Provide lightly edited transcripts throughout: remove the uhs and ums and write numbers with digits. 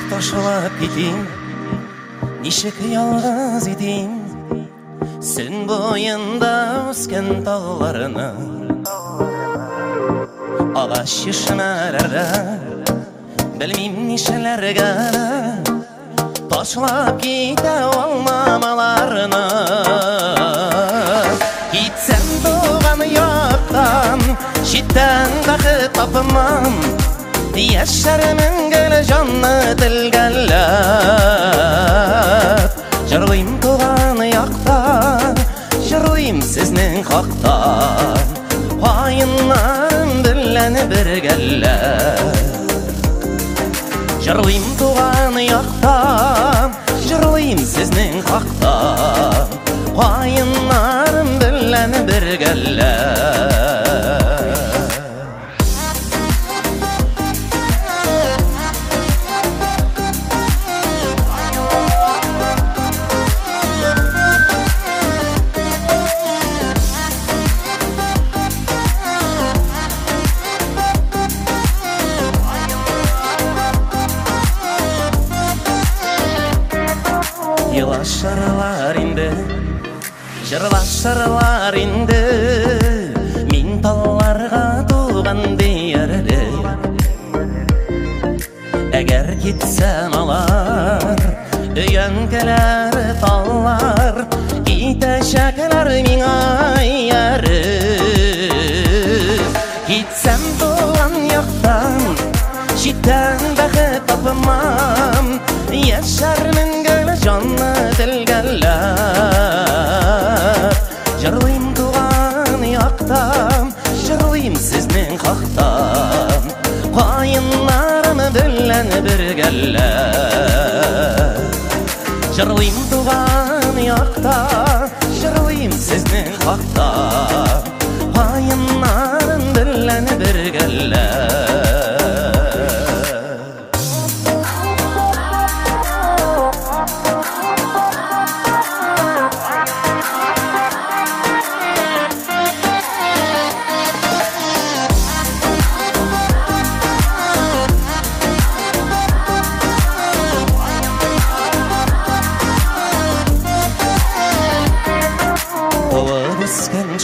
taşlap gideyim, nişek yalnız edeyim. Sen boyunda ösken dağlarını, ağaç yeşmelerle, bilmem nişelerge taşlap gide olmamalarını. Gitsem doğan yoktan, şitten dahi tapmam. Yaşarımın gül canlı dilgellep, jırlayım doğan yaktan, jırlayım siznin haktan. Hayınlarım bilen birgellep, jırlayım doğan yaktan, jırlayım siznin haktan. Hayınlarım bilen birgellep. Yılaşırlar indi, jırlaşırlar indi, min tallarga tuğan diyerdi. Eğer gitsem alar, öyenkeler tallar, gidecekler min ayyarı. Gitsem tuğan yaktan, şitten dahi tapmam. Yaşarımın gülü canlı dilgellep, jırlayım doğan yaktan, jırlayım siznin haktan. Hayınlarımı bilen birgellep, jırlayım doğan yaktan, jırlayım siznin haktan. Hayınlarım bilen birgellep.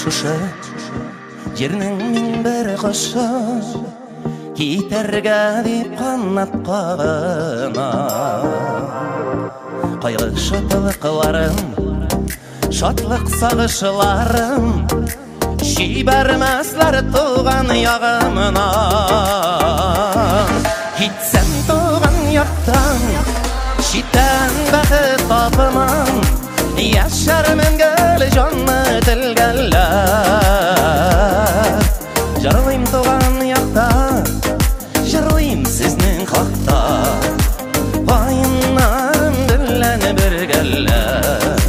Şuşa, yerinin min bir kuşu, Giterge dip kanat kağına. Kaygı şatlıklarım, şatlık sağışlarım, şibermezler tuğan yağımına. Gitsem tuğan yaktan, şitten bağı tapmam. Yaşarımın gülü canlı dilgellep, jırlayım tuğan yaktan, jırlayım siznin haktan. Hayınlarım bilen birgellep,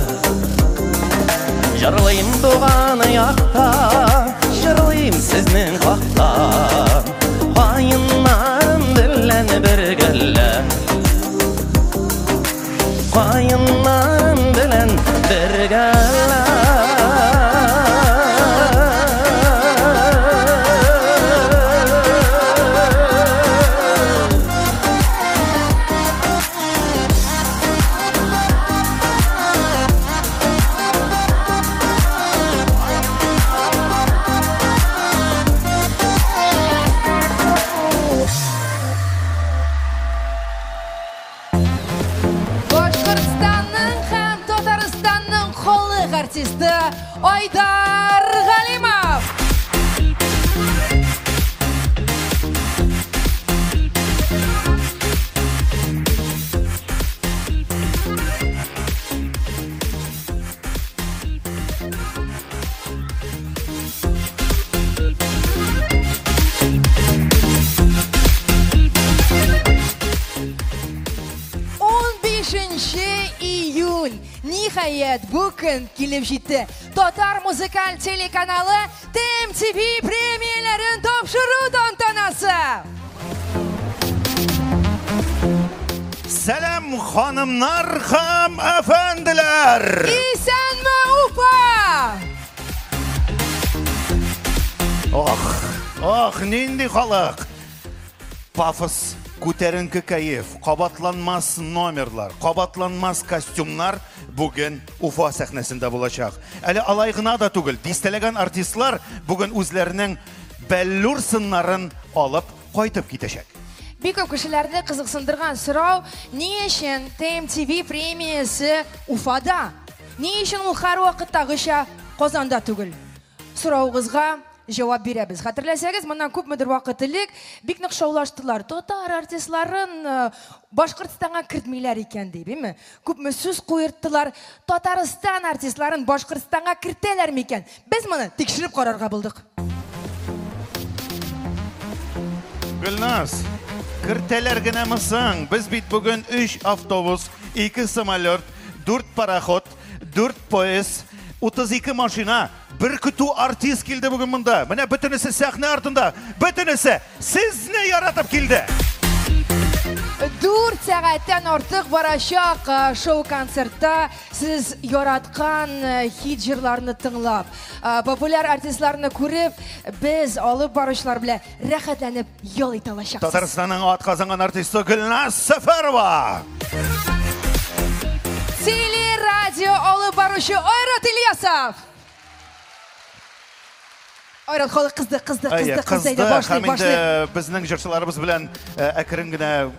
jırlayım tuğan yaktan, jırlayım siznin haktan. Hayınlarım bilen birgellep, hayınlarım bilen birgellep. Artisti Aydar G'alimov. Nihayet bugün kelib жетті. Tatar Muzikal telekanalı TMTV premiyelerin topşıruu tantanası. Selam hanımlar, ham efendiler. İsenmi upa? Oh, nindi xalq. Pafos Көтерінкі кайф, қабатланмас номерлар, қабатланмас костюмлар бүгін Уфа сәхнәсендә булачак. Әле алай гына да түгел, дистәләгән артистлар бүгін үзләренең бәллүр сыннарын алып кайтып китәчәк. Бик күп кешеләрне кызыксындырган сорау, ни өчен ТМТV премиясе Уфада? Ни өчен ул һәр вакыттагыча Казанда түгел? Сорауыгызга җавап бирәбез. Хәтерләсәгез, моннан күпмедер вакыт элек бик нык шаулаштылар. Татар артистларын Башкортстанга кертмиләр икән дип, биме? Күпме сүз куерттылар. Татарстан артистларын Башкортстанга кертәләр микән? Без моны тикшереп карарга булдык. Гөлназ, кертәләр генәме соң? Без бит бүген 3 автобус, 2 самолет, 4 пароход, 4 поезд, 32 машина, bir kütü artist kildi bugün bunda. Менә бөтенесе сәхнә артында. Бөтенесе сезне яратып килде. 4 сәгатьтән артык барачак шоу-концертта сез яраткан хит җырларны тыңлап, популяр артистларны күреп, без алып баручылар белән рәхәтләнеп ял итә алачаксыз. Татарстанның атказанган артисты Гөлназ Сәфәрова. Телерадио алып баручы Айрат Ильясов. Айрат, халык кызды башлый. Безнең җырчыларыбыз белән әкрен генә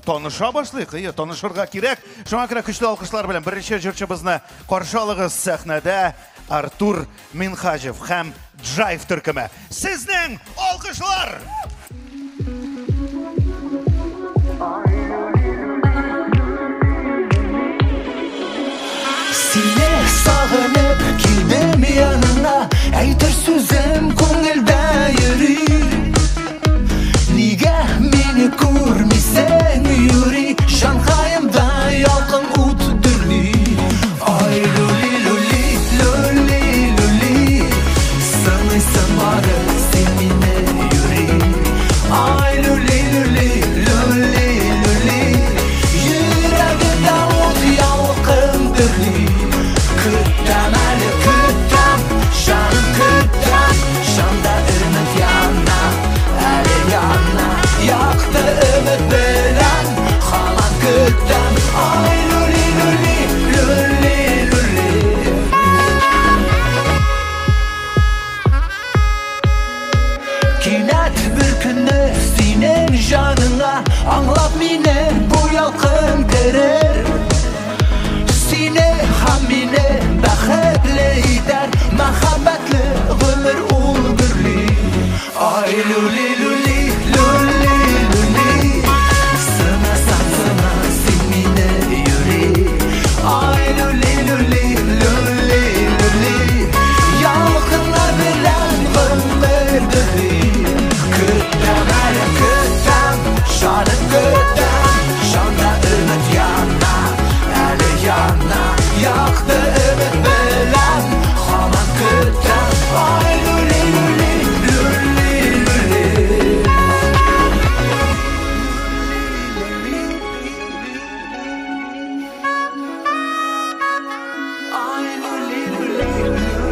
танышырга башлыйк. Танышырга кирәк. Шуңа күрә көчле алкышлар белән беренче җырчыбызны каршы алыгыз сәхнәдә Артур Минхаҗев һәм Джайв төркеме. Сезнең алкышлар! Sine sağınıp kildim yanına, aytır sözüm ko'ngilda yuri. Nega meni ko'rmisen yuri, Shanghayimda yolqin o'tdirli. Ay luli luli luli luli, sanaysan bari sen meni yuri. Ay luli luli luli luli, yuragimda o't yolqindirli. Küttem eli küttem, şanım küttem, şanda ümit yanna, eli yanna. Yaktı ümit bilen, halan küttem. Ay luli luli, luli luli. Kinet bir günü senin canına, anlap mine bu yalqın derir. Sine hamine baxtli eder, mahabbatli ömür o'ldirli. Ay luli luli luli luli, sinasan sen meni yuri. Ay luli luli luli luli, yolqinlar bilan o'ldirli. Küttem eli küttem, şanım küttem, şanda ümit yanna, eli yanna. Yaktı ümit bilen, haman küttem. Ay luli luli luli luli. Ay luli luli luli.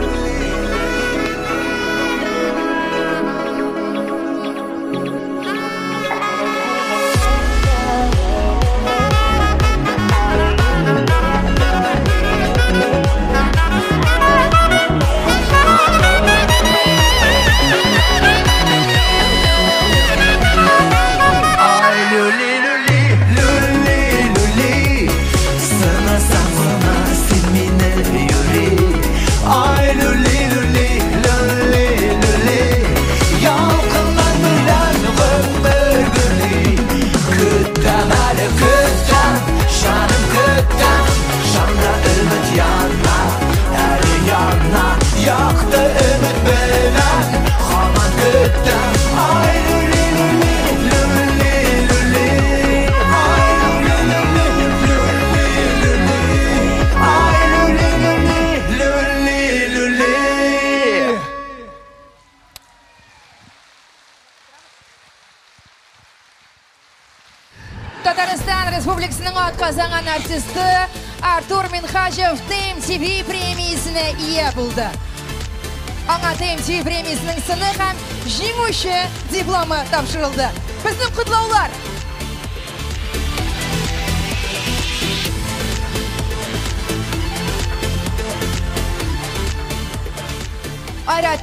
Yaktı ümit bilen, haman küttem. Ay luli luli luli luli. Ay luli luli luli luli. Ay luli luli luli luli. Татарстан Республикасының атказанган артисты Артур Минхаҗев ТМТV премиясенә ия булды. Аңа ТМТV премиясенең сыны һәм җиңүче дипломы тапшырылды. Безнең котлаулар Ayrat,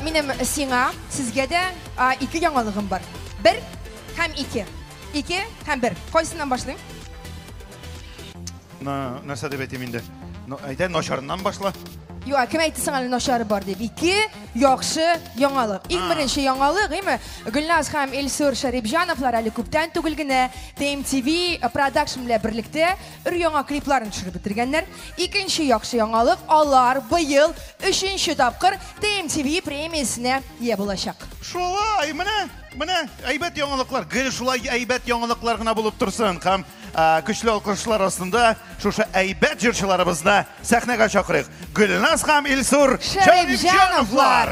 benim sina, sizge de iki yanılığım var. Bir hem iki. İki hem bir. Koysundan başlayayım. Nasıl debetim indi? Ayda noşarından başla. Yok, kim aytdı sana noşarı var deyip. İki yaxşı yanılıq. İlk birinci yanılıq, değil mi? Gülnaz hem Elsur Şaribjanovlar Ali Kuptan tugulgine TMTV Production ile birlikte ür-yana kliplerini düşürüp bitirgenler. İkinci yaxşı yanılıq, onlar bu yıl 3. tapqır TMTV premiyasına ие bulacak. Şolay, mine, aybet yanılıklar. Gel şolay aybet yanılıklar gına bulup dursun. Ham güçlü alkışlar aslında şu aybet jırçılarımızda sahneye çakırıq. Gülnaz ham Elsur Şaribjanovlar.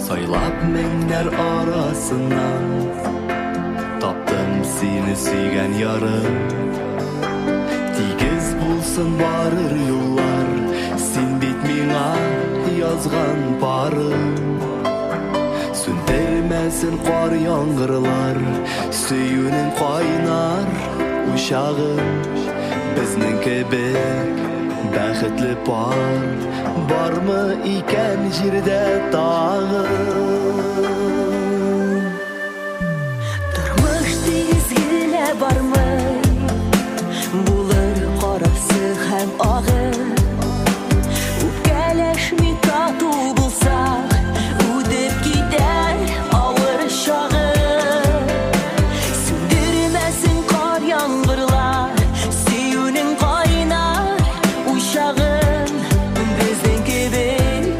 Saylap menler arasından taptım seni suygan yarım. Tigiz bulsun barır yollar, sen bit mena yazgan barım. Sündermesin qar yağmurlar, suyunin qaynar uşağım. Bizning kebek baxtli barmı iken jirde dağım. Durmuş dizgile barmı, bulur qarası hem ağı. Üpkeleşmi tatu bulsak, udip gider ağır şağı. Sündürmesin qar yağmurlar, suyunin qaynar uşağım. Bizden kebek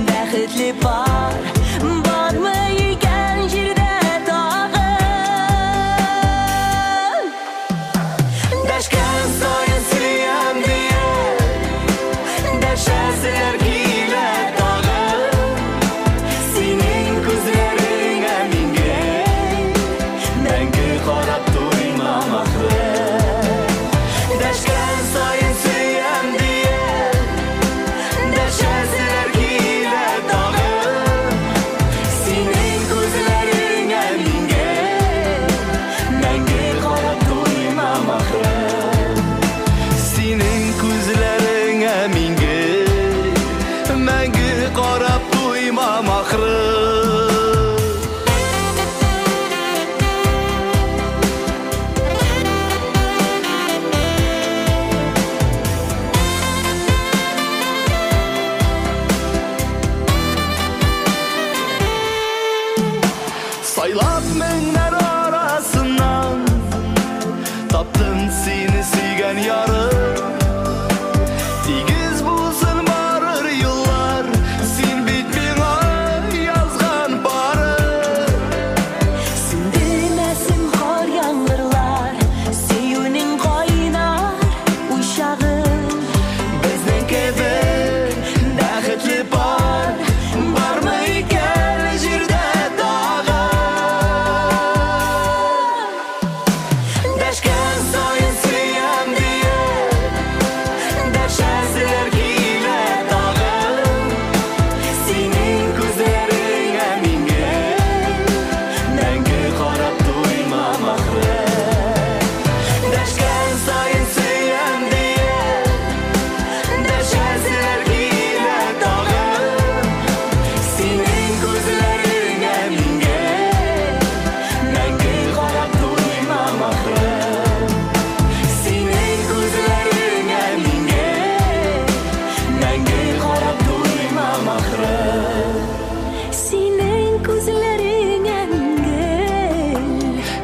baxtli barmı iken jirde dağım. Daşkan soyun suyam diye, daşasılar gile dağım. Senin gözlerine minge, mengü qarab duymam ahı. Daşkan soyun suyam diye, daşasılar gile dağım. Senin gözlerine minge, mengü qarab duymam ahı. Senin gözlerine minge, mengü qarab duymam ahırı. Saylap menler arasından taptım seni suygan yarım. Tigiz bulsun barır yollar, sen bitmene yazgan barım. Sündürmesin qar yağmurlar, suyunin qaynar uşağım. Bizden kebek baxtli barmı iken jirde dağım. Daşkan soyun suyam diye, daşasılar gile dağım. Senin gözlerine minge, mengü qarab duymam ahırı. Daşkan soyun suyam diye, daşasılar gile dağım. Senin gözlerine minge, mengü qarab duymam ahırı. Senin gözlerine minge, mengü qarab duymam ahırı. Senin gözlerine mingel,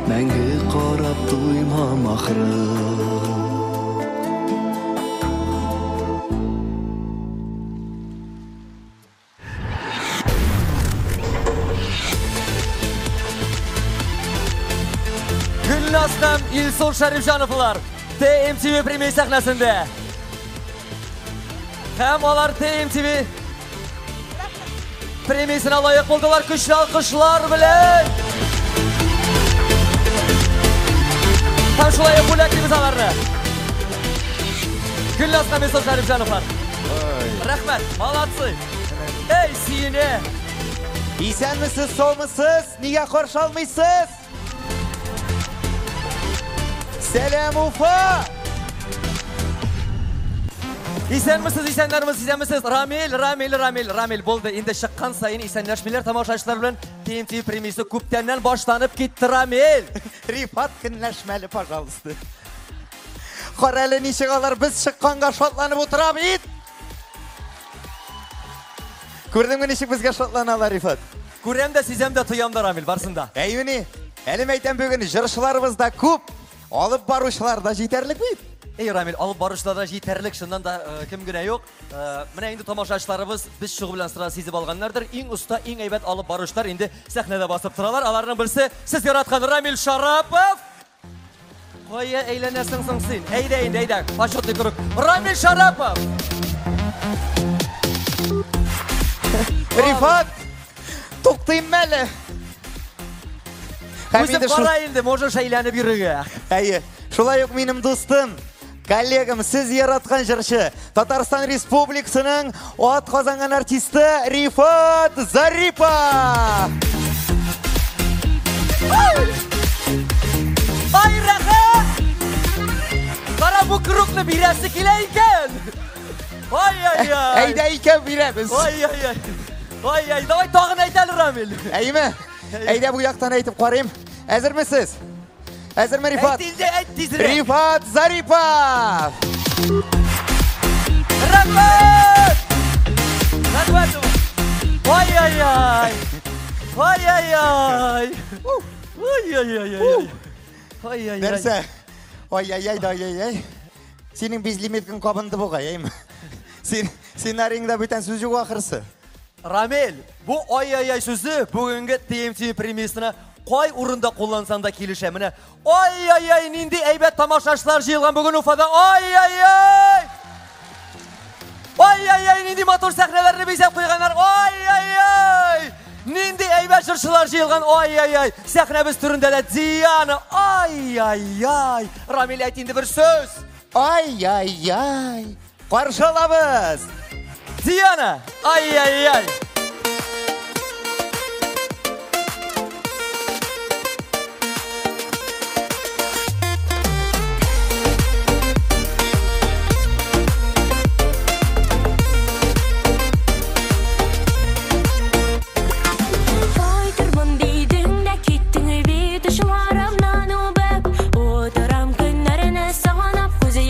Mengü qarab duymam ahırı. Gülnaz hem Elsur Şaribjanovlar TMTV premiye sahnasında. Hem olar TMTV premiyasına layık buldular. Güçlü alkışlar bilen. Hem şulay yapılacak imzalarını. Gülnaz hem Elsur Şaribjanovlar. Rahmet, malatsız. Ey sine. İsenmisiz, solmisiz? Niye karşı almışsınız? Selam Ufa. İsenlerimiz. Ramil bo'ldi. Endi chiqqan sayin isenlashmalar tomoshachilar bilan TMTV premiyasi ko'pdandan boshlanib ketdi Ramil. Rifat günleşmeli pajalosta. Qarali nishig'alar biz chiqqanga shotlanib o'tiramiz. Ko'rdingmi nishig bizga shotlanalar Rifat? Ko'ramda, sizamda, tuyamda Ramil barsında. Eymini, elim aytan bugun jirishlarımızda ko'p, olib boruvchilarda yetarlik mi? Ey Ramil, olib borishlarda yetarlik, shundan da kimgina yo'q. Mana endi tomoshachilarimiz biz shu bilan sira sezib olganlardir. Eng usta, eng aybat olib borishlar endi sahnada bosib turalar. Alarni bilsa, siz yaratgan Ramil Sharapov. Qo'ya aylanasan sen. Ayda. Pashotni ko'rib. Ramil Sharapov. Rifat, to'xtayim mali. O'zim qarayildi, можешь aylanib yurga. Ayi, shulay yo'q menim do'stim. Kollegam, siz yaratgan jirchi Tatariston Respublikasining ot qozongan artisti Rifat Zaripov. Ay rahat! Qara bu quruqni birasi kelaykan. Ay. Ayda ekan beramiz. Ay, davay tog'ini aytali Ramil. Aymi? Ayda bu yoqdan aytib qarayim. Hazırmisiz? Hazırmı Rifat? Ayt tezroq. Rifat Zaripov. Rahmat. Ay. Derse. Ay. Senin bizlimetkin kabındı bu gayayım. Senin arayında biten sözcük akırsı. Ramil, bu ay sözü bugünkü TMTV premiyasına qo'y o'rinda qo'llansanda kelishadi. Mana ay nindi aybat tomoshachilar yig'ilgan bugun Ufada. Ay nindi motor sahnalarni bezab qo'yganlar. Ay nindi aybat jirchilar yig'ilgan. Ay sahnamiz turindada Diana. Ay Ramil ayt endi bir so'z. Ay qarshi olamiz. Diana. Ay.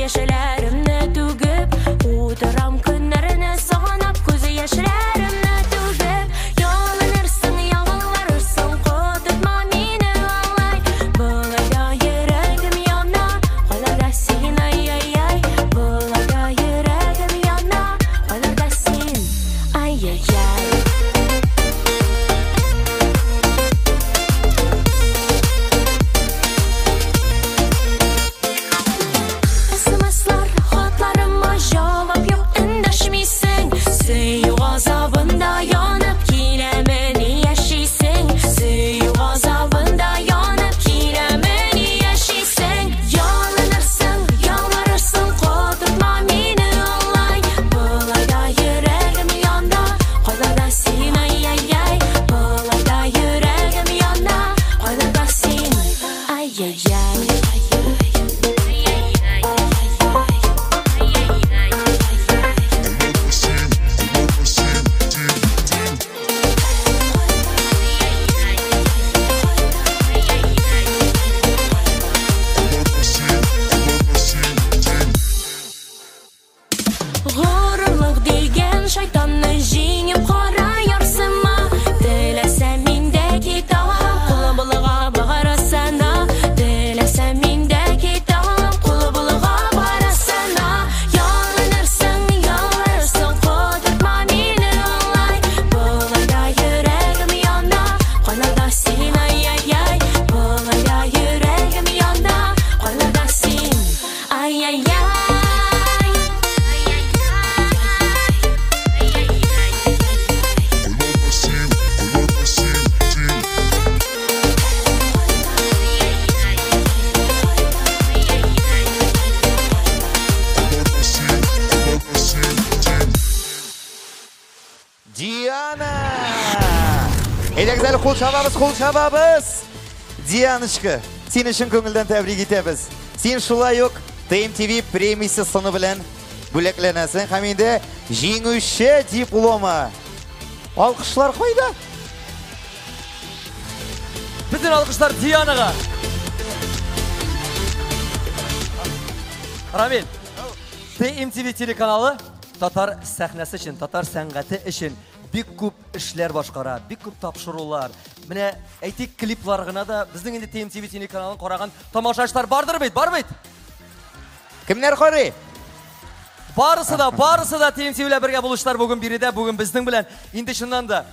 Yaşlarımda tugib, udaram günlerine sağanap, ko'zi yaşlarımda Diana. Ede güzel kul çababız. Diyanışkı, sen için köngülden tebrik etemiz. Sen şulay yok, TMTV pремиясы sını bilen böleklenesin. Haminde жеңүүчү диплома. Alkışlar koyda. Bütün alkışlar Diyana'ga. Ramil, TMTV teлеканалы Tatar sahnesi için, Tatar sanatı için bik көп işler başkara, bik көп tapşırılar. Mine aytik kliplarına da bizden indi TMTV teлеканалын koragan tomoshachilar bardır beyt, bar beyt. Kimler koruyor? Barısı da TMTV ile birge buluşlar bugün biri de bugün bizden bilen. İndi şundan da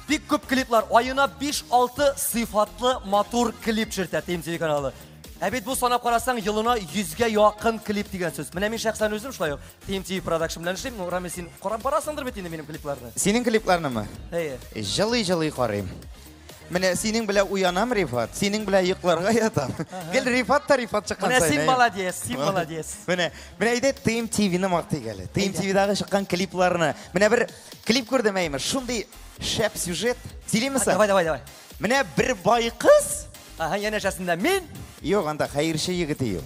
bik көп kliplar, ayına 5-6 sıfatlı motor klip çırtı TMTV kanalı. Evet bu sanap karasan yılına 100'ge yakın klip diyen söz. Mine men şahsen özüm şulay yok. TMTV Production bilen işleyim. Ramil sen koran parasındır betinde benim kliplerini. Senin kliplerini mi? Heye. Жылый koyayım. Mine senin bile uyanam Rifat, senin bile yıklarga yatam. Gel Rifat da Rifat çıkan Mine sayın. sen malades, sen malades. Mine ayda TMTV'ni maqtı geldi. TMTV'dagi çıkan kliplerini. Mine bir klip gördüm eymi. Şunday şap süjet. Söyleyeyim mi sen? Давай. Mine bir bay kız. Aha yanaşasında men. Yok anda hayırşı yigiti yok.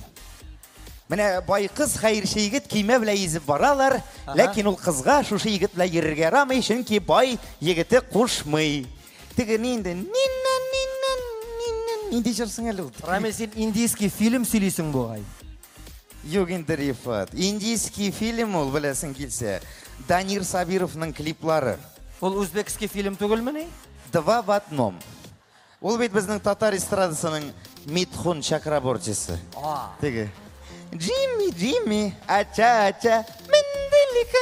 Mine bay kız hayırşı yigit kime bile izip baralar. Lakin ol kızga şu yigit bile yirge ramay. Çünkü bay yigiti kuşmay. Tege ninde ninde jırсың әлі. Ramil sen indiyski film söylüyorsun bu ay. Yok indi Rifat. Indiyski film ol bilesin kelсе. Danir Sabirov'ның kliplari. Ol Uzbekski film tugul mu ne? Два в одном. Ol bit bizning Tatar estradasының Mitxun Chakrabortisi. Tege. Jimmy, acha, mendelik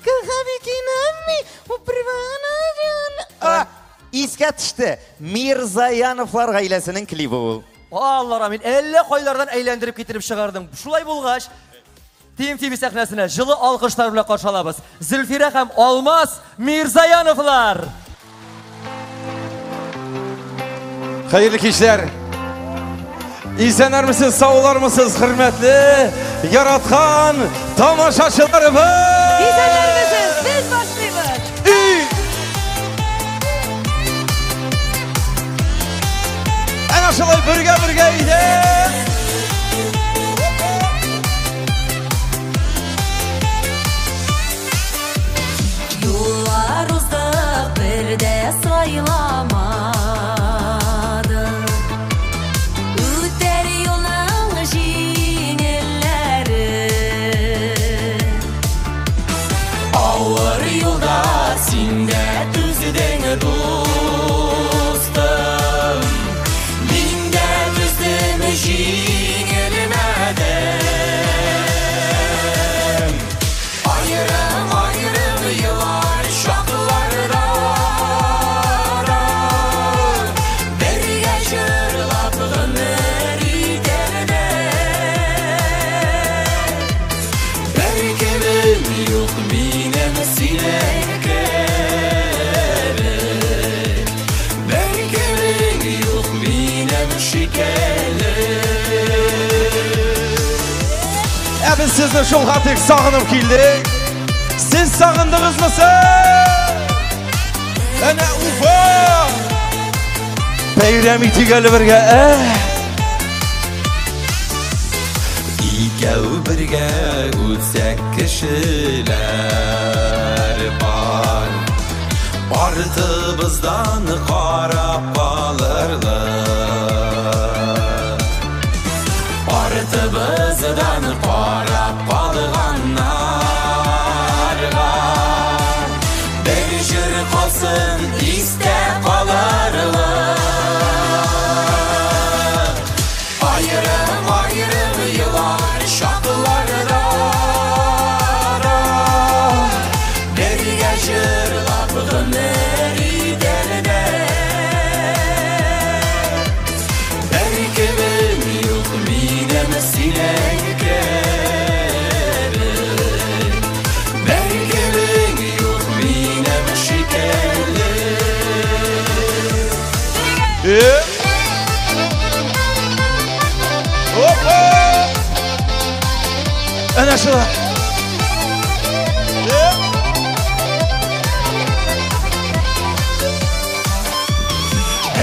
kaha bikinami, uprivana jan. İsке düştü. Mirzayanovlar ailesinin klibi bu. Allah Ramil, 50 koylardan eğlendirip getirip çıkardım. Şulay bulgaç, TMTV sahnesine жылы alkışlar bile karşı alabız. Zülfira hem Almaz Mirzayanovlar. Hayırlı kişiler. İzlenir misiniz, sağ olar mısınız hürmetli yaratkan tamaşaçılarımız? İzlenir misiniz? Biz başlayalım. En aşağıya birge gidelim. Yollar uzak bir de saylamadı. Öter yolun jingilleri. Ağır yolda sinde düzden dostum. Minde düzdüm jingilmedim. Ayrım yıllar şaklarda. Berge çırlap gönleri derine. Berkemim yok minem sinekleri. Berkemim yok minem şikerleri. Biz sizni şol hatik sağınıp keldik. Siz sağındınız mısın? Ana ufa! Bayram itigeli birge. İkev birge utsek kişiler var. Artıbızdan qarab qalırlar. Artıbızdan qarab qalğanlar var. Beşir qalsın iste qalırlar. Ayrım yıllar şaklarda. Berge çırlap gönleri derine. Berkemim yok minem sinekleri. Berkemim yok minem şikerleri. Hoppa! En aşağıya.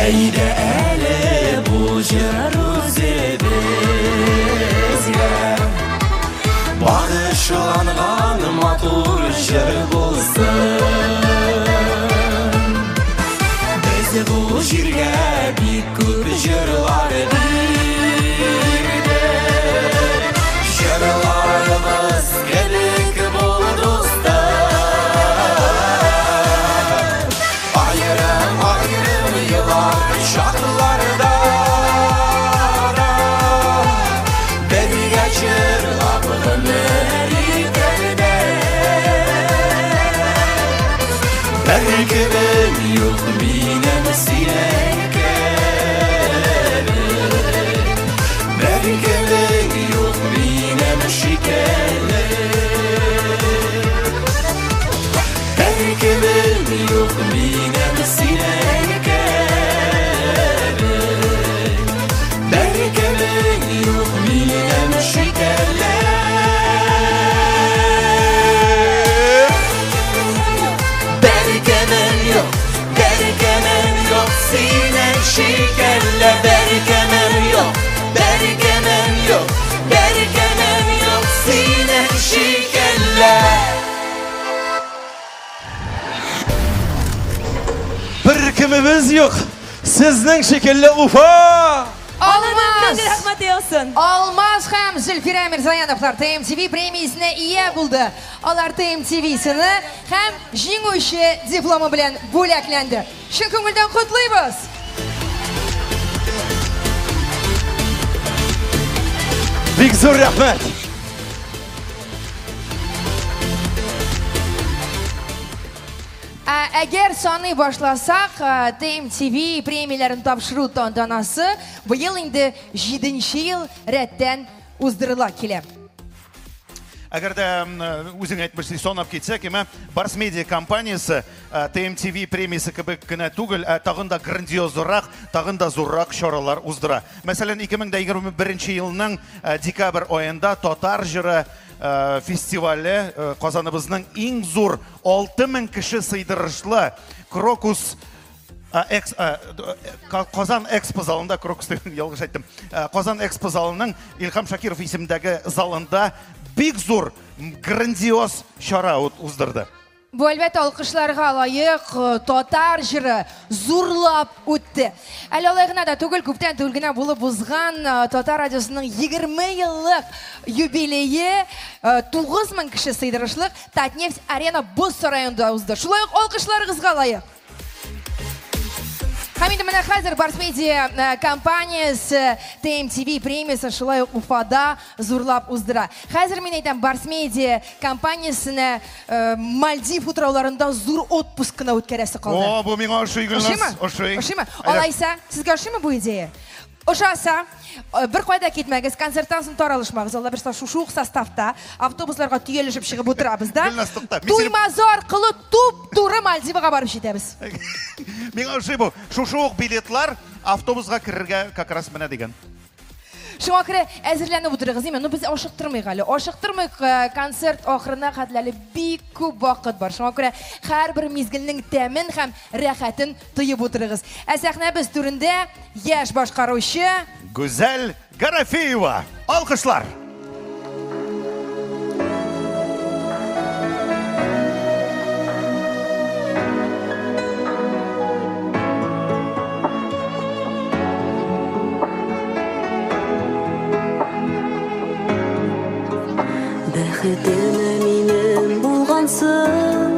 Әйді әлі бұл жыр өзімізге Бағышланған матур жыр болсын Біз бұл жерге бик көп жырлар берді Жырларымыз кебек бол достар Айырым yıllar şarkılarda Birge çırlap ömürlerde Berkemem yok benim sinekere Berkemem yok benim şikere Berkemem yok benim sinekere Berkemem yok benim şikere Berkemem yok sinen şekerle Berkemem yok sinen şekerle Bir kimimiz yok. Sizning şekilli Ufa. Olmaz. Rahmat olsun. Olmaz ham Zülfira Mirzayanovlar TMTV premiyasine iya buldu. Onlar TMTV'sini hem jinguvchi diplomi bilan bo'laklandi. Shu ko'ngildan qutlaymiz. Big zo'r rahmat. Agar sonni boshlasak, TMTV premiyalarini topshiruv tantanasi bu yil endi 7-yil ratdan uzdirila keladi. Agar da o'zing aytmoqchi sonab ketsak, Bars Media kompaniyasi TMTV premiyasi kabi gina tugul, tag'in da grandiozroq, tag'in da zo'rroq choralar uzdira. Masalan, 2021-yilning dekabr oyida Totar jiri festivali Qozonimizning eng zo'r 6000 kishi siydirishli Krokus Qozon Expo zalında, Krokus deb yolg'iz aytdim. Qozon Expo zalining Ilham Shakirov ismidagi zalında big zo'r grandioz chora uzdirdi. Bu albatta olqishlarga loyiq Totar jiri zo'rlab o'tdi. Allolig'inada tugul ko'pdan to'lgina bo'lib o'zgan Totar radiosining 20 yillik yubileyi 9000 kishi siydirishlik Tatneft Arena bo'z saroyida o'zdi. Shulay olqishlaringizga loyiq. Hamida mana hozir Bars Media kompaniyasi TMTV premiyasi shulay Ufada zo'rlab uzdira. Hozir men aytam Bars Media kompaniyasini Maldiv o'trovlarida zo'r отпускni o'tkazasi qoldi. O, bu menga o'sha Gulnaz, o'shimi? Olaysa, sizga o'shimi bu ideya? O'shasa, bir qo'yda ketmagiz, konsertdan so'ng taralishmamiz. Alloh bersa shu sostavda avtobuslarga tuyulishib chiqib o'tirabizda. To'ymazor qilib to'p-to'g'ri Maldivga borib ketamiz. Menga o'sha bu, shu biletlar avtobusga kirishga kakras mana degan. Shunga ko'ra hozirlanib o'tiramiz. Men biz oshiqtirmaylik hali. Oshiqtirmay konsert oxirina qadlali bek ko'p vaqt bor. Shunga ko'ra har bir mezgilning ta'min ham rohatin tuyib o'tiramiz. Sahnamiz turida yosh boshqaruvchi Go'zal Garafiyeva. Olqishlar. Бәхетіме менің болғансың,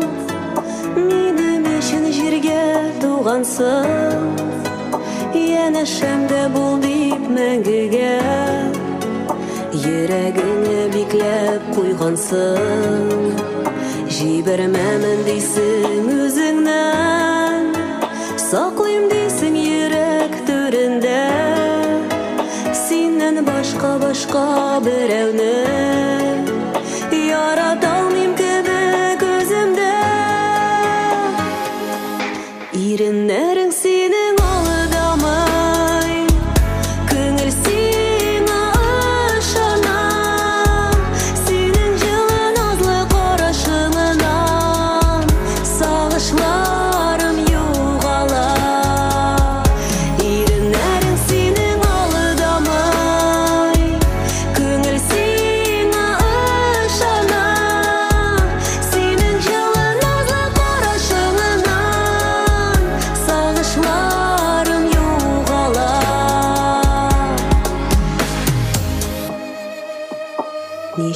менің үшін жерге туғансың, янәшәмдә бол дип мәңгегә, йөрәгеңә бикләп қойғансың, җибәрмәмен дейсең үзеңнән, саклыйм дейсең йөрәк түрендә, синнән башка берәүне яраталмыйм кебек үземдә. Иреннәрең синең алдамый, күңел сиңа ышана, синең җылы назлы карашыңнан сагышларым югала.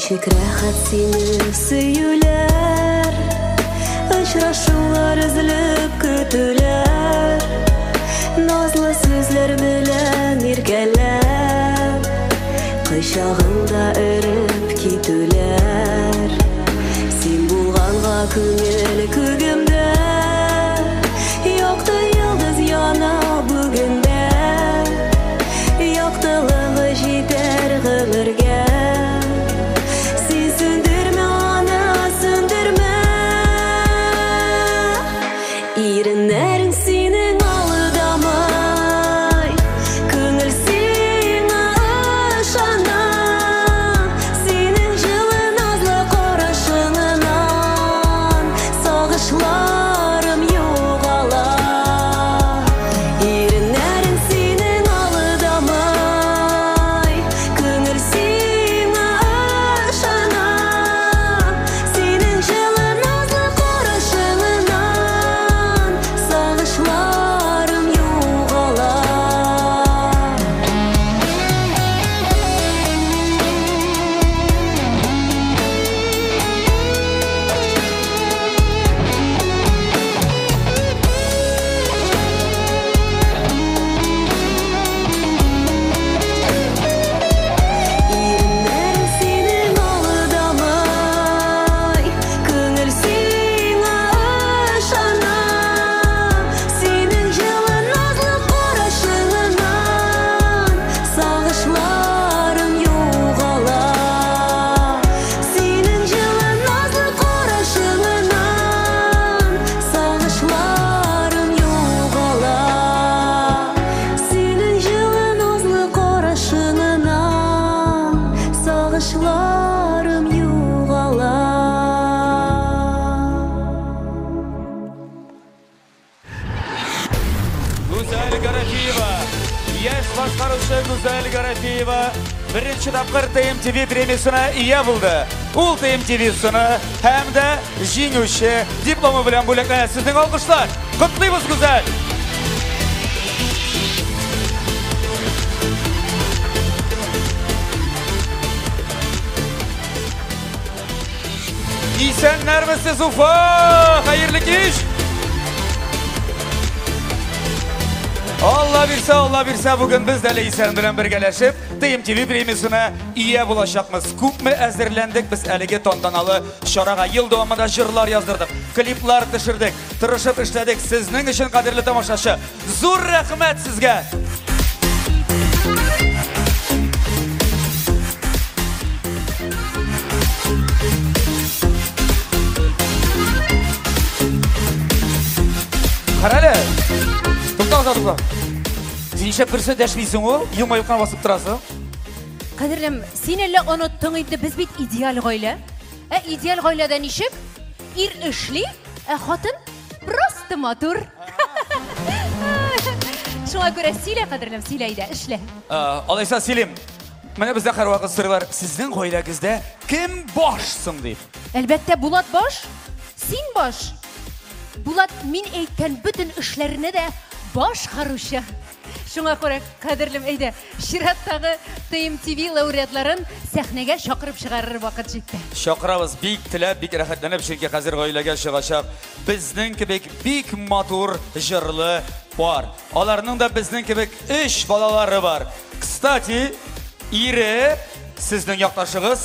Ничек рәхәт сине сөюләр, очрашулар өзелеп көтүләр, назлы сүзләр белән иркәләп, кочагыңда өреп китүләр. Син булганга күңел күгемдә, якты йолдыз яна бүгендә, яктылыгы җитәр гомергә. Син сүндермә аны, сүндермә, иреннәрең синең алдамай, күңел сиңа ышана, синең җылы назлы карашыңнан сагышларым югала. Иреннәрең синең алдамай, күңел сиңа ышана, синең җылы назлы карашыңнан сагышларым югала. Иреннәрең синең алдамай, күңел сиңа ышана, синең җылы назлы карашыңнан сагышларым югала. Синең җылы назлы карашыңнан сагышларым югала. Синең җылы назлы карашыңнан сагышларым югала. Гүзәл Гарафиева, яшь башкаручы Гүзәл Гарафиева беренче тапкыр ТМТV премиясына ия булды. Ул ТМТV-сыны һәм дә җиңүче дипломы белән бүләкләнә. Сезнең алкышлар. Котлыйбыз, Гүзәл. Исәннәрмесез, Уфа! Хәерле кич! Allah bilsə, bugün biz də Leysən bilən birgələşib TMTV pремиясына ия bulacaqmız. Күпме әзерләндек biz әлеге тантаналы шараға. Ел дәвамында җырлар яздырдык, клиплар төшердек, тырышып эшләдек. Сезнең өчен, кадерле тамашачы, зур рәхмәт сезгә. Қарале! Тукталса. Синчә берсе дәшмисең ул, елмаеп кына басып торасың. Кадерлем, син әллә оныттың инде, без бит идеал гаилә. Идеал гаиләдә ничек? Ир эшли, хатын просто матур. Шуңа күрә сөйлә, кадерлем, сөйлә иде, эшлә. Алайса сөйлим. Менә бездә һәрвакыт сырлар. Сезнең гаиләгездә кем башсың дип? Әлбәттә, Булат баш, син баш. Булат мин әйткән бөтен эшләрне дә башкаручы. Шуңа күрә, кадерлем, әйдә, чираттагы TMTV лауреатларын сәхнәгә чакырып чыгарыр вакыт җитте. Чакырабыз, бик теләп, бик рәхәтләнеп, чөнки хәзер гаиләгә чыгачак безнең кебек бик матур җырлы бар. Аларның да безнең кебек 3 балалары бар. Кстати, ире сезнең якташыгыз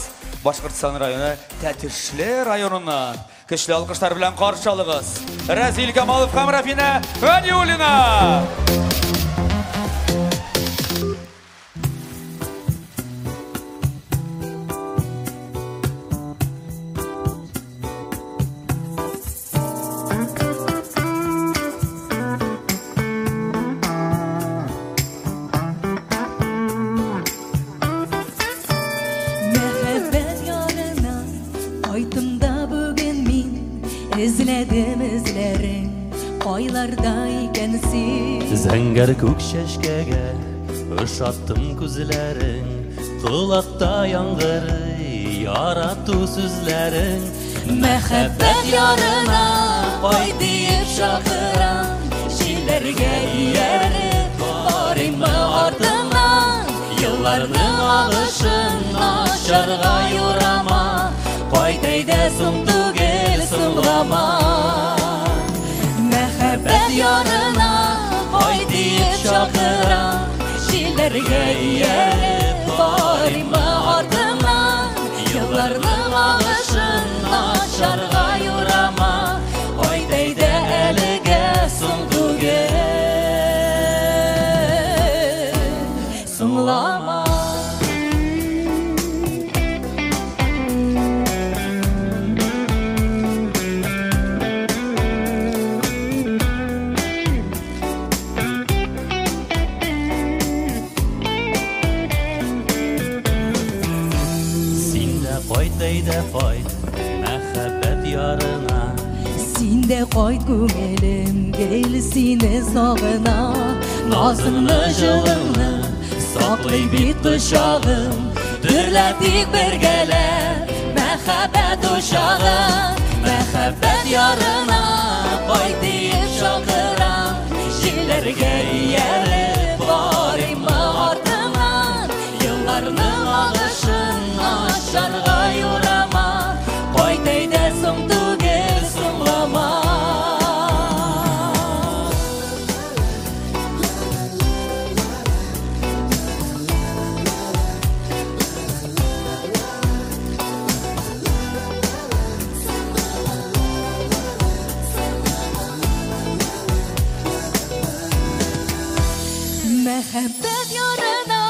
Башкортстан районы Тәтешле районыннан. Көчле алкышлар белән каршы алыгыз. Разил Камалов һәм Рафина Вәлиуллина. Izledim izlerin aylarda ikensin. Zəngər көк şəşkəgə ışattım күзләрен, Qulaqda yanğırı yarattu сүзләрен. Мәхәббәт ярына ай диеп шакырам, Җилләргә ияреп барыймы артыңнан, Елларның агышын ачарга юрама. değdesin tugel sınglama Mehabbet yarına koy deyip çakıran Şillerge yerip barima ardına Yıllarının ağışın aşarga yurama Koy deyde elige tugel sınglama Deyde koyt mehabbet yarına Sinde koyt gümelim gel sine sağına Nazımlı jılını saklay bit kuşağım Dürledik birgeler mehabbet uşağım Mehabbet yarına koyt deyip şakıran Şillerge yerip varima ardına Yıllarının ağışın aşarga yurama Koy deydesin tugel sınglama Mehabbet yarına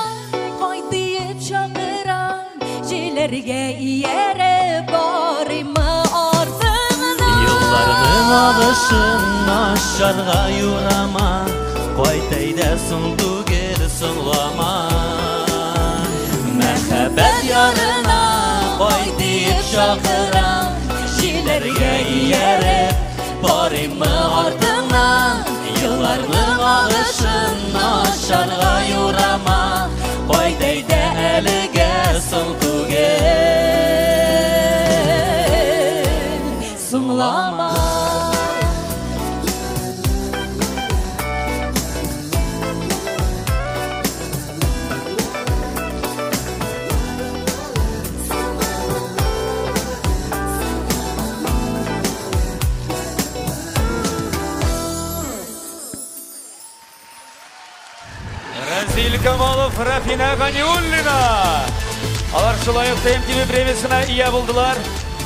koy deyip şakıran Jilerge yere barima ardına Yıllarının alışın aşarga yurama Koy deydesin tugel sınglama Mehabbet yarına koy deyip şakıran Jilerge yere barima ardına Yıllarının alışın aşarga yurama Koy deyde elige tugel sınglama Razil Kamalov, Rafina Ganiullina. Alar şulayıp TMTV premiyasına iya buldular.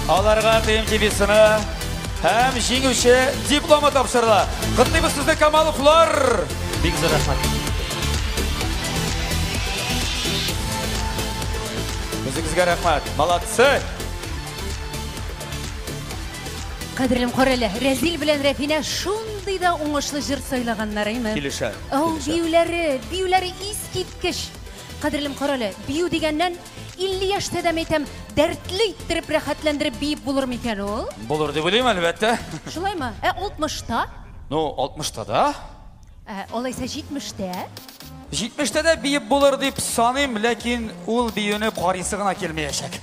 Alarga TMTV'sini hem жеңүүчү диплома тапшырды. Куттуйбуз сизди Камаловлар. Бик зор рахмат. Өзүңүзгө рахмат. Молодцы. Кадірлім қорелі, Рәзил білен Рәфина шундый да оңышлы жыр сайлаганнар, айма? Келеші. Биюлері ис кеткіш. Кадірлім қорелі, бию дегеннен 50 яшта да метем дәртлі иттіріп рәхәтләндіріп бейіп болыр мекен ол? Болыр деп ойлаймын, әлбәтте. Шулай ма? 60-та? Ну, 60-та да. Олайса 70-та? 70-та да бейіп болыр деп санайым, ләкин ол бейіні қарисы ғана келмейешек.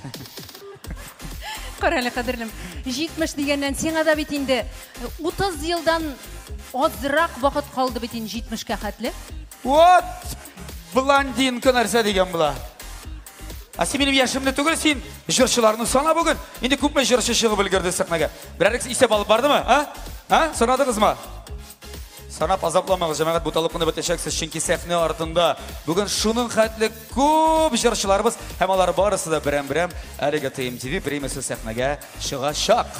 Қаралы қадірлім, 70 дегеннен сен ада бетінде 30 елдан азырақ вақыт қалды бетін 70-ке қатлы? Вот, блондинка нәрсе деген бұла. Сен менің яшымды түгіл, сен жыршыларының сана бүгін. Енді көпме жыршы шығып үлгірді сақнаға. Бірәрік есеп алып барды ма? Санадыңыз ма? Санап азапламаңыз, жамағат бұталыққында бітешексіз, шынки сәхне артында. Бүгін шының қәтлі көп жыршыларымыз, һәм алар барысы да бірәм-бірәм әлігі TMTV премиясы сәхнеге шыға шақ.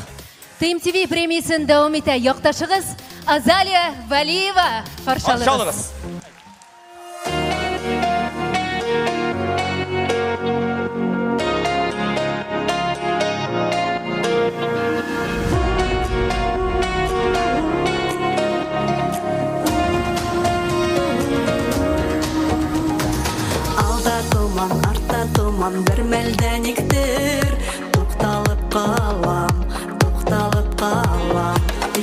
TMTV премиясын дауым ете яқташығыз Азалия Валиева қаршалығыз. Bir meldeniktir, to'xtalib qalam,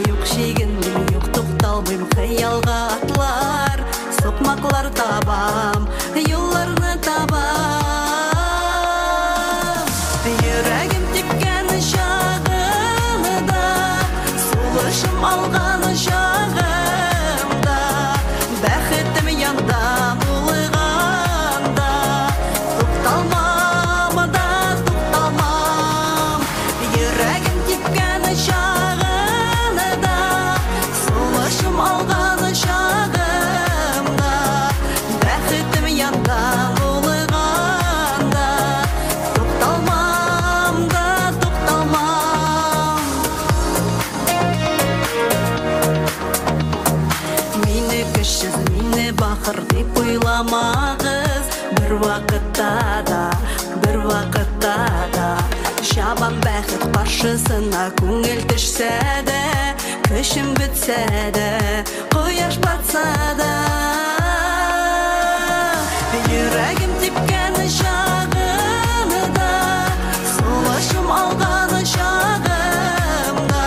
yo'q shegindim, yo'q to'xtalmayım, xayolga atlar, so'qmoqlar tabam, yo'llarni tabam. Yuragim tekkan shag'imda, sulishim olgan shag'imda, baxitim yonda ахыр деп ойламағыз. Бір вақытта да жабан бәхет қаршысына көңіл түшсе де, күшім бітсе де, қояш батса да. Жүрегім тепкені шағында, сұлышым алғаны шағымда,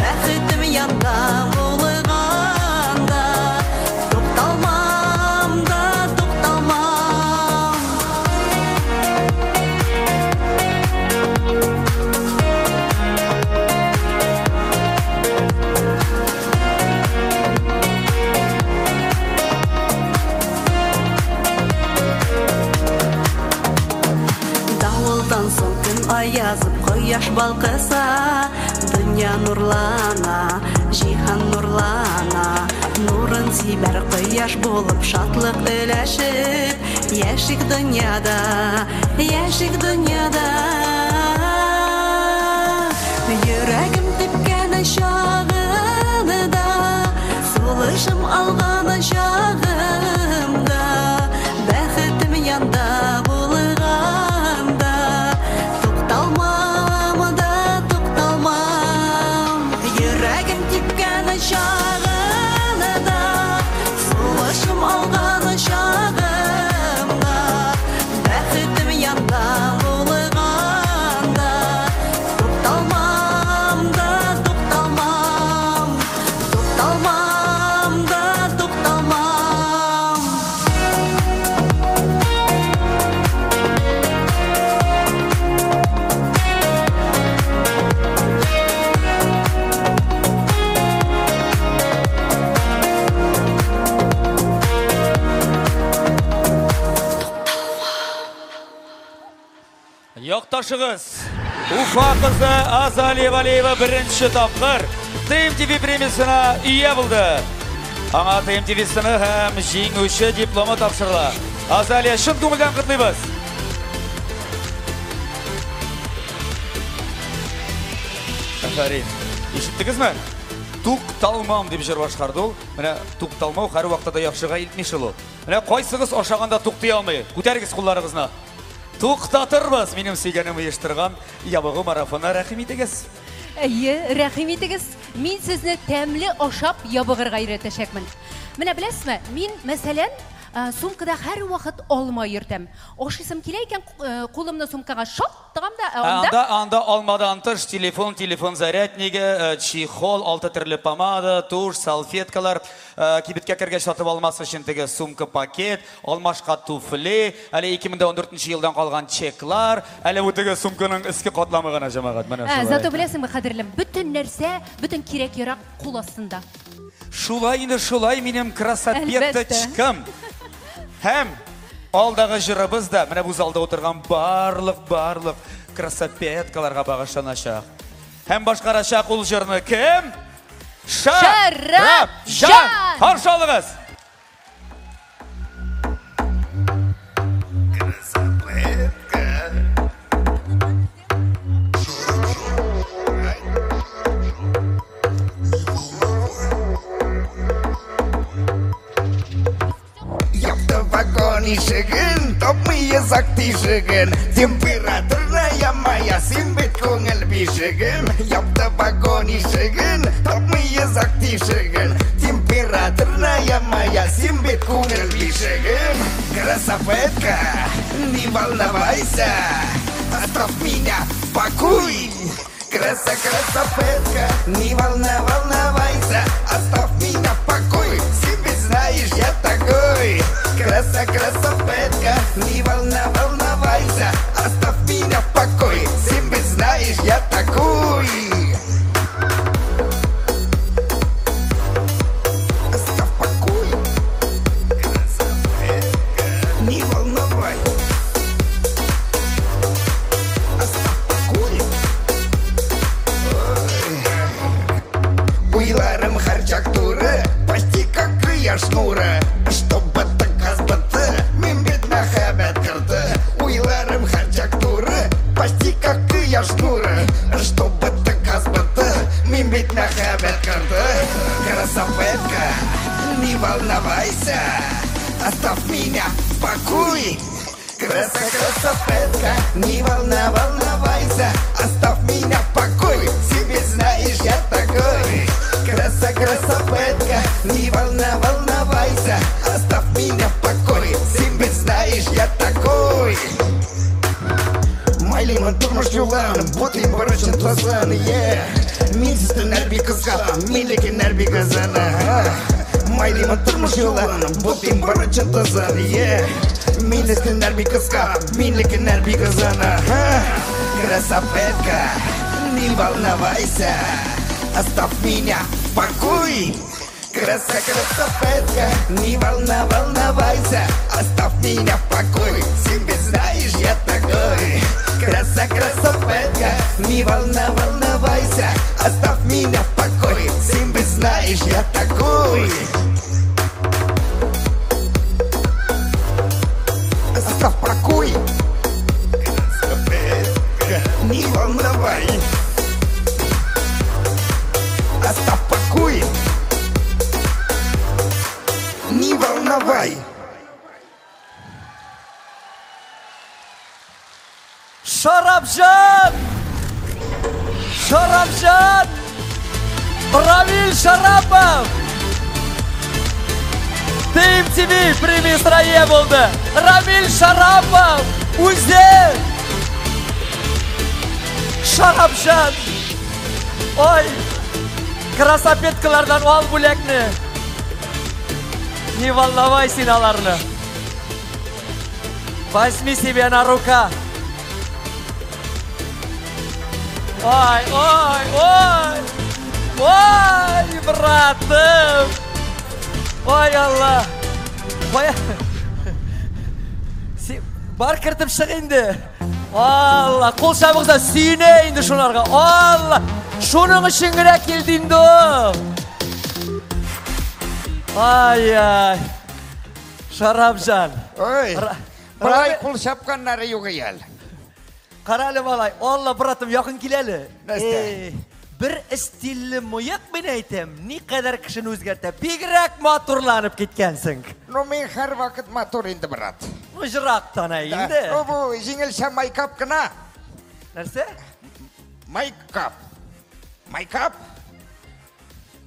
бәхетім янда болғанда, тоқталмам да тоқталмам. Дауылдан соң күн аязып, қояш балқыса, дүния нұрлана, жиһан нұрлана. Нұрын сибәр қояш болып, шатлық үләшіп, яшик дүнияда, яшик дүнияда. Жүрегім тепкені шағында, сұлышым алғаны шағымда, бәхетім янда болғанда, тоқталмам да тоқталмам. Жүрегім тепкені шағында, сұлышым алғаны шағымда, бәхетім янда болғанда, тоқталмам да тоқталмам, тоқталмам да тоқталмам. Яқташығыз, Уфа қызы Азалия Валиева бірінші тапқыр ТМТV премиясына ие болды. Аңа ТМТV сыны һәм жеңуші дипломы тапшырылды. Азалия, шын көңілден құттықтаймыз. Афарин, ешіттіңіз ме? Туқталмам деп жыр башқарды ол. Міне туқталмау қәрі уақытта яқшыға илтмешіл ол. Міне қойсыңыз ошағанда туқтай алмай, көтергіз құлларыңызына. Туқтатырмыз, менің сүйгенім ұйыштырған ябығы марафона рәхим етегіз. Рәхим етегіз. Мен сізні тәмлі ошап ябығырға үйретешекмін. Міне білесіз ме, мен мәселен сумкада һәр вақыт алма йөртәм. Ашысым килә икән, кулымны сумкага шаттыгам да, анда алмадан тыш телефон зарядниге, чехол, 6 төрле помада, туш, салфеткалар, кибеткә кергәч сатып алмас өчен теге сумка пакет, алмашка туфли, әле 2014 елдан калган чеклар, әле бу теге сумканың иске катламы гына җәмәгать. Менә шулай. Зато беләсеңме, кадерлем, bütün нәрсә, bütün кирәк-ярак кул астында. Шулай инде, шулай минем красавчикым. Һәм алдағы жырыбыз да менә бу залда отырган барлык красавчикларга багышланачак. Һәм башкарачак ул җырны кем? Шарапҗан! Каршы алыгыз. Ишеген, топмые зактишеген, температурная моя, симбит көңіл бишеген. Япта вагон ишеген, топмые зактишеген, температурная моя, симбит көңіл бишеген. Красавчика, не волновайся, оставь меня в покое. Красавчика, не волновайся, оставь меня в покое. Себе знаешь, я такой. Красавчика, не волновайся, оставь меня в покое. Себе знаешь, я такой. Оставь в покое. Красавчика, не волновайся, оставь в покое. Уйларым харчак туры, почти как я шнуры. Чтобы доказбыты, мен бет мәхәббәт кырды. Уйларым харчак туры, почти как я шнуры. Чтобы доказбыты, мен бет мәхәббәт кырды. Красавчика, не волновайся, оставь меня в покое. Красотка, не волновайся, оставь меня в покое. Себе знаешь, я такой. Красотка, не волновайся, оставь меня в покое. Себе знаешь, я такой. Майлимын тұрмыш жолын, бұтым барышын тазаны, Мен сізді нәрбе қызға, менлеге нәрбе қазаны. Майлимын тұрмыш жолын, бұтым барышын тазаны, Мен сізді нәрбе қызға, менлеге нәрбе қазаны. Красотка, не волновайся, оставь меня в покое. Красотка, не волновайся, оставь меня в покое. Себе знаешь, я такой. Красотка, не волновайся, оставь меня в покое. Себе знаешь, я такой. Оставь в покое. Красотка, не волновайся, оставь в покое. Не волновай. Şarapcan! Şarapcan! Рамиль Шарапов! TMTV премьер болды. Рамиль Шарапов! Узе! Шарапжан! Ой! Красапеткалардан ал бүлекні! Не волновай синаларны! Возьми себе на рука! Ой, ой, ой! Ой, братым! Ой, Алла! Ой, бар кіртіп шық енді! Алла, қол шабығызда сүйіне енді шонарға! Алла! Шоның үшін кіре келдеймді! Ай-ай! Шарапжан! Ой! Бірай қол шапқан нары yo'q ел. Қаралы балай, Алла, братым, яқын келелі. Бір істілі мұйық мен айтам, не қадар кішін өзгерті, бегірек матурланып кеткенсің. Мен әр вақыт матур енді, брат. Жырақтан әйінді. Бұл жеңілше майкап қына. Нәрсе? Майкап. Майкап?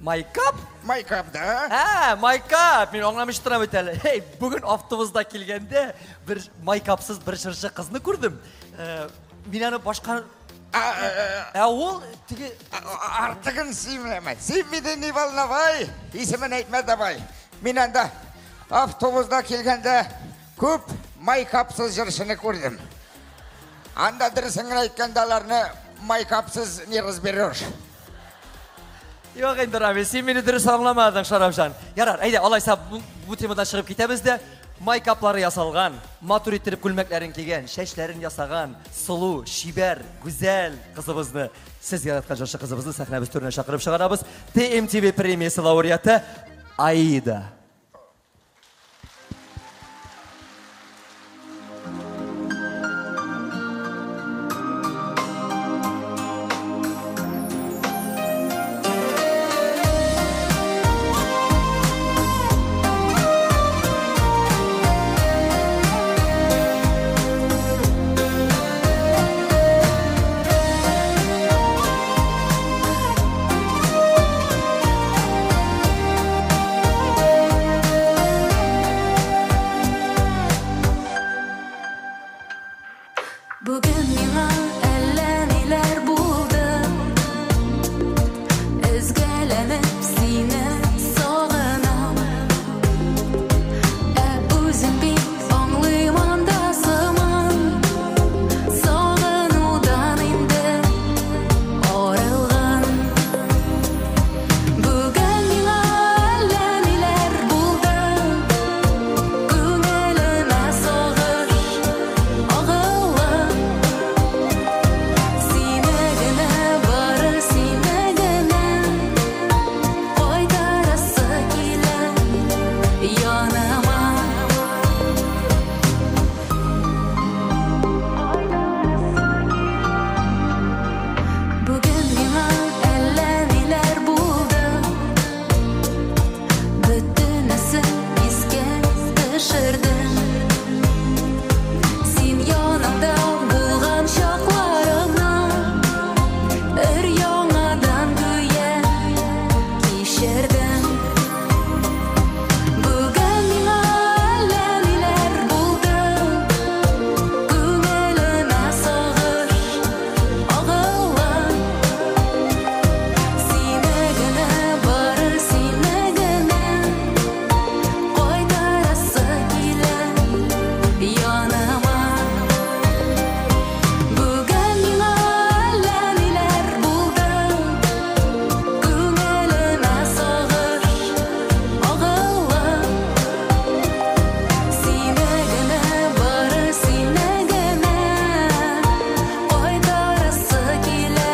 Майкап? Майкап, да? Майкап. Мен оңламыштырам өтелі. Бүгін автобусда келгенде бір майкапсыз бір шыршы қызны көрдім. Мен аны башқа... Ол тіге... Артығын сүймеме. Сүймеді не волновай. Есімін айтма давай. Мен анда автобусда келгенде көп майкапсыз жыршыны көрдім. Анда дұрысыңын айтқандаларны майкапсыз не разбереш. Yok енді Рамиль, сен мені дұрыс аңламадың, Шарапжан. Ярар, әйде, алайса бұл темадан шығып кетемізді. Майкаплары ясалған, матур еттеріп күлмәклерін кеген, шәшлерін ясаған, сұлу, шибер, güzel қызыбызды, сіз яратқан жошы қызыбызды сәхнәбіз түріне шақырып шығарабыз. TMTV премиясы лауреаты Аида. кешердім Бүгін миңа әләмилер болды Көңіліме сағыш ағылар Сені гіне бары сені гіне Қайтарасы келі яныма Бүгін миңа әләмилер болды Көңіліме сағыш ағылар Сені гіне бары сені гіне Қайтарасы келі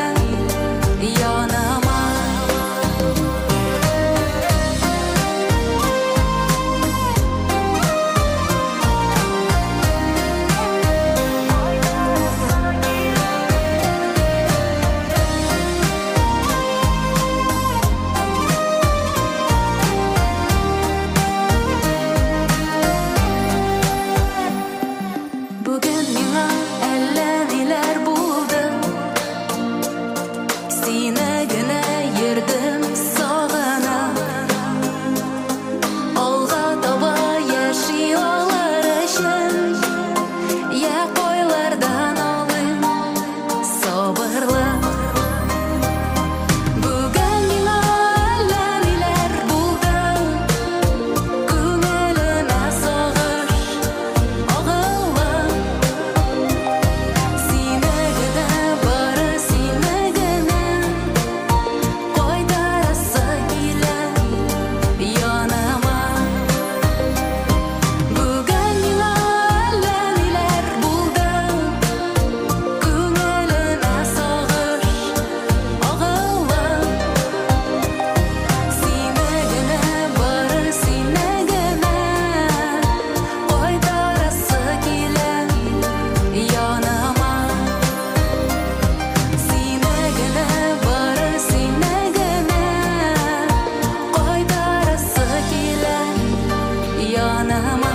яныма Бүгін миңа әләмилер болды Сені гіне ердім сағына Алға таба яши алар үшін Я қойлардан алым сабырлы Бүгін миңа әләмилер болды Көңіліме сағыш ағылар Сені гіне бары сені гіне Қайтарасы келі яныма Бүгін миңа әләмилер болды Көңіліме сағыш ағылар Сені гіне бары сені гіне Қайтарасы келі яныма Сені гіне бары сені гіне Қайтарасы келі яныма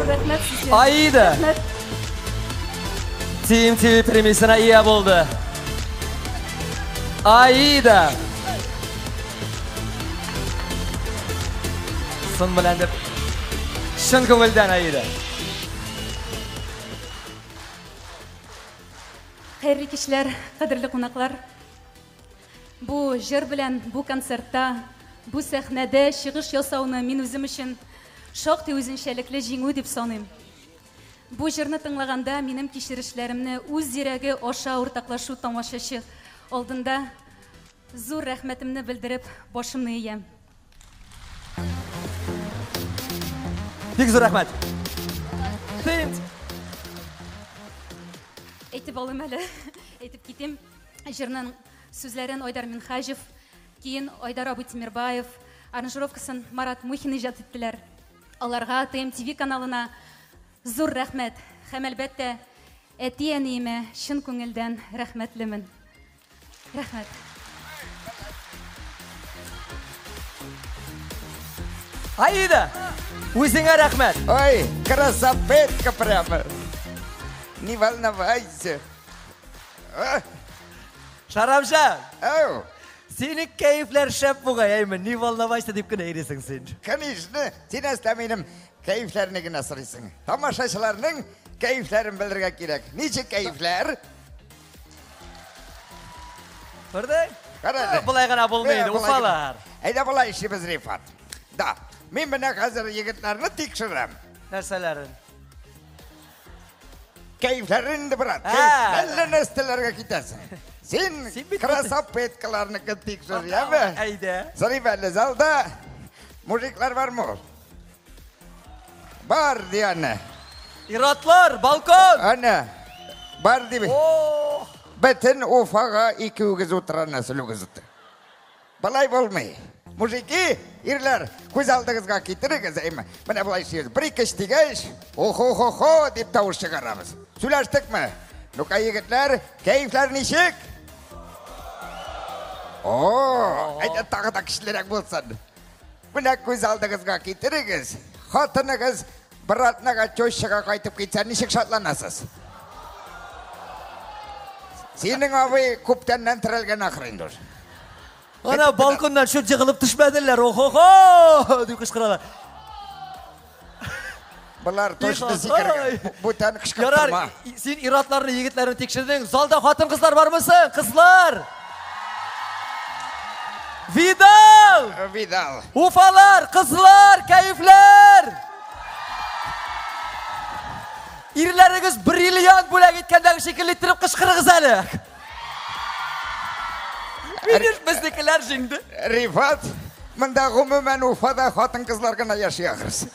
Рахмет сізге. Аида Рахмет. TMTV премиясына ие болды. Аида. Сын білән деп. Шын көңілден Аида. Қайырлы кешлер, қадірлі қонақлар. Бұл жыр білән, бұл концертта, бұл сәхнәдә шығыш ясауны мен өзім үшін шақты өзіншәліклі жеңу деп саныйм. Бұл жырны тыңлағанда менің кешірішлерімні өз зирәге аша ортақлашу тамашашы алдында зор рәхмәтімні білдіріп башымны ием. Бик зор рәхмәт. Әйтіп алым әлі, әйтіп кетем. Жырның сөзләрін Айдар Минхажев, кейін Айдар Абу Тимирбаев, аранжировкасын Марат Мухин иҗат иттеләр. Аларга TMTV каналына зур рәхмәт. Һәм әлбәттә, әти-әниемә шын күңелдән рәхмәтлемен. Рәхмәт. Аида, өзіңе рәхмәт. Ой, красавчик прямо. Не волновайся. Шарамжан. Ау. Сені кайфлар шәп бугайаймын. Не волновайся деп кенә йөрисең син. Конечно, син әстә минем кайфларны гына сорыйсың. Тамашачыларның кайфларын белергә кирәк. Ничек кайфлар? Күрдең? Карады. Булай гына булмайды, уфалар. Әйдә булай эшебез, Рифат. Да, мин менә хәзер егетләрне тикшерәм. Нәрсәләрен? Кайфларын инде, брат. Әллә нәрсәләргә китәсең. Син красавчикларны тикшер, яме? Әйдә. Зариф әле залда мужиклар бармы? Бар дияне. Иратлар, балкон. Ана, бар диби. Бөтен Уфага ике үгез утыран нәсел үгез утыр. Балай булмый. Mujiki, irler, көз алдыңызға кетіріңіз, міне бұлай сөз. Бір-екі істегеш, о-хо-хо-хо деп тауыс шығарамыз. Сөйлештік ме? Ну-ка, егітлер, кәйіфлер нешік? О, әйді тағы да кішілерек болсын. Міне көз алдыңызға кетіріңіз. Қатыныңыз бір атынаға чөшіға қайтып кетсе, нешік шатланасыз? Сенің абай көптеннен тірілген ақырын дұр. Ана балконнан шөт жығылып түшмәділер, о-хо-хо деп қышқыралар. Бұлар точно секірген, бұтан қышқып тұрма. Ярар, сен иратларыны, егітлерін текшірдің. Залда қатын қызлар бар мұсың? Қызлар! Видал! Видал. Уфалар, қызлар, кәйіфлер! Ирлеріңіз бриллиант бөлек еткендегі шекелеттіріп қышқырығыз әлі. Менен біздікілер жеңді. Рифат, мұнда ғұмымен Уфада қатын қызлар ғана яши ақырыз.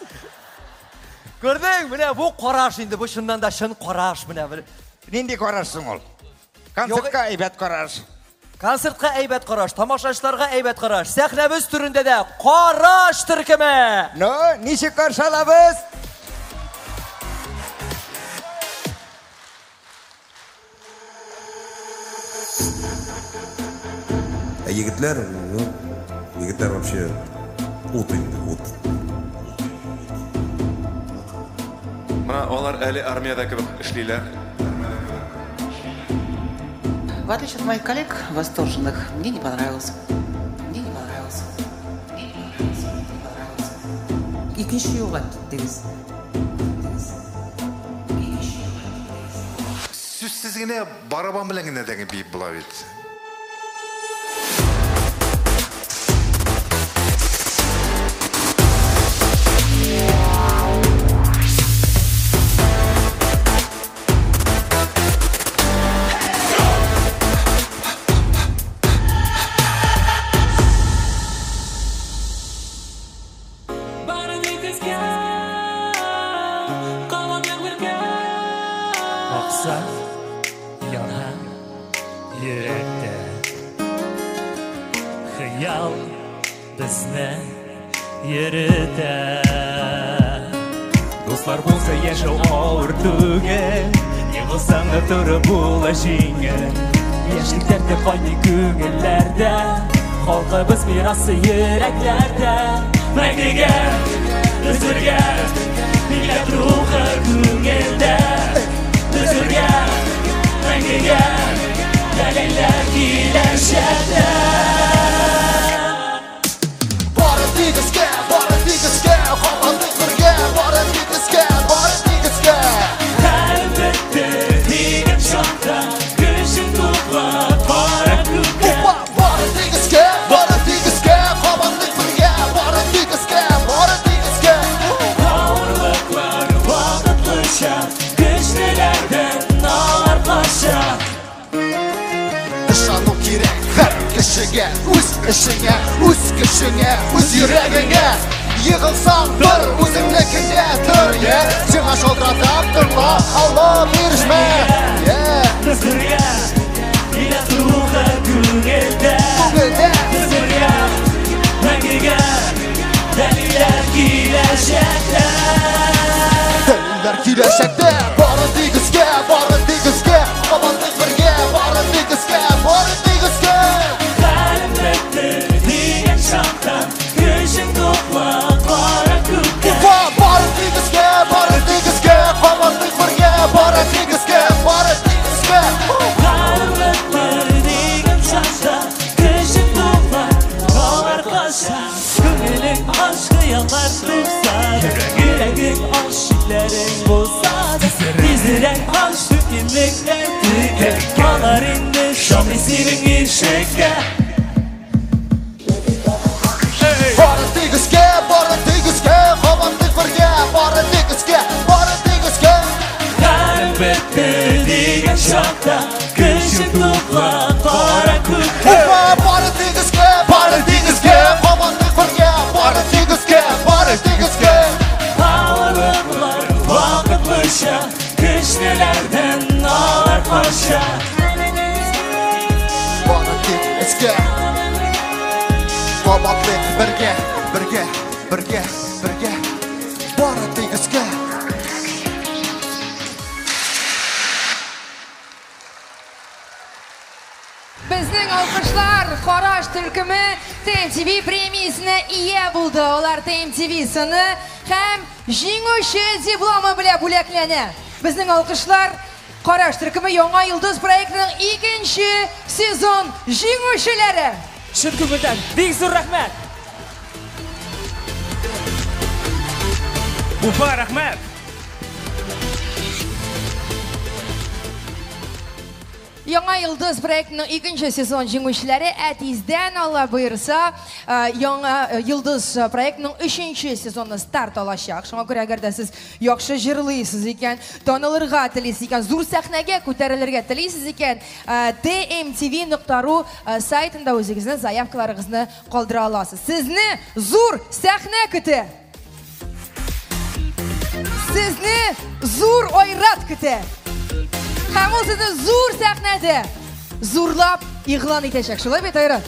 Көрдің, міне, бұл қораш енді, бұл шыннан да шын қораш, міне. Ненде қорашсың ол? Концертқа әйбәт қораш. Концертқа әйбәт қораш, тамашашыларға әйбәт қораш. Сәхнәбіз түрінде де қораш түркімі. Ну, неше қаршалабыз? Егітлер вообще от енді, от. Мына олар әлі армияда кебек эшлиләр. В отличие от моих коллег, восторженных, мне не понравился. Мне не понравился. Мне не понравился. Не понравился. Икенче юлга киттегез. Сүзсіз генә барабан белән генә дәге бит була бит. Хыял безне йөртә. Дуслар булса яшәү авыр түгел, егылсаң да туры була җиңел. Яшьлектә кайный күңелләрдә, халкыбыз мирасы йөрәкләрдә. Мәңгегә, үзергә, милләт рухы күңелдә. Үзергә, мәңгегә, дәлилләр киләчәктә. Бары тигезгә, халкыбыз бергә, бары тигезгә. Хәлем бетте дигән чакта, көчең туплап кара күккә. Бары тигезгә, халкыбыз бергә, бары тигезгә. Авырлыклар вакытлыча, көчлеләрдән алар кача. Ышану кирәк һәр кешегә, үз эшеңә, үз көчеңә, үз йөрәгеңә. Йығылсаң бір үзеңнекеңдә тор, сиңа шалтыратып торма, Алла биришмә. Безгә, милләт рухы күңелдә. Безгә, мәңгегә, дәлилләр киләчәктә. Дәлилләр киләчәктә. Бары тигезгә, халкыбыз бергә, бары тигезгә. Хәлем бетте дигән чакта, көчең туплап кара күккә. Бары тигезгә, халкыбыз бергә, бары тигезгә. Авырлыклар дигән чакта, көчең туплап алар кача. Күңелең ашкы яллар турса, йөрәгең ашикләрең булса, тизрәк аш түкенлекләр түгел. Алар инде шамый синең ишеккә. Бары тигезгә, халкыбыз бергә, бары тигезгә. Хәлем бетте дигән чакта, көчең туплап кара күккә. Бары тигезгә, халкыбыз бергә, бары тигезгә. Авырлыклар вакытлыча, көчлеләрдән алар кача. Bana git eski Kabatlı birge Bara tegizge Bizning alqışlar Qarash Türkümü TMTV premiyasına ие buldu. Ular TMTV'sini hem jinguvchi diplomi bilan bo'lakladi. Bizning alqışlar Qarash Türkümü Yangi Yulduz proyektining 2-chi sezon jinguvchilari. Shu ko'ngildan bek zo'r rahmat. Ufa rahmat. Yangi Yulduz proyektining 2-chi sezon jinguvchilari atizdan Allah buyursa Yangi Yulduz proyektining 3-chi sezoni start olacak. Shunga ko'ra agarda siz yaxshi jırlıysiz ekan, donalarga tilaysiz ekan, zo'r sahnaga ko'tarilishga tilaysiz ekan, tmtv.ru saytida o'zingizni zayavkalaringizni qoldira olasiz. Sizni zo'r sahna kuti. Sizni zo'r oyrat kuti. Hamon sizni zo'r sahnada zo'rlab e'lon etacak. Shulay bet Ayrat?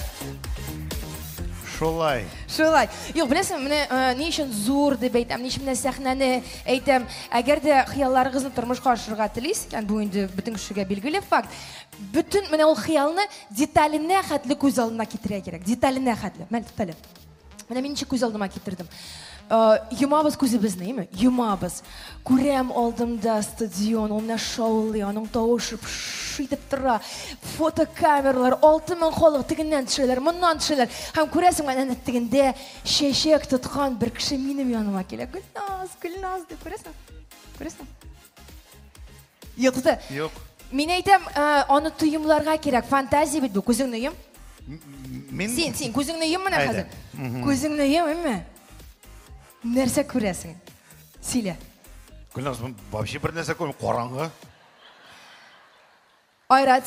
Shulay. Shulay. Yo'q, bilasizmi, meni ne uchun zo'r deb aytam, ne uchun sahnani aytam. Agarda xiyollaringizni turmushga oshirishga tilaysiz ekan, bu endi butun kishiga belgili fakt. Butun mana u xiyolni detalini xatli ko'z oldimga keltirish kerak. Detalini xatli. Men tutalib. Mana mencha ko'z oldimga keltirdim. Yumabız ko'zimizni, yumabız. Ko'ram oldimda stadion, o'mna shoular, uning tovushi shitib turadi. Fotokameralar, 6000 xalq tigindan tushadilar, bundan tushadilar. Ham ko'rasizmi, mana tiginde sheshak tutgan bir kishi mening yonimga keladi. Gulnoz deb ko'rasizmi? Ko'rasizmi? Yo'q-da. Yo'q. Men aytam, uni tuyumlarga kerak, fantaziya bit bu. Ko'zingni yum. Sen ko'zingni yum mana hozir. Ko'zingni yummi? Narsa ko'rasan? Sila. Gulnoz, вообще bir narsa ko'rmay qorong'i. Ayrat,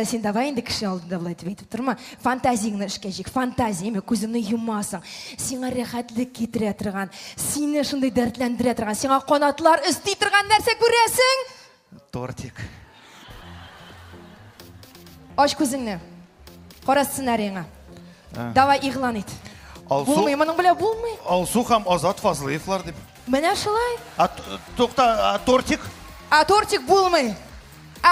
sen davay endi kishi oldida bo'lay deb aytib turma. Fantaziyangni ishga jik, fantaziyami ko'zingni yummasan. Senga rohatlik keltira turgan, seni shunday dardlantira turgan, senga qanotlar istay turgan narsa ko'rasan? Tortik. Och ko'zingni. Qora ssenariyingni. Davay e'lon et. Bo'lmay, mening bilan bo'lmay. Alsu ham Ozod Fazliyevlar deb. Mana shulay. To'xta, tortik. Tortik bo'lmay.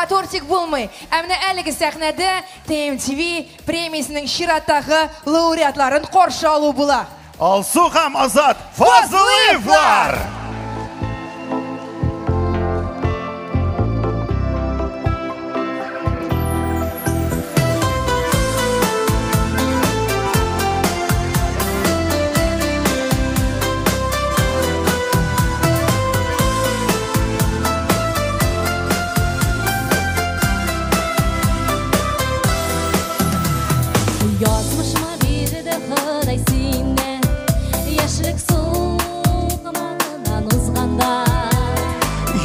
Tortik bo'lmay. Amna haligi sahnada TMTV premiyasining shiratdagi laureatlarini qarshi olib bo'lar. Alsu ham Ozod Fazliyevlar.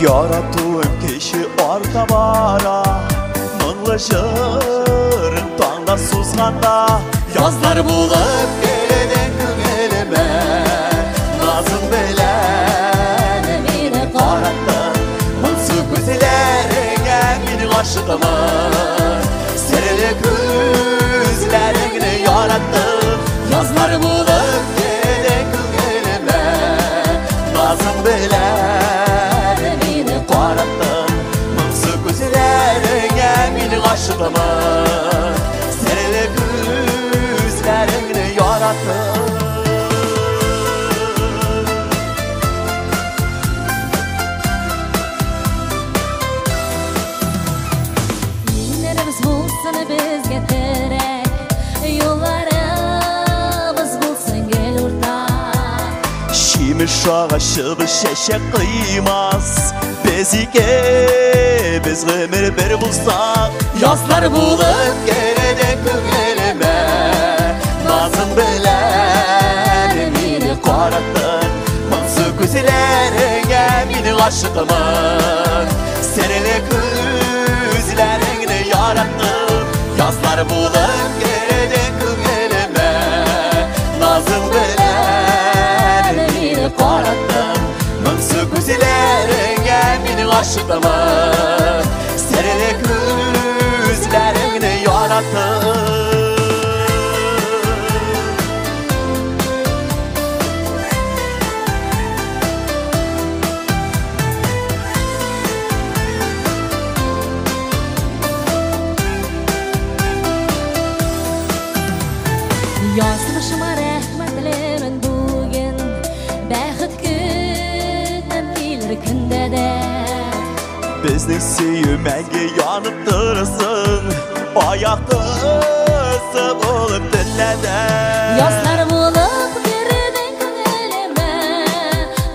Yarattuğum kişi orta bara Mınlı jırın tağda suzganda Yazlar bulup geleden günelime Nazım belen beni qarattın Mınsı güzlerine benim aşıqımı Serili gözlerini yarattın Yazlar bulup geleden günelime Nazım belen aşkımı Serili gözlerini yarattın Günlerimiz bulsun bizge terek Yollarımız bulsun gel ortak Şimiş ağaçı şeşek kıymaz Bezike biz ömür bir bulsak Yazlar bulup gelecek günelime Nazım bilen beni qarattın Mınsı gözlerine benim aşıqımı Serili gözlerini yarattın Yazlar bulup gelecek günelime Nazım bilen beni qarattın Mınsı gözlerine benim aşıqımı Serili gözlerini yarattın Bizning sevmenge yanıp durasın Ayaklısı bulup dinlede Yozlar bulup girdin ko'nglime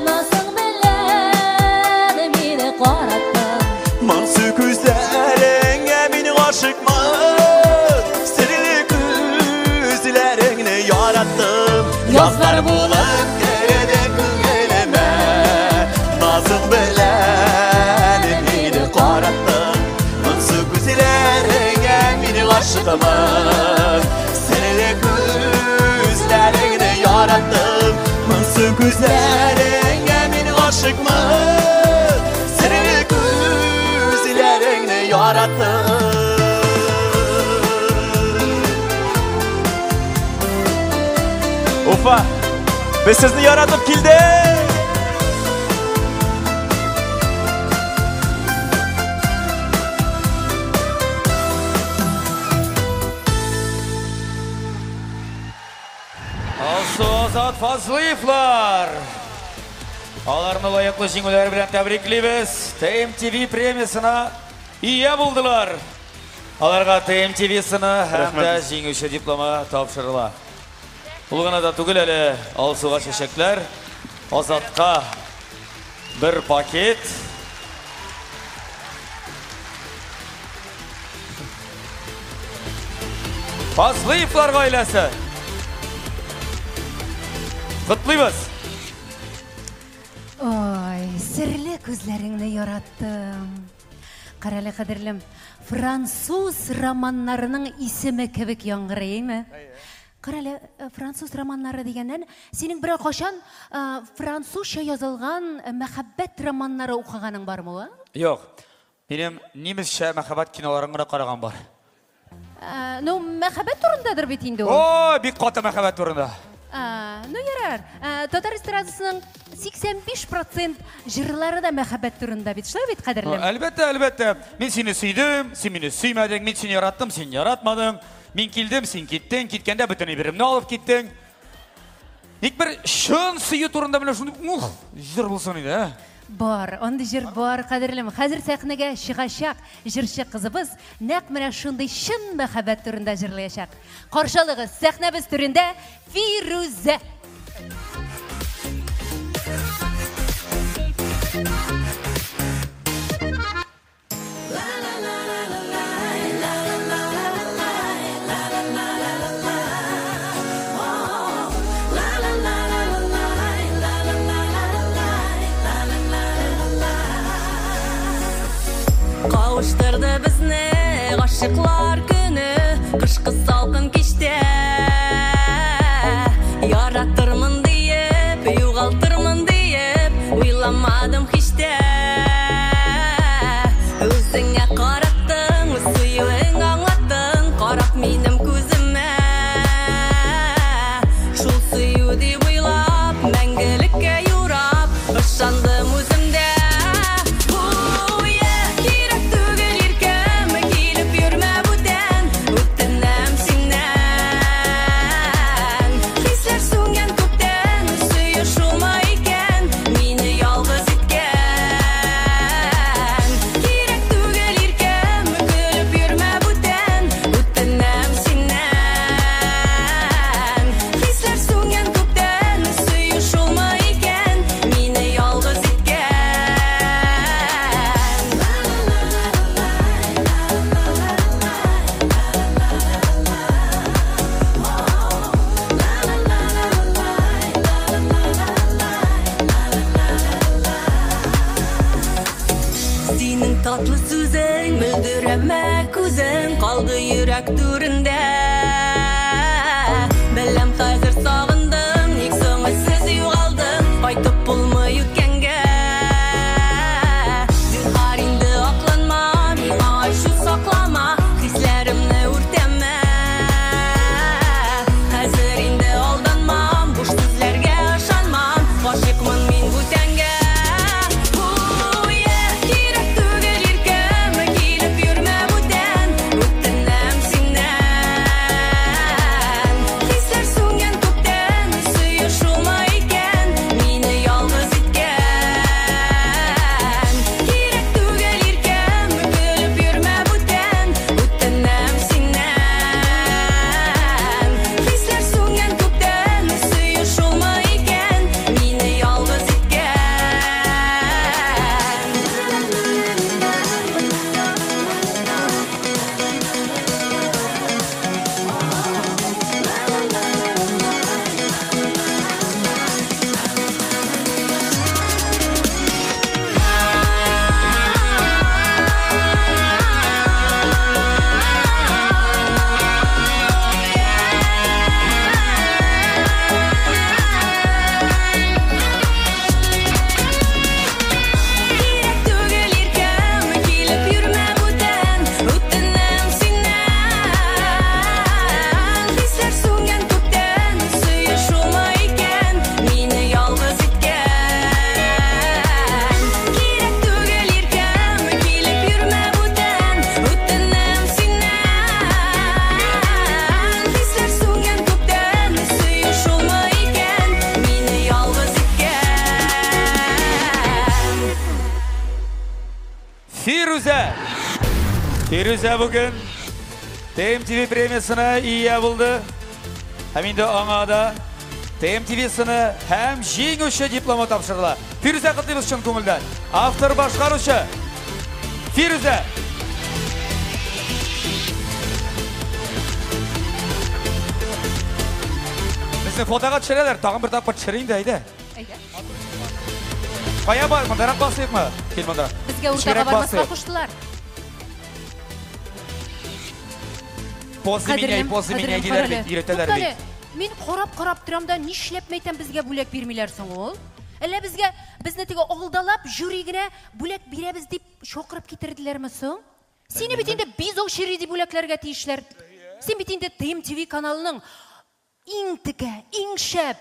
Nasıl bilen meni qorattın Mansu ko'zlaringga meni aşıkman Sirli ko'zlaringni yaratdim Yozlar bulup girdin ko'nglime Nasıl bilen meni qorattın Mansu ko'zlaringga meni aşıkman Sirli ko'zlaringni yaratdim Mansu ko'zlaringga meni aşıkman Sirli ko'zlaringni yaratdim Ufa, biz sizni yaratib keldik. Ozod Fazlıyevlar. Alarını layıklı жеңүүлөр bilen tabrikleybiz. TMTV премиясына ие buldular. Аларга TMTV сыны һәм дә җиңүче дипломы тапшырыла. Бул гына да түгел әле алсуга чәчәкләр. Озатка bir paket. Fazlıyevlar гаиләсе. Құтлыйбыз. Ой, серле күзләреңне яраттым. Каралы кадерлем, француз романнарының исеме кебек яңгырыймы? Каралы, француз романнары дигәннән, синең берәр кашан французча язылган мәхәббәт романнары укыганың бармы? Юк. Минем немецчә мәхәббәт киноларын гына караган бар. Ну, мәхәббәт турындадыр бит инде ул. О, бик каты мәхәббәт турында. Ну ярар. Татар эстрадасының 85% җырлары да мәхәббәт турында бит. Шулай бит, кадерлем? Әлбәттә, әлбәттә. Мин сине сөйдем, син мине сөймәдең, мин сине яраттым, син яратмадың. Мин килдем, син киттең, киткәндә бөтен әйберемне алып киттең. Ник бер шын сөю турында менә шундый җыр булсын иде, ә? Бар, андый җыр бар, кадерлем. Хәзер сәхнәгә чыгачак җырчы кызыбыз нәкъ менә шундый шын мәхәббәт турында җырлаячак. Каршылыгыз сәхнәбез түрендә Фирүзә. Кавыштырды безне гашыклар көне, кышкы салкын кичтә. Яратырмын диеп, югалтырмын диеп, уйламадым һич тә. Үзеңә караттың, сөюең аңлаттың, карап минем күземә. Шул сөю дип уйлап, мәңгелеккә юрап, ышандым үземдә. Tatlı süzün, müldüreme kuzun, kaldı yürek türünde. Bilem hazır sağındım, ilk soğuksuz yuvaldım, kaytıp bulmayı kenge. Zülhar indi aklanma, mina şu saklama, hislerimle urteme. Hazır indi aldanmam, boş sözlerge aşanmam, aşıkmın min bu tenge. Hisler sungan ko'kdan Firuze bugün TMTV premiyasına ие buldu. Hem de ona da TMTV'sini hem жеңуші дипломы тапшырыла. Firuze құттыбыз шын көңілден. Автор башқарушы Firuze. Біздің фотоға түсірелер, тағын бір тапқа түсірейін де, айда. Қая бар, мұндарақ басайық ма? Кел мұндарақ. Бізге ұртаға бармасқа құштылар. После меня келер бет, үйретелер бет. Мен қорап тұрамда не шлепмейтен бізге бөлек бермейлер соң ол? Әлі бізге, бізді тегі олдалап, жүрегіне бөлек береміз деп шоқырып кетірділер ме соң? Сені бетінде біз ол шереде бөлеклерге тейішлер. Сен бетінде TMTV каналының ең тігі, ең шәп,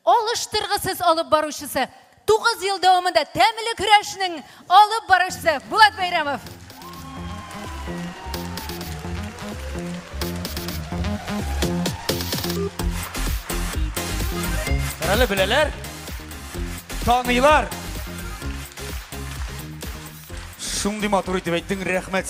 алыштырғысыз алып барушысы, 9 ел дауымында тәмілі күрәшінің алып барушысы Болат Байрамов. Әрәлі білелер, танылар. Шундай матур итеп әйттең, рәхмәт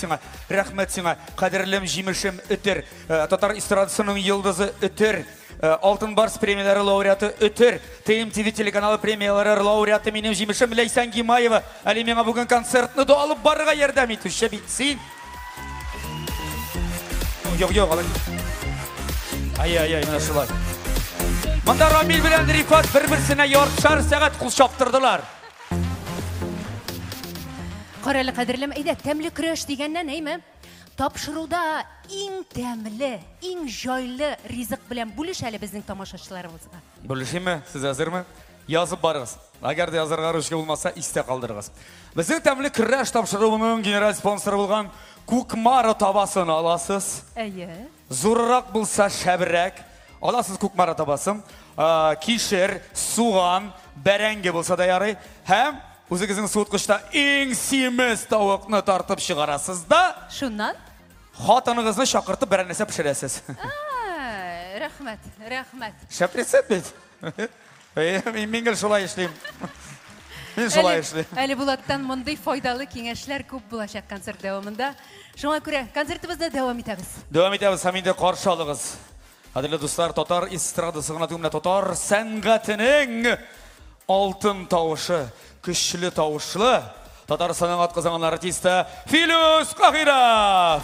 сиңа, қадірлім жимішім үтір, татар эстрадасының йылдызы үтір, Алтын Барс премиялары лауреаты үтір, TMTV телеканалы премиялары лауреаты менің жимішім Лейсан Гимаева, әлі меңа бүгін концертны да алып барыға ердәм етуші бітсін. Жоқ, алай. Ай, мына шылай. Мұнда Рамил білән Рифат бір-бірсіне яртшар сәғат құл шаптырдылар. Қарайлы қадірлім, әйді, тәмлі күреш дегеннен, әймі? Тапшыруда ең тәмілі, ең жайлы ризық білән бүліш әлі біздің тамашашыларымызға. Бүлішеме, сіз әзірмі? Yazып барыңыз. Агар да язырға рүшке болмаса, исте қалдырыңыз. Біздің тәмлі күреш тапшыруының генерал спонсоры болған Кукмара табасын аласыз. Әйе. Зурырақ болса шәбірек. Аласыз Кукмара табасын. Кишер, суған, бәрәңге болса да яры. Хәм өзіңіздің суытқышта ең семіз тауықны тартып шығарасыз да. Шуннан? Қатыныңызны шақыртып бәрәнесе пішіресіз. Рәхмәт. Шәпресет бет. Мен гел шолай ешлейм. Мен шолай ешлейм. Әлі Болаттан мұндай файдалы кеңешлер көп болашақ концерт дәуамында. Шоңа көре, концертімізді дәуам етеміз. Дәуам етеміз, саминде қаршы алығыз. Әділі достар, татар эстрадасына түміне татар сәнғатының алтын тауышы, күшілі тауышлы, татар санағат қызанған артисті Филус Қағиров.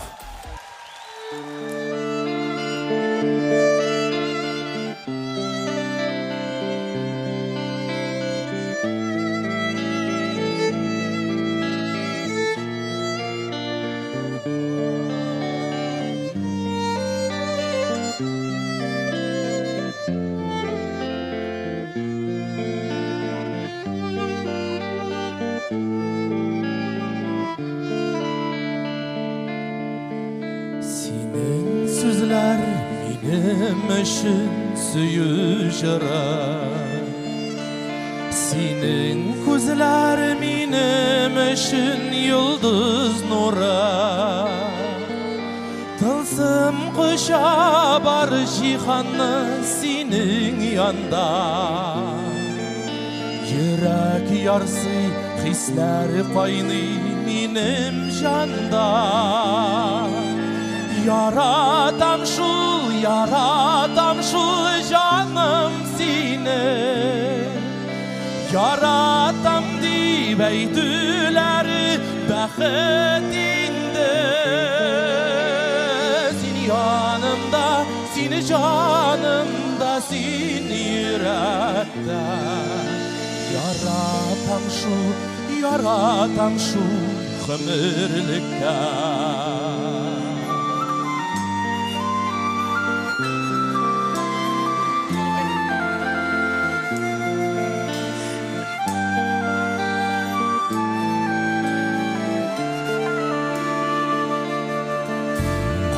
Benim için suyu jara Senin gözler benim için yıldız nura Tılsım kuşa var cihanı senin yanda Yürek yarsı hisler kayны benim janda Yaratam şu canım seni Yaratam dibeydiler bəxtində Seni yanımda, seni canımda, seni yürekte Yaratam şu ömürlükte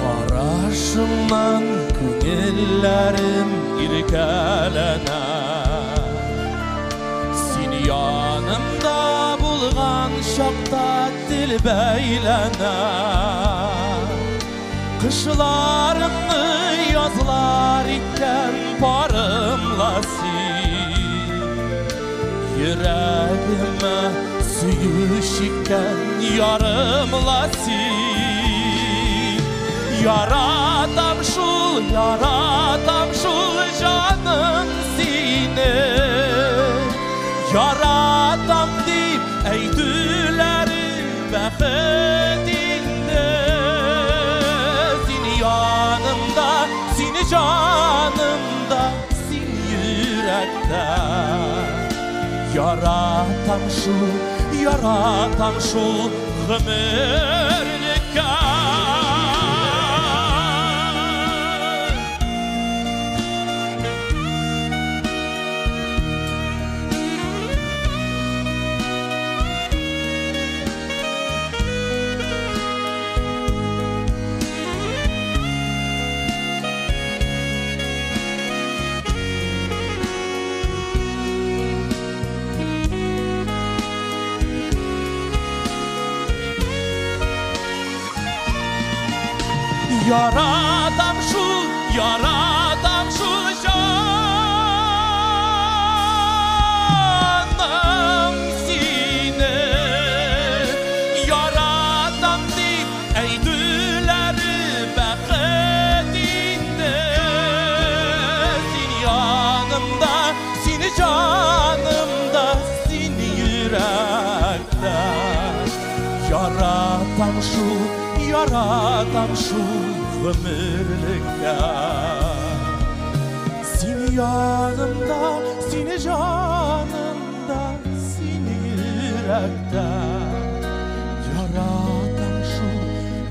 Qarşımdan günellerim irkələnə Seni yanımda bulğan şaqda dil beylənə Qışlarımı yazlar ikən parımla sil Yüreğime Süyüşükten yarımlasın Yaratam şul canım seni Yaratam deyip eydüleri bəxtinde Seni yanımda, seni canımda, seni yürekte Yaratam şul ömürlükte Yaratam şul canım seni Yaratam deyip eydüleri bəxtinde Seni yanımda, seni canımda, seni yürekte Yaratam şul ömürlükte Seni yanımda, seni canımda, seni yürekte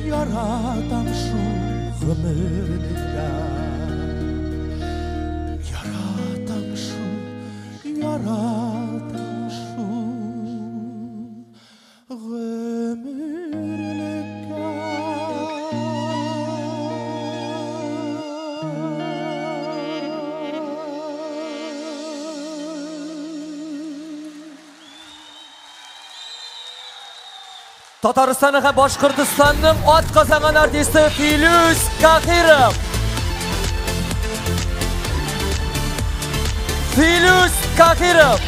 Yaratam şu ömürlükte Yaratam şu Татарстанның һәм Башкортстанның ат казанган артисты Филюс Кахиров. Филюс Кахиров.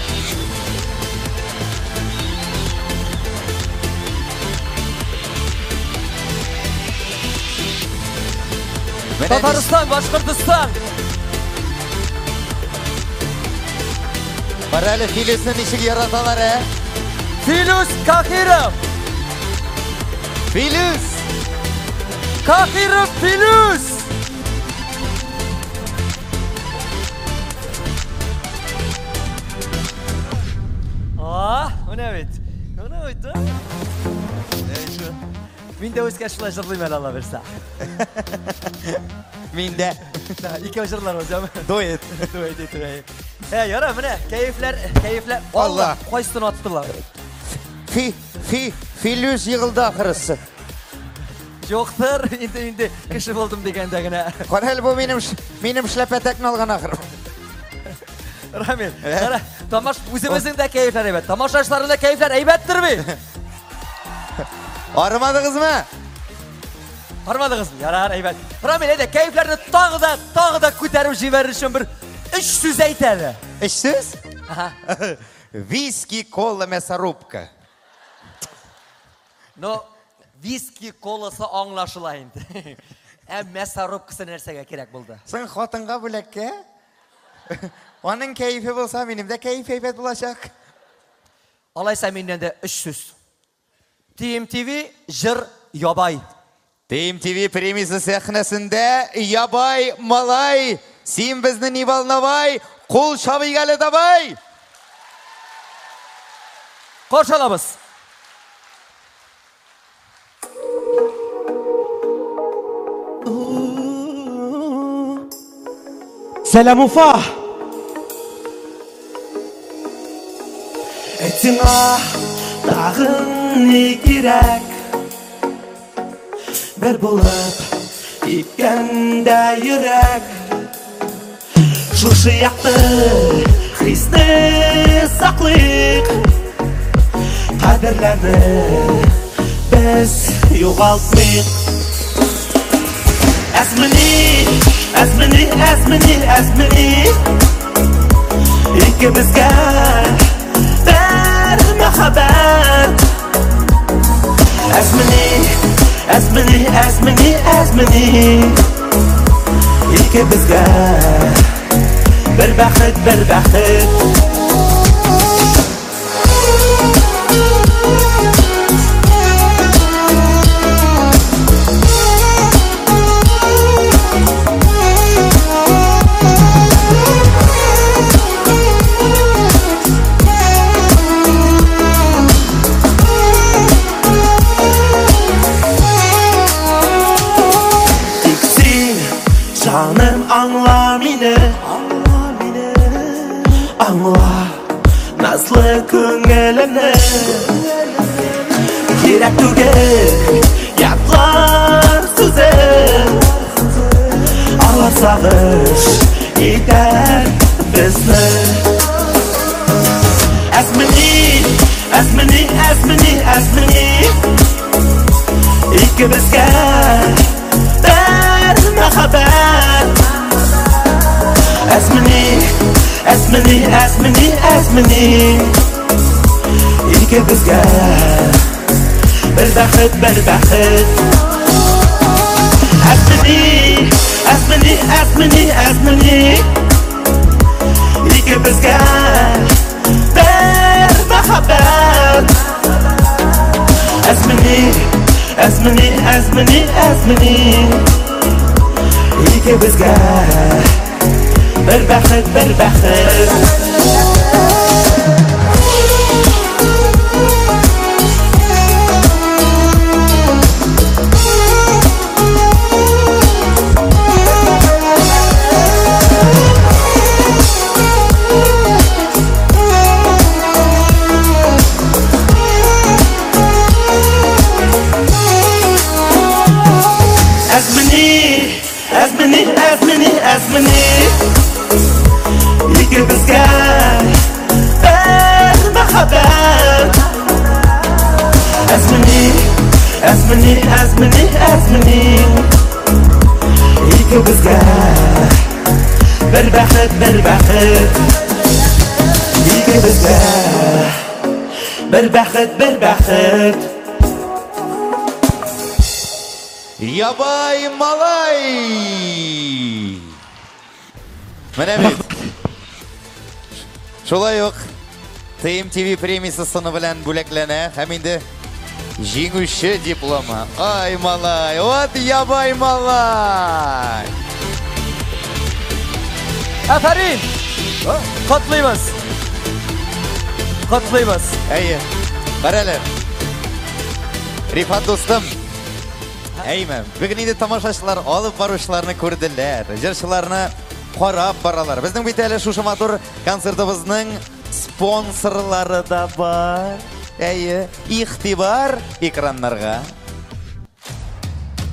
Татарстан, Башкортстан. Бар әле Филюсны ничек яраталар, Филюс Кахиров. Филюс! Кахиров Филюс! Ona bit. Min de özkeşler jırlayım el Allah verse. Min de. İki jırlar hocam. Duet. Yara mı ne? Keyifler. Allah. Koysunu attılar. Филюс yığıldı ahırısı. Yoktur, indi kişi buldum degende. Qaraylı bu benim şlepetekini algan ahırım. Ramil, tamaş özümüzün de keyifler eybet. Tamaşaçların da keyifler eybettir mi? Armadınız mı? Armadınız mı? Yarar eybet. Ramil de keyiflerini tağı da küterim jiverir için bir 300 eyteli. 300? Виски, кола, мясорубка. No, viski kolası anlaşılayın. Мясорубкасы нәрсәгә кирәк булды? Sen хатынга бүләккә? Onun keyfi bulsa benim de keyif eybet bulacak. Alaysa minнән дә 300. TMTV Jır Yabay. TMTV премиясы сәхнәсендә Ябай Малай. Син безне ни волновай, кул шабый әле давай. Каршылабыз. Selam Ufa. Etine dağın ne gerek? Bir bulup ipkende yürek. Şuşu yaktı hisni saklayık. Kaderlerini biz yoğaltmayık. Esmini İkimizge ver mehabbet azmini ikimizga bir baxt Canım anla beni, anla nazlı küngelini. Gerek tüge yaklar size, ağlar sağış gider bizni. Esmini ikimizga محبت اسمني إيك بزقا بالبخت اسمني إيك بزقا بالمحبت اسمني İki bizga bir baxt Azmini ikimizga bir muhabbat Azmini ikimizga bir baxt ikimizga bir baxt Yabay malay. Менә бит. Шулай ук TMTV премиясы сыны белән бүләкләнә һәм инде җиңүче дипломы. Ай малай, вот ябай малай. Афарин. Котлыйбыз. Әйе. Карале. Рифат достым. Әймен, бүген инде тамашачылар алып баручыларны күрделәр. Җырчыларны карап баралар. Безнең бит әле шушы матур концертыбызның спонсорлары да бар. Әйе, игътибар экраннарга.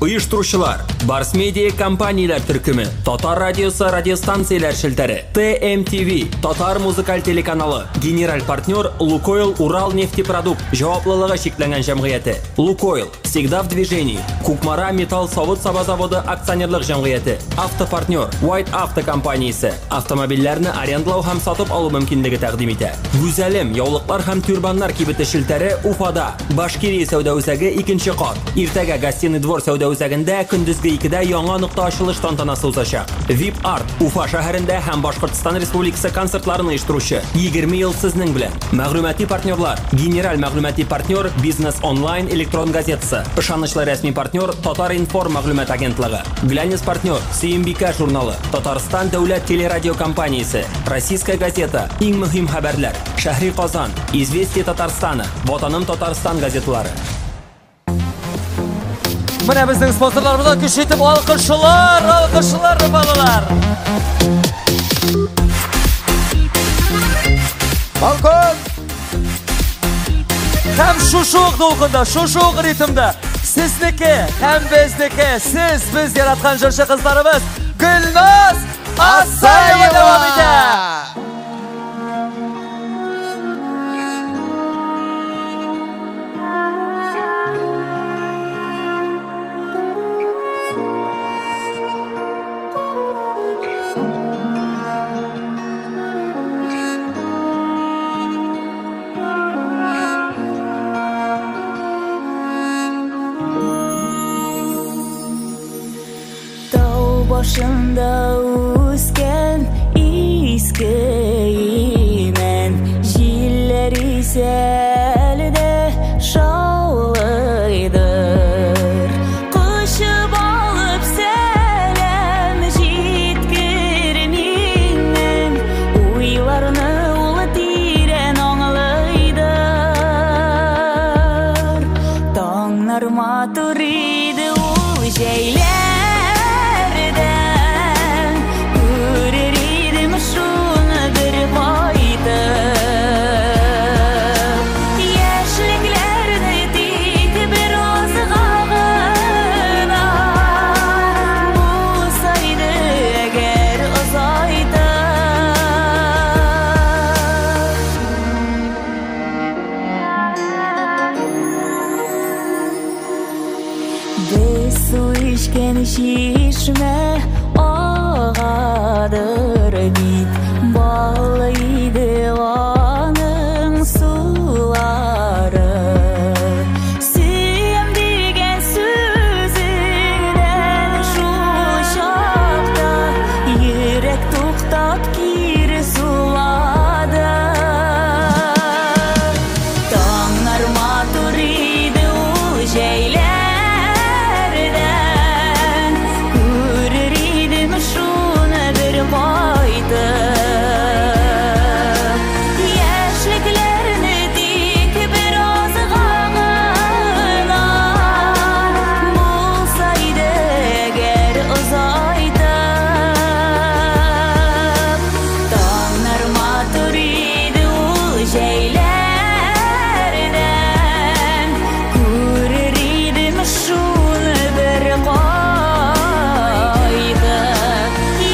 Оештыручылар: Барс Медиа компанияләр төркеме, Татар радиосы радиостанцияләр шелтәре, TMTV, Татар музыкаль телеканалы, генераль партнер Лукойл Урал нефтепродукт, җаваплылыгы шикләнгән җәмгыяте, Лукойл, всегда в движении, Кукмара металл савыт саба заводы акционерлык җәмгыяте, автопартнер White Auto компаниясе, автомобильләрне арендалау һәм сатып алу мөмкинлеге тәкъдим итә. Гүзәлем, яулыклар һәм тюрбаннар кибете шелтәре Уфада, Башкирия сәүдә үзәге 2нче кат. Иртәгә Гостиный двор сәүдә үзәгендә көндезге 2дә яңа нокта ачылыш тантанасы узачак. VIP Art Уфа шәһәрендә һәм Башкортстан Республикасы концертларын оештыручы 20 ел сезнең белән. Мәгълүмати партнерлар: Генераль мәгълүмати партнер Бизнес онлайн электрон газетасы, ышанычлы рәсми партнер Татар информ мәгълүмат агентлыгы, Глянец партнер Сөембикә журналы, Татарстан дәүләт телерадио компаниясе, Российская газета, иң мөһим хәбәрләр, Шәһри Казан, Известия Татарстаны, Ватаным Татарстан газетлары. Менә безнең спонсорларыбызга көч итеп алкышлар балалар. Балкон! Һәм шушы дулкында, шушы ритмда сезнеке һәм безнеке, сез без яраткан җырчы кызларыбыз Гөлназ Асаева дәвам итә. başında usken iskeymen jiller iselde şavlaydır kuşup alıp selam jitkirminen uylarını ulu tiren oңlaydır tağlar matur idi ul jeylerden görür idim şunu bir fayda yaşlıklarını dik bir ozğağına bulsaydı eğer uzayda su içken şişme ağadır bit bağlıydı onun suları Suyum degan sözünden şu şakta yürek to'xtab kir suladı tağlar matur idi u jeylerden görür idim şunu bir fayda yaşlıklarını dik bir ozğağına bulsaydı eğer uzayda tağlar matur idi u jeylerden görür idim şunu bir fayda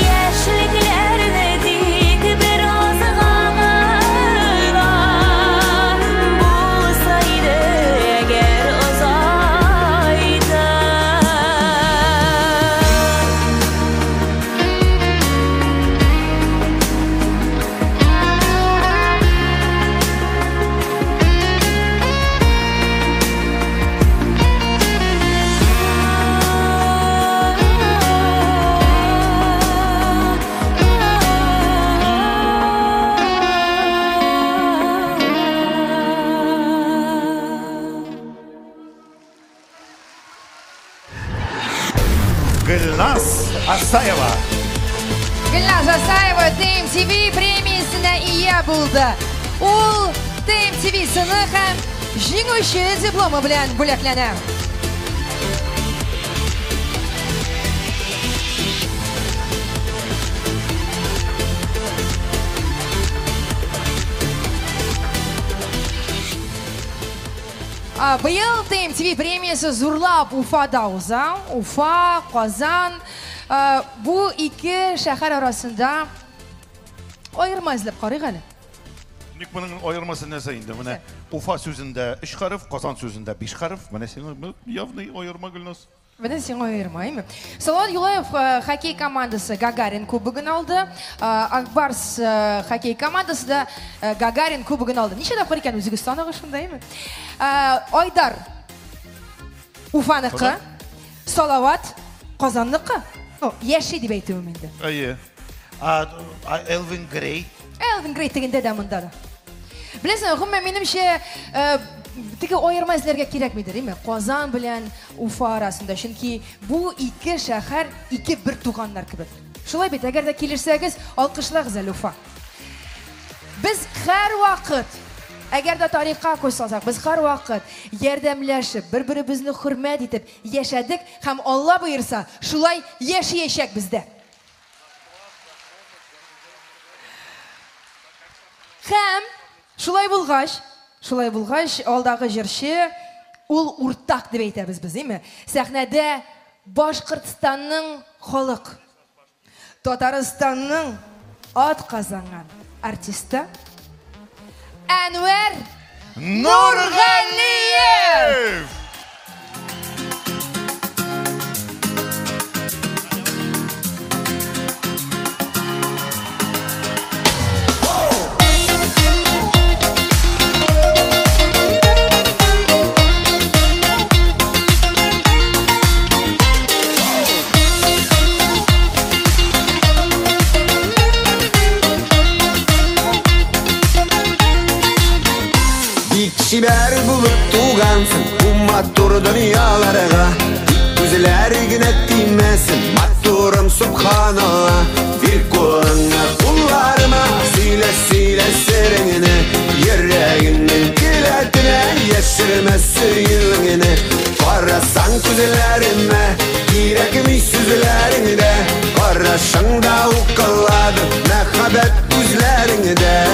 yaşlıklarını dik bir ozğağına bulsaydı eğer uzayda Gülnaz Asayeva. Gülnaz Asayeva TMTV pремиясына ие bo'ldi. Ул TMTV-сini ham jinguvchi diplomi bilan bo'laklanadi. Быйыл TMTV премиясы зурлап Уфада уза. Уфа, Qozon. Bu ikki shahar orasida ayırma izlab qarayıq hali. Ник bunun ayırması ne sayında? Mene Ufa sözünde 3 harf, Qozon sözünde 5 harf. Mene sen явный ayırma Gülnaz. Mene sen ayırmayım. Salat Yulayev hokey komandası Gagarin kubogini aldı. Akbars hokey komandası da Gagarin kubogini aldı. Neçe defa ekan O'zbekistonda shundaymi? Oydar Ufaniki, Salovat Qozonniki. Yashi deb aytaman endi. Ayi. Elvin Grey. Elvin Grey deganda da munda. Bilasan, umuman menimcha tiki ayirma izlarga kerakmidir, mi? Qozon bilan Ufa orasida, chunki bu ikki shahar ikki bir tug'onlar kabi. Shulay bet, agarda kelishsangiz, olqishlar zal Ufa. Biz har vaqt agarda tarixga ko'z solsak, biz har vaqt yordamlashib, bir-birimizni hurmat etib yashadik, ham Alloh buyursa, shulay yashayashak bizda. Ham shulay bo'lg'ach, oldagi jirshi ul o'rtaq deb aytamiz biz, deymi? Sahnada Boshqirdistonning xalq, Tataristonning ot qozongan artisti Anvar Nurg'aliyev. Şiber bulup tuğansın Ummattur dünyalarga Güzelergin ettimesin Matturum subhanallah Bir kulağına kullarıma Sile sile serengini Yüreğinin kiletine Yeşirmesi yılını Karasan güzellerime Girekmiş süzlerinde Karaşanda ukalladı Mehabet güzlerinde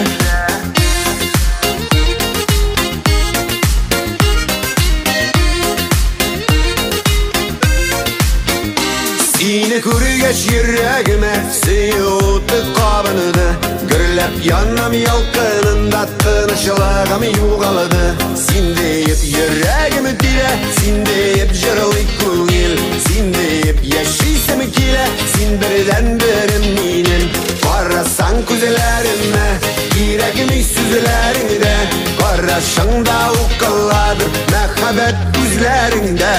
Seni kurgeç yüreğime Seyutu kabınıdı Gürlep yanam yalkınında Tınışılağım yuğaladı Sen deyip yüreğimi dile Sen deyip jırlı kungil Sen deyip yaşaysam kile Sen birden birim minin Karasan güzellerime Girekmiş süzlerinde Karaşanda ukalladı Mehabet güzlerinde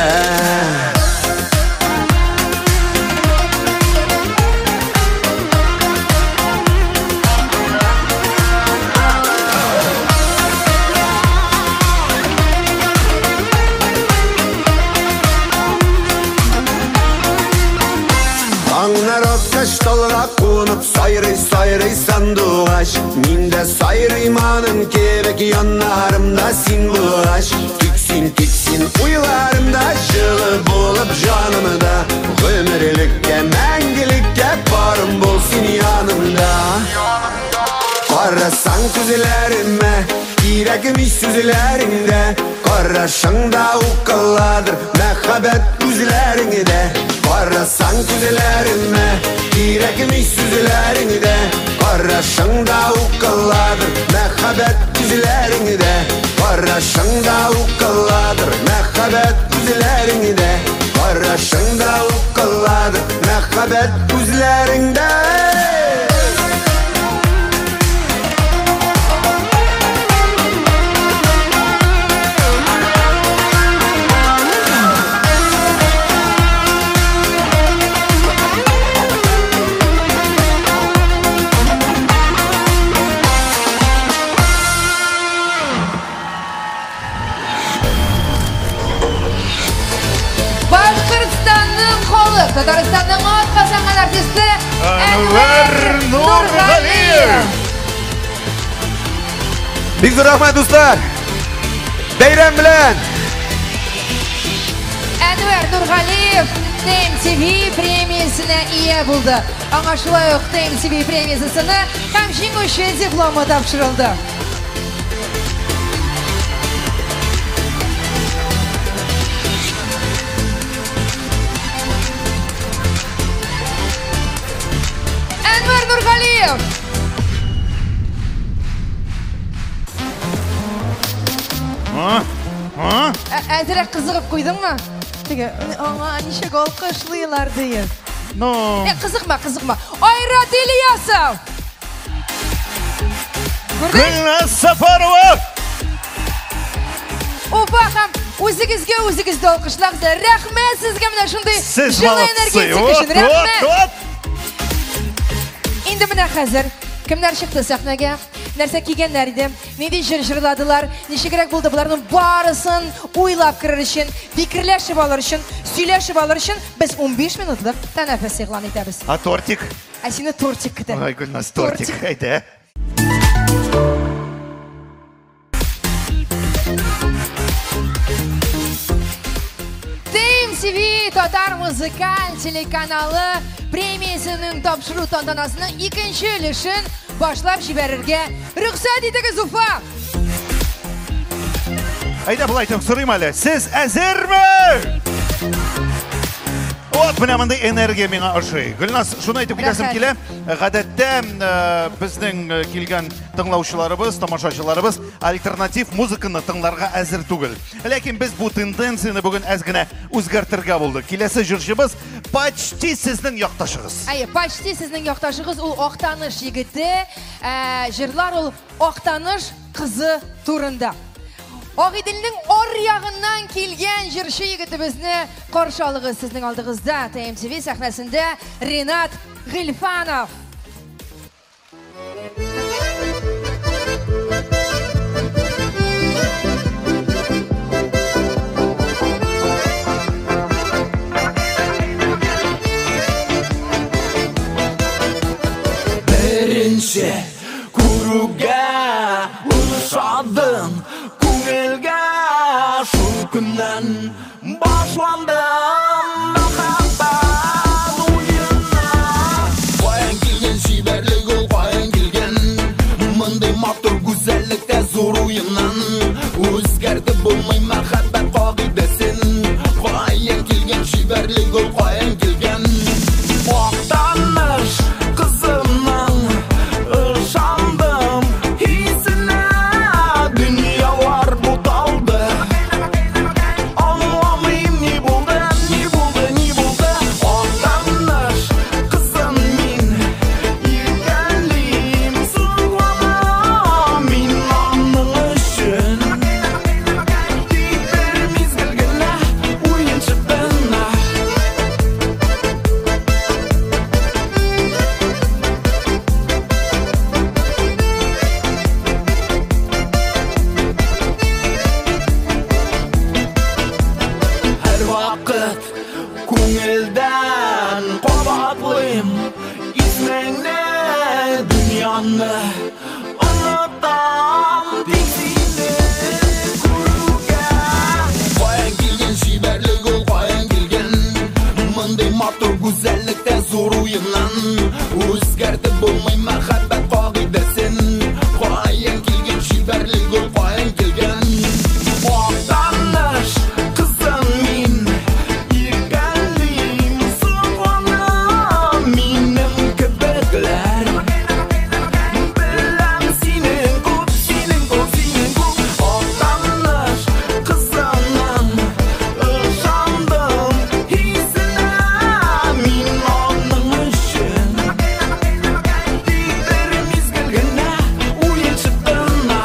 Kaştalına konup sayrı sandıłaś Minde sayrıymanın kebek yanlarımda sin bulaş Tüksin uylarımda Жылы bulup canımda Ömürlükке мәңгілікке barım bolsun yanımda Karasan güzellerime Girekmiş süzlerinde Karaşanda ukalladır Mehabet güzlerinde Karasan güzellerime Girekmiş süzlerinde Karaşanda ukalladır Mehabet güzlerinde Karaşanda ukalladır Mehabet güzlerinde Karaşanda ukalladır Mehabet güzlerinde Татарстанның атқа саңған артисті Әнвер Нурғалиев. Бик зор рахмет, достар. Бәйрәм белән. Әнвер Нурғалиев TMTV премиясына ие булды. Аңа шулай ук TMTV премиясына һәм җиңүче дипломы тапшырылды. Әнвер Нурғалиев. Әзірек қызығып қойдың ма? Аңа нишек алқышлыйлар дейін. Қызықма. Айрат Ильясов. Гүлназ Сафарова. Опа, һәм өзігізді алқышлағызды. Рәхмет сізге мына шындай жылы энергетик үшін. Рәхмет. Енді мына қазір кімдер шықты сахнаға? Нәрсе кигәннәр иде, нидә җырладылар, ничегрәк булды буларның барысын уйлап керер өчен, фикерләшеп алыр өчен, сөйләшеп алыр өчен без 15 минутлык тәнәфес игълан итәбез. Тортик. Сине тортик көтә. Ай, Гөлназ, тортик. Әйдә. TMTV Татар музыкаль телеканалы премиясының тапшыру тантанасының икенче өлешен башлап җибәрергә рөхсәт итегез, Уфа. Әйдә, булай итеп сорыйм әле. Сез әзерме? Вот, менә мондай энергия миңа ошый. Гөлназ, шуны әйтеп китәсем килә. Гадәттә безнең килгән тыңлаучыларыбыз, тамашачыларыбыз альтернатив музыканы тыңларга әзер түгел. Ләкин без бу тенденцияны бүген әз генә үзгәртергә булдык. Киләсе җырчыбыз почти сезнең якташыгыз. Почти сезнең якташыгыз ул Актаныш егете, җырлар ул Актаныш кызы турында. Агыйделнең аръягыннан килгән җырчы егетебезне каршы алыгыз сезнең алдыгызда TMTV сәхнәсендә Ринат Гыйльфанов. o'zgardi bo'lmay mahabbat qoidasin qo'yan kelgan shibarli gul qo'yan kelgan oqtanish qizimning ishondim hissina dunyolar butaldi olmayim ne bo'ldi oqtanish qizim men yurganligim sug'lama men noming uchun bir mezgilgina o'yinchi binna har vaqt ko'ngildan qo'rqoqlim ismingni dunyoni unutam teksingni ko'ruvga qo'yan kelgan shibarli gul qo'yan kelgan bunday motor go'zallikda zo'r o'yinlan o'zgardi bo'lmay mahabbat qoidasin qo'yan kelgan shibarli gul qo'yan kelgan oqtanish qizim men yurganligim sug'lama mening kibirlar bilam sening ko'p oqtanish qizimning ishondim hissina men noming uchun bir mezgilgina o'yinchi binna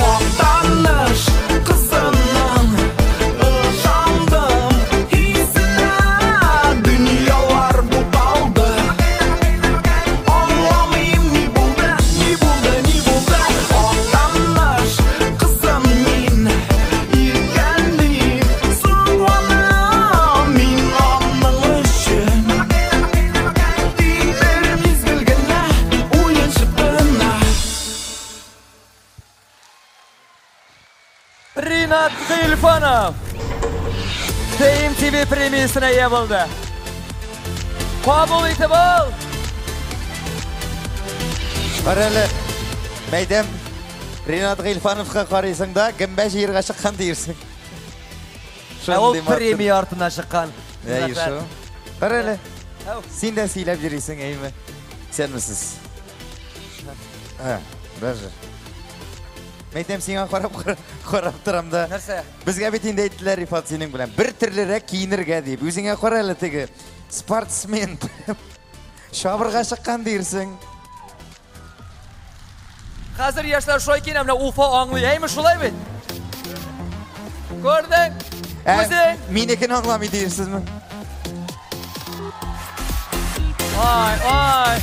oqtanish qizimning ishondim hissina dunyolar butaldi olmayim ne bo'ldi oqtanish qizim men yurganligim sug'lama men noming uchun bir mezgilgina o'yinchi binna Rinat G'ilfanov TMTV premiyasini ega bo'ldi. Qabul etib ol. Qarali, maydam Rinat G'ilfanovga qaraysan-da, gimbash yerga chiqqan deyirsan. O premiya ortidan chiqqan. Ey shu. Qarali. Sen de siylab yuraysan, aymi? Senmisiz? Ha, raja. Maydam senga qarab turamda. Narsa? Bizga bitinda aytdilar Rifat sening bilan bir tirlirak kiyinirga deb. O'zingga qarali tegi sportsmen. Shobrga chiqqan deyirsan. Hozir yoshlar shoy kiyinam bilan ufa anglaymi shulay bit. Ko'rding? O'zing menikini anglamay deyirsizmi? Ay.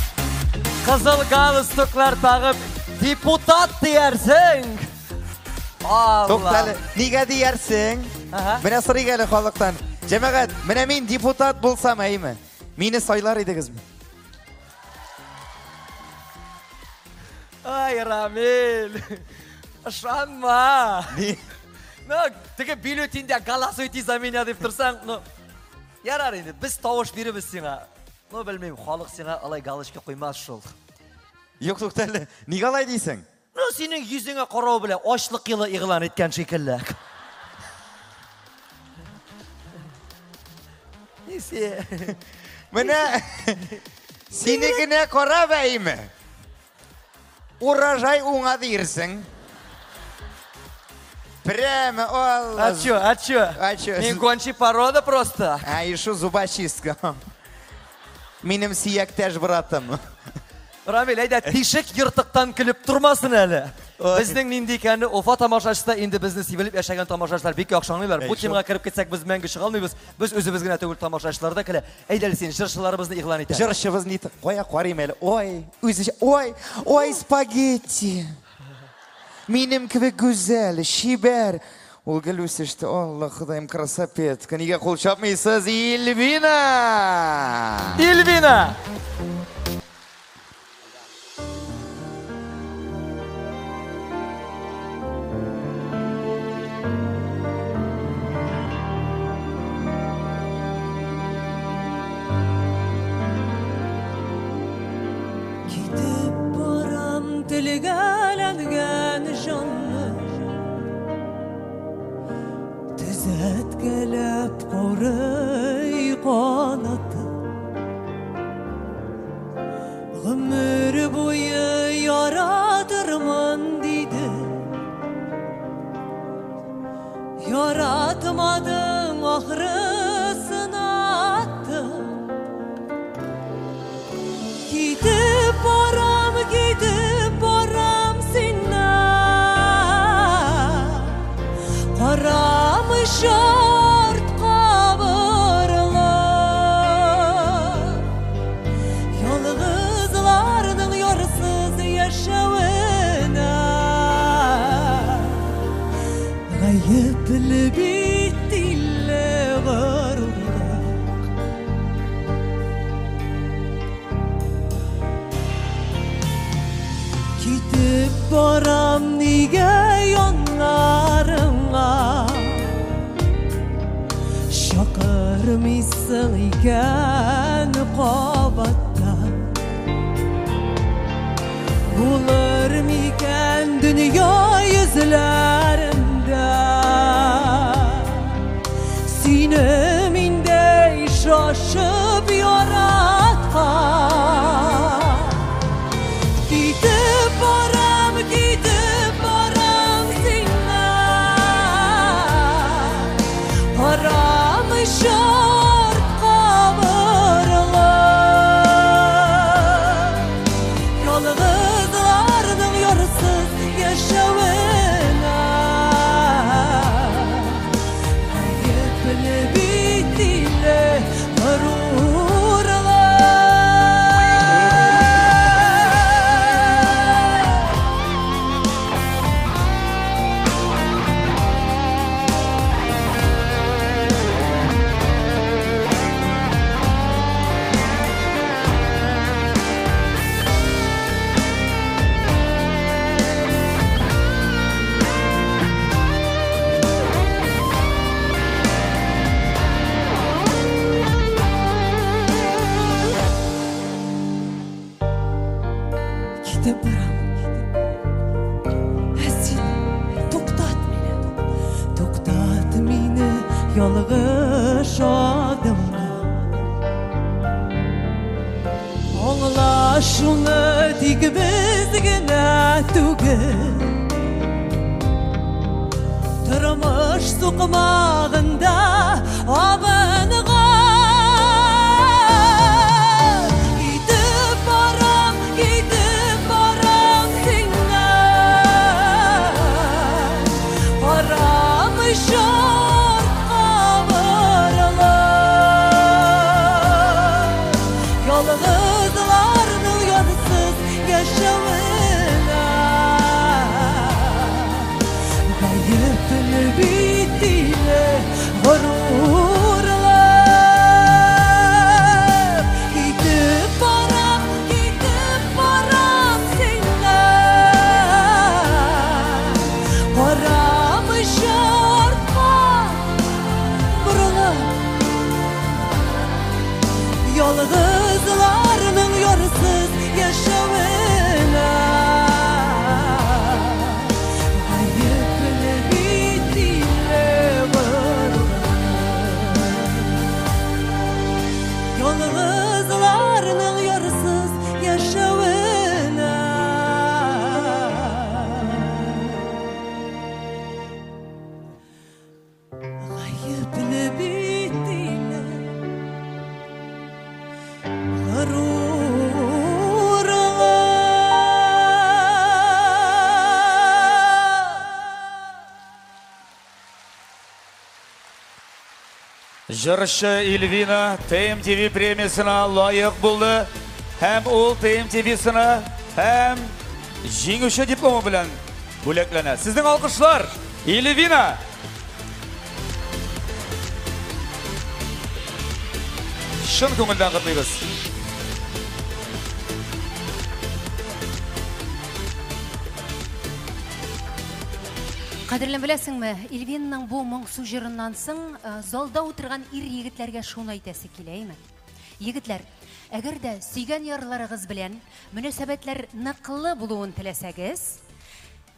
Qizil galstuklar tag'ib deputat deyarsing. To'xtali, nega deyarsing? Mana so'raygali xalqdan. Jamoat, mana men deputat bo'lsam aymi? Meni saylar edingizmi? Ay Ramil. Ishonma. No, tega byulletinda голосуйте за меня deb tursang, no. Yarar endi biz tovush beramiz senga. No bilmayman, xalq senga alay galishga qo'ymas shul. Yo'q, to'xtali. Nega alay deysan? No, sening yuzingga qarov bilan ochliq yili e'lon etgan shekilli. Nisi. Mana senigina qaraymi? Урожай unga deyirsin. Прямо, Allah. А чё? Мен гончий порода просто. А еще зубочистка. Menim siyaktash bratim. Ramil, ayda teshik yirtiqdan kulib turmasin hali. Bizning nindi ekanini Ufa tomoshachida endi bizni sevilib yashagan tomoshachilar bek yoqshonlilar. Bu kimga kirib ketsak biz menga chiqolmaymiz. Biz o'zimizgina tugul tomoshachilarda kala. Aydali sen jirchilarimizni e'lon etamiz. Jirchimizni qo'ya qaraymayli. Oy, spagetti. Menim gibi güzel, şiber. Olgal o'sishdi. Allah xudoyim krasapetка. Nega qo'l chopmaysiz? Ilvina. silgalangan jonny tizatgalab qo'ray qonatdi ömür boyu yaratırman dedi yaratmadım ahırısına attım gidip varam sinna qaram şart qabarlar yolg'izlarning yorsiz yaşavına g'ayibli bitdille g'arurlar Gidip boram nega yonlaringga Şaqirmiysan ekan qobatda Bo'larmikan dunyo yuzlarimda Seni menday shoshib yaratgan Gidip boram senga Qaram short qabrlar Yolg'izlarning yorsiz yashavina G'ayibli bitdile Gidip boram sen to'xtat meni yolg'iz odamga Angla shuni tik bizgina tugil turmush suqmog'inda obinga Gidip boram senga Qaram short qabrlar Yolg'izlarning yorsiz yashavina G'ayibli bitdile g'ururlar Gidip boram senga Qaram short qabrlar Yolg'izlarning yorsiz yashavina G'ayibli bitdile g'ururlar Yolg'izlarning yorsiz yashavina G'ayibli bitdile Jыршы Ilvina TMTV премиясына лайық болды. Hem ol TMTV-сына, hem жеңуші дипломы білін бөлеклене. Сіздің алқышылар, Ilvina. Шын көңілден құтлайбыз. Қадірлен білесің ме, Ilvinaның бұл мұңсу жырынан соң залда отырған ир егітлерге шуны айтасы келейме. Егетләр, әгәр дә сөйгән ярларыгыз белән мөнәсәбәтләр ныклы булуын теләсәгез,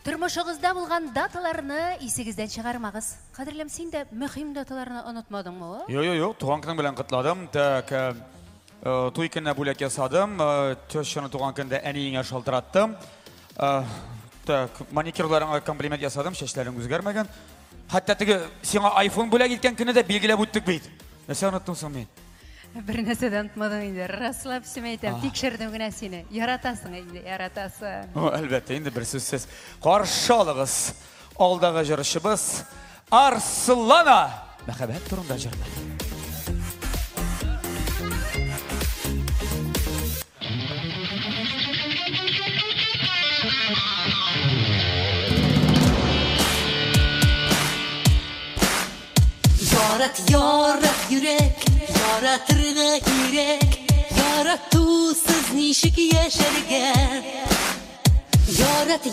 тормышыгызда булган даталарны исегездән чыгармагыз. Кадерлем, син дә мөһим даталарны онытмадыңмы? Юк, туган көнең белән кытладым. Туй көненә бүләк ясадым. Төшүне туган көндә әниеңә шалтыраттым. Маникюрларыңа комплимент ясадым, чәчләрең үзгәрмәгән. Хәтта теге сиңа iPhone бүләк иткән көне дә билгеләп үттек бит. Нәрсә оныттың соң мин? Бер нәрсәдән онытмадың инде. Раслап сөймәйтәм, тикшердем генә сине. Яратасың инде, яратасың. Әлбәттә, инде бер сүзсез. Каршы алыгыз. Алдагы җырчыбыз Арслана. Мәхәббәт турында җырлый. Yarat yürek, yaratırga kirek, yarattusuz nişik yaşarga. Yarat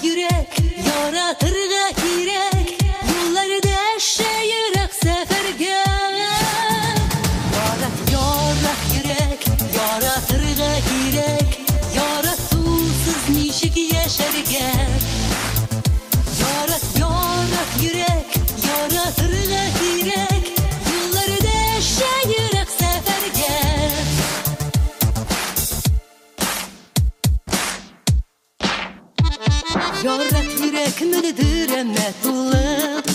yürek, yaratırga kirek, yollarda yürek seferge. Yarat yürek, yaratırga kirek, yarattusuz nişik yaşarga. Yarat yürek, yaratırga kirek, yollarda yürek seferge. Yarat yürek müdür emmet olup,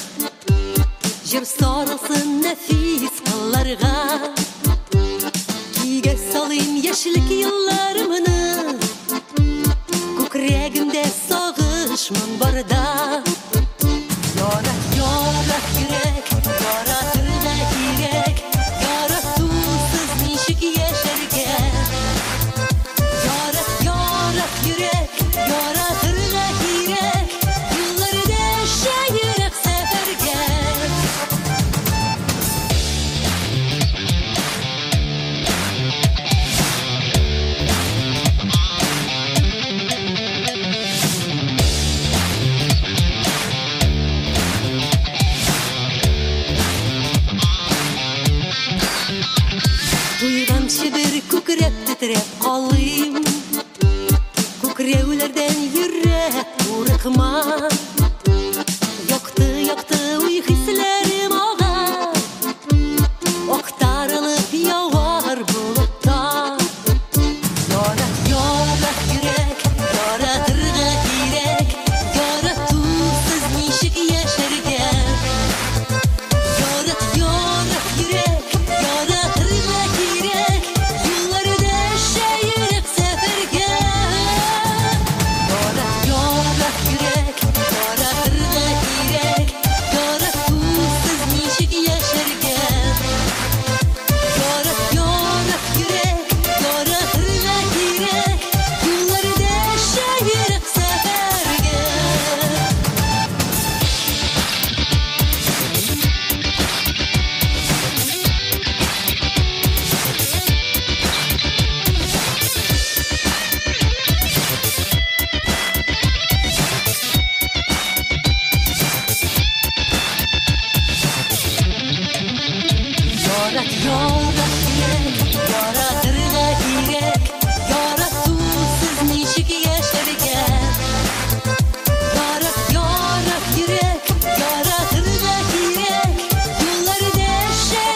jır sarılsın nefis kıllarga. Kige salayım yeşillik yıllarımını, kukregimde sağışmın barda. Yarat yürek, yaratırga kirek, yarattusuz nişik yaşarga. Yarat yürek, yaratırga kirek, yollarda yürek seferge. Duygancha bir ko'krak titrab qolayım, ko'kraklardan yurek qo'rqma. Yoqdi uy hislarim og'a, oqtarilib yovar bulutda. Yarat yürek, yaratırga kirek, yarattusuz nişik yaşarga. Yarat yürek, yaratırga kirek, yollarda yürek seferge. Yarat yürek, yaratırga kirek, yarattusuz nişik yaşarga. Yarat yürek, yaratırga kirek, yollarda yürek seferge. Yarat yürek, yaratırga kirek, yarattusuz nişik yaşarga. Yarat yürek, yaratırga kirek, yollarda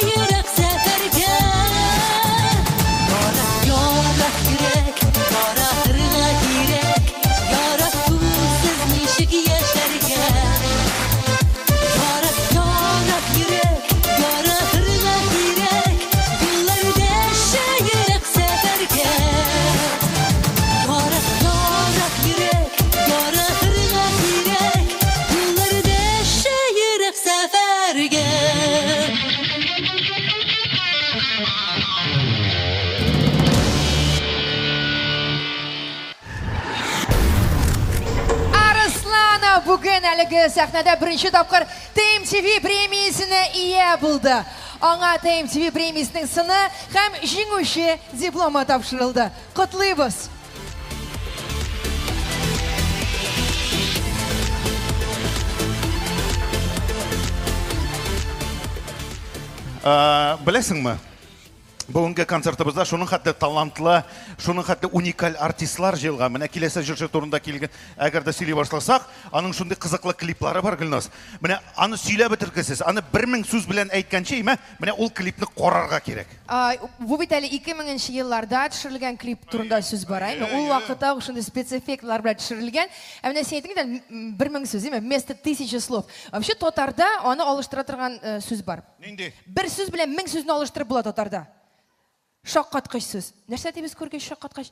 yürek seferge. Yarat yürek, yaratırga kirek, yarattusuz nişik yaşarga. Yarat yürek, yaratırga kirek, yollarda yürek seferge. Yarat yürek, yaratırga kirek, yollarda yürek seferge. Arslana bugün әлеге сәхнәдә беренче тапкыр TMTV премиясенә ия булды. Аңа TMTV премиясенең сыны һәм җиңүче дипломы тапшырылды. Котлыйбыз. Беләсеңме? Бүгінгі концертімізде шуның хатты талантлы, шуның хатты уникаль артистлар жиылған. Міне келесі жүрші турында келген, әгерді сөйлей башласақ, аның шундай қызықлы клиплары бар Гүлназ. Міне аны сөйлеп бітіргесіз, аны 1000 сөз білен әйткенше, міне ол клипні қорарға керек. Бұл бит әлі 2000 елларда түшірілген клип турында сөз бар. Ол вақытта шундай спецэффектлар білен түшірілген. Әміне сенетіңіз 1000 сөз, вместо 1000 слов. Вообще тотарда оны алыштыра тұрған сөз бар. Ненде? Бір сөз білен 1000 сөзін алыштырып болады тотарда. Шаққатқыш сөз. Нәрсе дейбіз көрген шаққатқыш?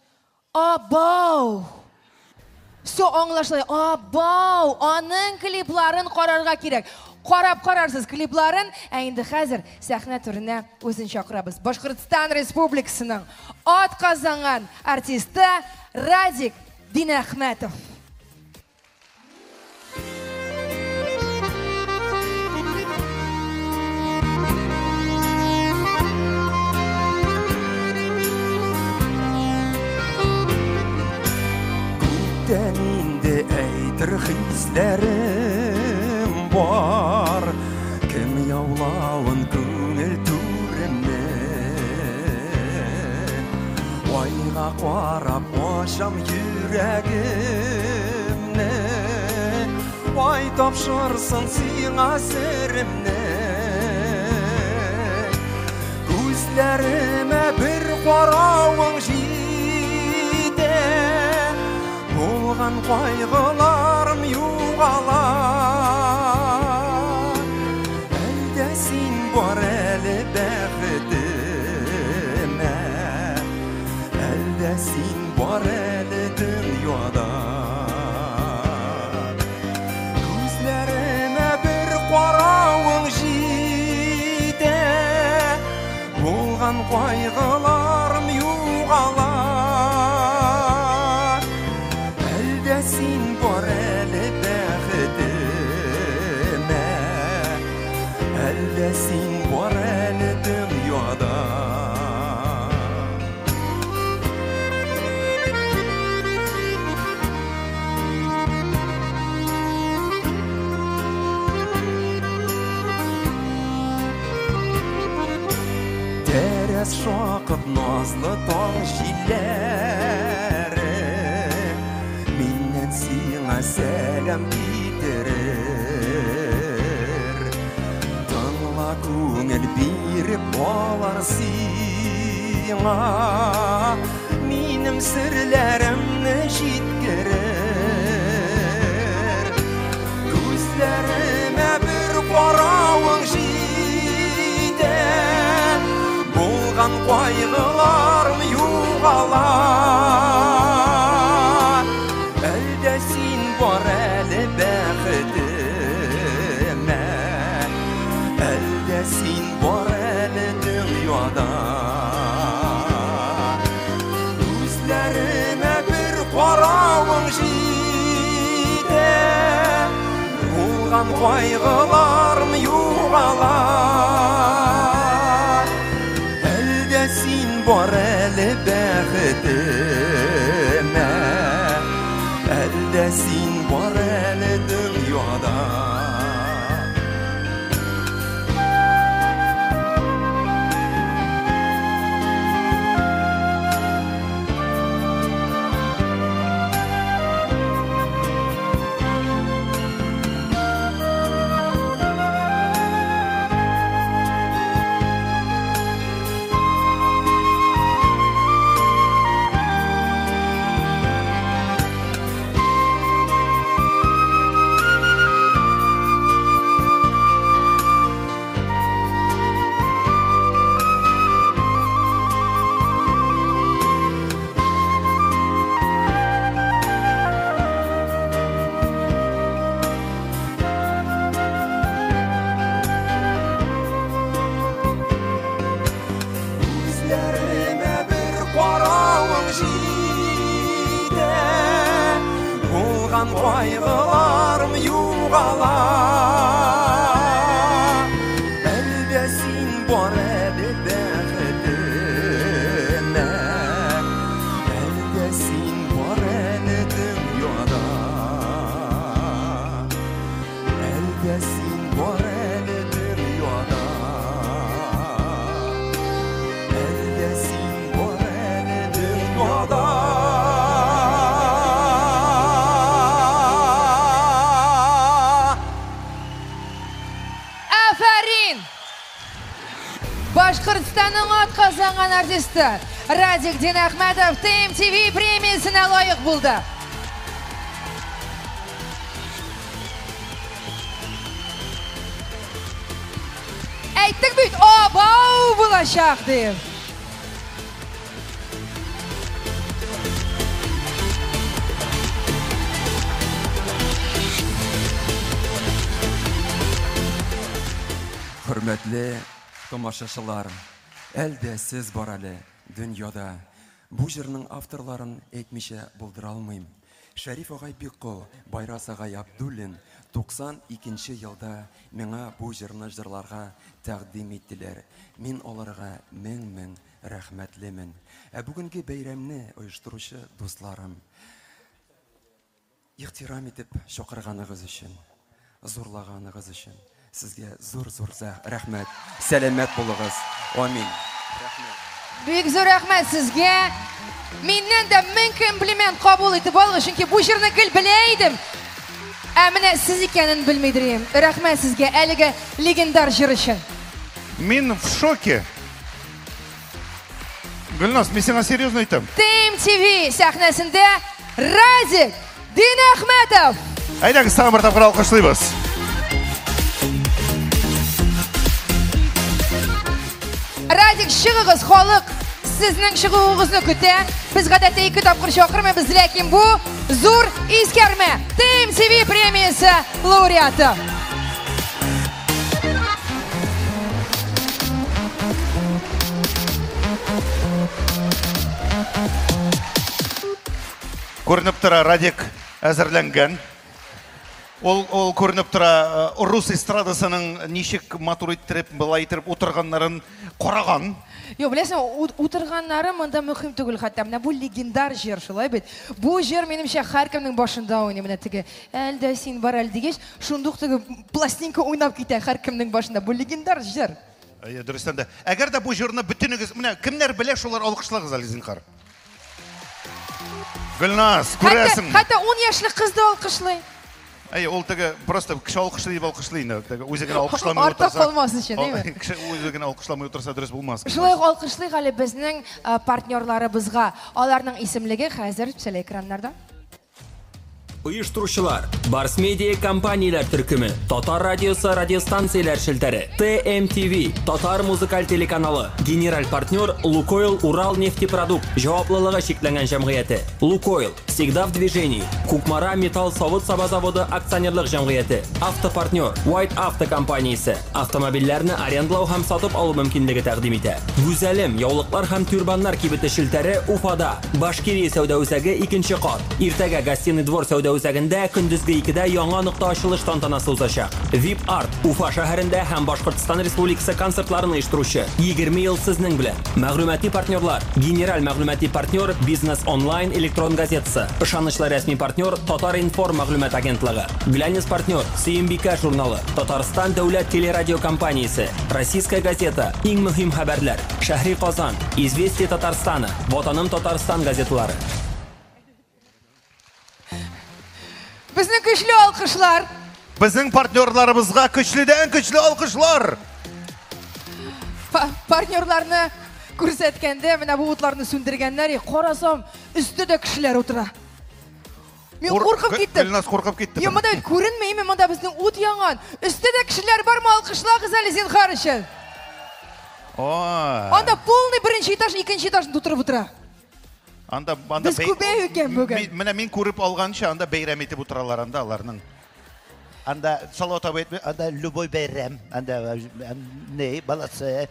Абау! Со аңлашылай, абау! Аның клипларын қарарға керек. Қарап қарарсыз клипларын, әйінді қазір сәхна түріне өзін шақырабыз. Башқұртстан Республикасының ат қазанған артисті Радик Динахметов. Deninde eydir hislerim var Kim yavlavın gönül türüne Vayga qarab boşam yüreğimne Vay tapşırsın sina serimne Gözlerime bir qaravın Olğan qayğılarım yuğalar Əldə sin var əli bəxtimə Əldə sin var əli dünyada Gözlərimə bir qaravın jidə Olğan qayğılarım yuğalar Sin var əli bəxtimə Əldə sin var əli dünyada Tərəz şaqıb nazlı tağ jilləri Sina selam bitirir Tanla көңіл беріп болар сина Менің сірлерімні жеткірір Көздеріме бір қарауың жейді Болған қайғыларым юғалар Sin var əli bəxtimə Əldə sin var əli dünyada Gözlərimə bir qaravın jidə Olğan qayğılarım yuğalar Əldə sin var əli bəxtimə Əldə sin var əli dünyada Qayğılarım yuğalar Əldə sin var əli bəxtimə Əldə sin var əli dünyada Əldə sin var əli dünyada keyin Bashqirtistonning atqazangan artisti Radik Dinahmetov TMTV premiyasini loyiq bo'ldi. Aytdik buyt, obov bo'lashaq deb. Hürmetli tomoshachilar, elde siz бар әле дөньяда. Бу җырның авторларын әйтмичә булдыра алмыйм. Шәриф агай Бикко, Байрас агай Абдуллин 92 елда миңа бу җырны җырларга тәкъдим иттеләр. Мин аларга мең рәхмәтлемен. Ә бүгенге бәйрәмне оештыручы дусларым, ихтирам итеп чакырганыгыз өчен, зурлаганыгыз өчен sizga zo'r rahmat. Salomat bo'ling'iz. Amin. Rahmat. Buyuk zo'r rahmat sizga. Mendan da ming kompliment qabul etib olg'ish, chunki bu yerni qil bilaydim. Amina siz ekanini bilmaydirim. Rahmat sizga aliga legendar jir uchun. Men в шоке. Gulnaz, men senga серьезно aytaman. TMTV sahnasida Radik Dinahmetov. Aylang, sizga bir taqdir alqishlaymiz. Radik shig'ig'iz xoliq sizning shig'ig'ingizni kuta. Biz g'adatda 2 topqir chaqirmaymiz, lekin bu zo'r eskarma. TMTV premiyasi laureati. Ko'rinib tura, Radik әзерленген. Ол көрініп тұра рус эстрадасының нешік матур еттіріп, былай еттіріп отырғанларын қораған. Yo, білесің, отырғанлары мұнда мүхім түгіл қатта. Мына бұл легендар жер, шылай бет. Бұл жер менімше әркімнің башында ойны. Мына тігі, әлді сен бар әлді дегеш, шундық тігі пластинка ойнап кетті әркімнің башында. Бұл легендар жер. Дұрыстан да. Әгер де бұл жеріні бүтінігіз, мына кімдер біле шолар алқышлағыз әлізін қар? Gülnaz, көресің. Қатта 10 яшлық қызды алқышлай. Ол тегі просто кіші алқышлай деп алқышлайын. Өзігін алқышламай отырса. Артық қалмасын үшін, деймі? Кіші өзігін алқышламай отырса дұрыс болмас. Шылай алқышлай ғалі біздің партнерлары бізға. Аларның исемлігі қазір сәл экранларда. Uyushturuvchilar, Bars Media kompaniyalar turkumi, Totar radiosi radiostansiyalar shiltari, TMTV, Totar muzikal telekanali, general partnyor Lukoil Ural nefteprodukt, javobliligi cheklangan jamg'iyati, Lukoil, всегда в движении, Kukmara Metal Sovut zavodi aksionerlik jamg'iyati, avtopartnyor White Auto kompaniyasi, avtomobillarni arendalov ham sotib olish mumkinligi taqdim etadi. Go'zalim, yovliqlar ham turbanlar kibiti shiltari Ufada, Bashkiriya savdo o'zagi 2-qat, ertaga Gostinniy dvor savdo o'zagida kunduzgi 2da yangi nuqta ochilish tantanasi o'zashaq. VIP Art Ufa shaharida ham Boshqirdiston Respublikasi konsertlarini uyushtiruvchi 20 yil sizning bilan. Ma'lumotli partnyorlar, general ma'lumotli partnyor Business Online elektron gazetasi, ishonchli rasmiy partnyor Totar Inform ma'lumot agentligi, Glanis partnyor CMBK jurnali, Tatariston davlat teleradio kompaniyasi, Rossiyska gazeta, eng muhim xabarlar, Shahri Qozon, Izvestiya Tataristoni, Vatanim Tatariston gazetalari. Bizning kuchli alqishlar. Bizning partnyorlarimizga kuchlidan kuchli alqishlar. Partnyorlarni ko'rsatganda mana bu o'tlarni so'ndirganlar, qarasam ustida kishilar o'tira. Men qo'rqib ketdim. Gulnaz qo'rqib ketdi. Yo, mana ko'rinmaymi? Mana bizning o't yongan. Ustida kishilar bormi alqishlar qizali zinhor uchun. Anda polni birinchi etaj, ikkinchi etajni to'tirib o'tira. Biz ko'payib ekan bugun. Mana men ko'rib olgancha anda bayram etib o'tiralar anda ularning. Anda salot aytib, anda любой bayram, anda ne balasi.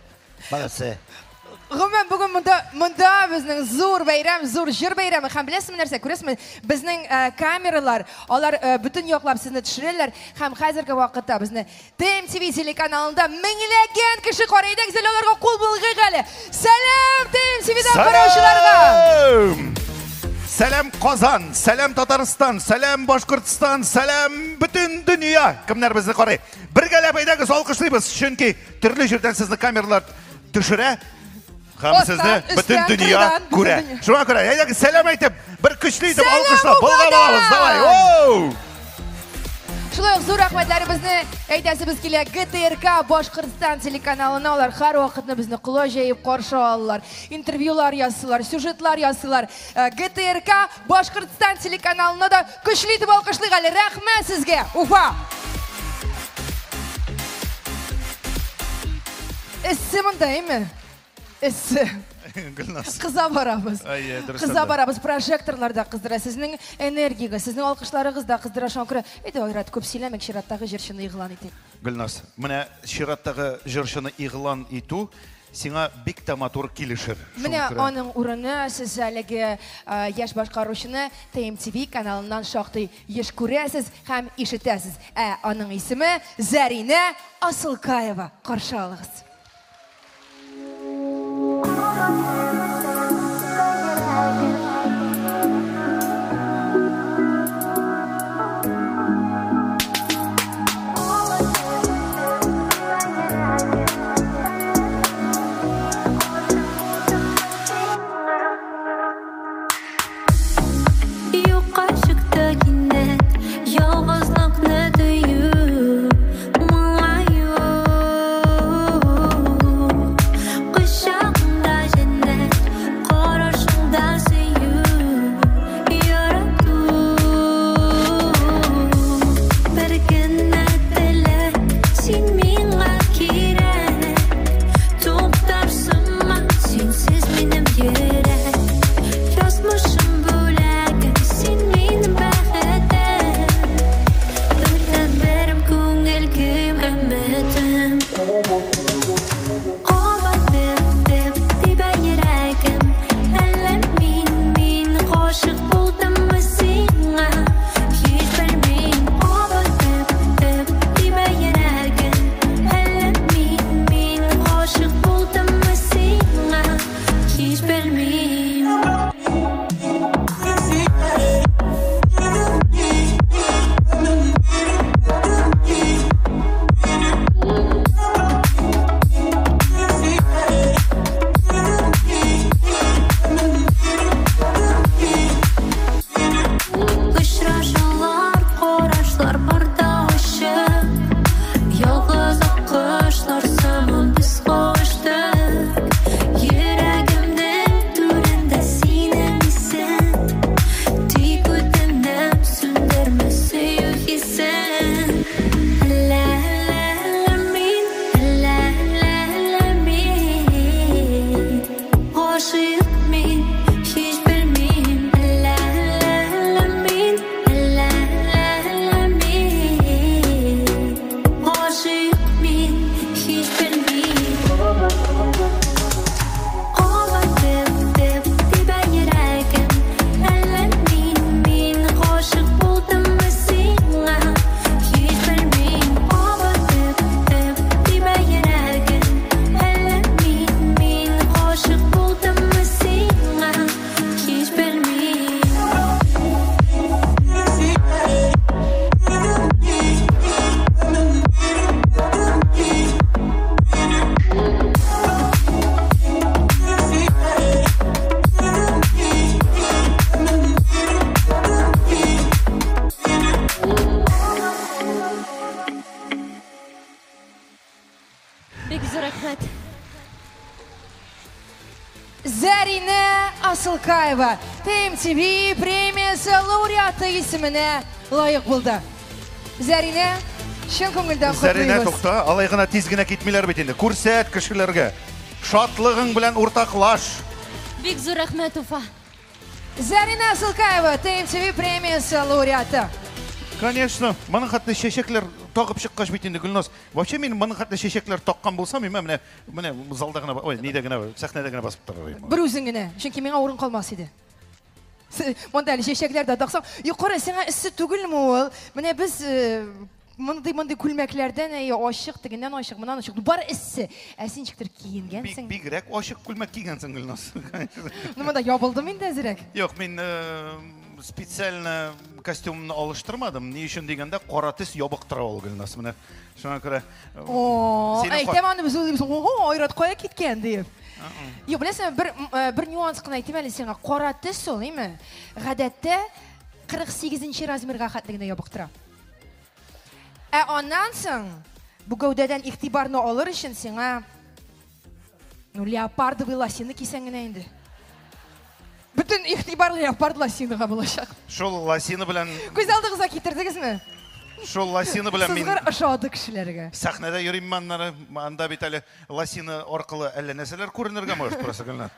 G'umman bugun munda bizning zo'r bayram, zo'r jir bayrami ham bilasizmi narsa ko'rasizmi? Bizning kameralar, ular butun yoqlab sizni tushiradilar. Ham hozirgi vaqtda bizni TMTV telekanalida minglagan kishi qaraydi. Ularga qo'l bo'lg'ali. Salom TMTVdan qarashlarga. Salam Qozon, salam Tatariston, salam Boshqirdiston, salam butun dunyo. Kimlar bizni qaraydi? Birgalab aytamiz, olqishlaymiz, chunki turli yerdan sizni kameralar tushira. Ham sizni butun dunyo ko'ra. Shunga ko'ra, aytamiz, salam aytib, bir kuchli deb olqishlab, bo'lg'an olamiz, davay. Шулай зур рахмәтләребезне әйтәсебез килә ГТРК Башкортстан телеканалына. Алар һәр вакытны безне кулы җәеп каршы алалар. Интервьюлар ясыйлар, сюжетлар ясыйлар. ГТРК Башкортстан телеканалына да көчле итеп алкышлыйк әле. Рәхмәт сезгә. Уфа. Эссе мондаймы? Эссе. Кыза барабыз. Кыза барабыз. Прожекторларда кыздыра. Сезнең энергияга, сезнең алкышларыгыз да кыздыра. Шуңа күрә әйтә Айрат күп сөйләмәк, чираттагы җырчыны игълан итик. Гөлнас, менә чираттагы җырчыны игълан итү сиңа бик та матур килешер. Менә аның урыны сез әлеге яшь башкаручыны ТМТV каналыннан шактый еш күрәсез һәм ишетәсез. Аның исеме Зарина Асылкаева. Каршы алыгыз. Зарина Асылкаева ТМТV премиясы лауреаты исеменә лайык булды. Зарина, шын күңелдән котлыйбыз. Зарина, тукта, алай гына тиз генә китмиләр бит инде. Күрсәт кешеләргә. Шатлыгың белән уртаклаш. Бик зур рәхмәт, Уфа. Зарина Асылкаева ТМТV премиясы лауреаты. Конечно, моның хәтта чәчәкләр тагып чыккач бит инде, Гөлнас. Вообще мин моның хәтта чәчәкләр таккан булсам, менә залда гына, ой, нидә генә, сәхнәдә генә басып торырым. Бер үзең генә, чөнки миңа урын калмас иде. Монда әле чәчәкләр дә таксаң, юқары сиңа эссе түгелме ул? Менә без мондый күлмәкләрдән ачык, тегеннән ачык, моннан ачык. Бар эссе. Ә син ничектер киенгәнсең? Бигрәк ачык күлмәк кигәнсең, Гөлнас. Монда ябылдым инде әзрәк. Юк, мин специально костюмны алыштырмадым. Ни өчен дигәндә, кара төс ябык тора ул, Гөлнас. Менә шуңа күрә. Әйтәм аны без уйлыйбыз. Айрат кая киткән дип. Юк, беләсеңме, бер нюанс кына әйтим әле сиңа. Кара төс ул, әйме? Гадәттә 48-нче размерга хәтлегенә ябык тора. Ondan soң bu gövdeden iktibarını alır için sana leopardı bir lasini kiysen gene indi. Bütün iktibar leopard lasiniga bulacak. Şol lasini bilen Göz aldığınıza getirdiğiniz mi? Şol lasini bilen min Sizler aşağıda kişilerge. sahnada yürüyüm manları anda bit әле lasini orqali әллә нәрсәләр күренергә может просто гына.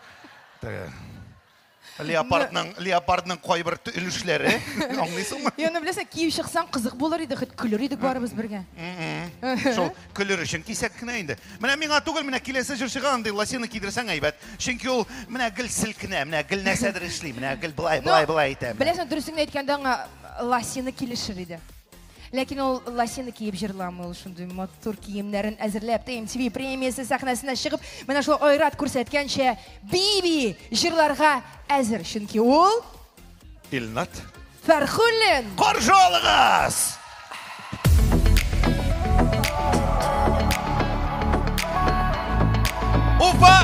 Leopardның кайбер өлешләре аңлыйсыңмы? Яны беләсең, киеп чыксаң кызык булыр иде, хит көлөр идек барыбыз бергә. Шул көлөр өчен кисәк кенә инде. Менә миңа түгел, менә киләсе җырчыга андый лосины кидерсәң әйбәт. Чөнки ул менә гел селкенә, менә гел нәрсәдер эшли, менә гел булай итә. Беләсең, дөресен әйткәндә аңа лосины килешер иде. Ләкин ул лосины киеп җырламый, ул шундый матур киемнәрен әзерләп, ТМТV премиясе сәхнәсенә чыгып, менә шул айрат күрсәткәнчә биби җырларга әзер. Чөнки ул Илнат Фәрхуллин. Каршы алыгыз! Уфа!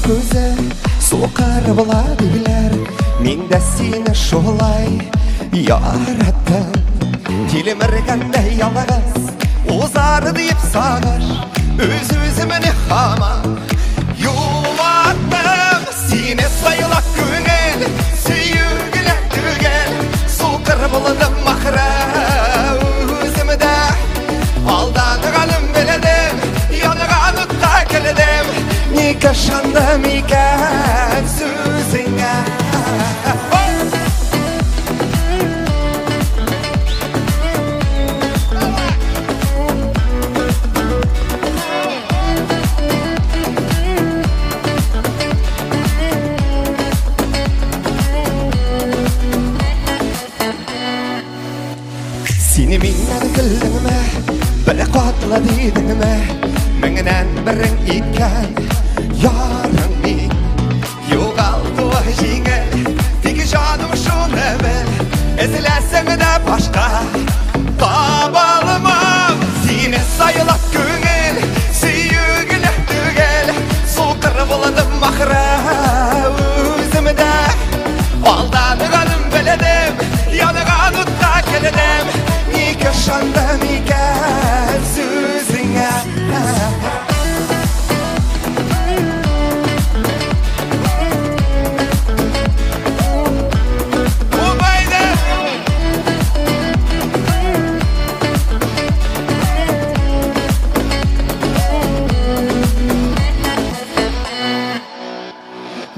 Көзі соқар бұладыйлар, мен де сені шолай яраттым. Телеміргенде ялағыз, озары дейіп сағыр, өз-өзіміне хамам юлаттым. Сені сайлақ көңіл, сүйігілі түгел, соқыр бұладым мақыра өзімді. Алданығаным біледім, яныған ұтқа келедім. Мика шанда мика сүзіңа Сені менен күлдіңме, бір қуатла дейдіңме, міңінен бірің екен yarın min yoğaldı jingel Peki canım şunu bil Ezilersen de başka Tabalımam Seni sayılak güngel Süyügüle dügel Soğukları buladım mahra Özümde Aldanıganım beledim Yanıgan utta keledim Mika şanda mika Süzüne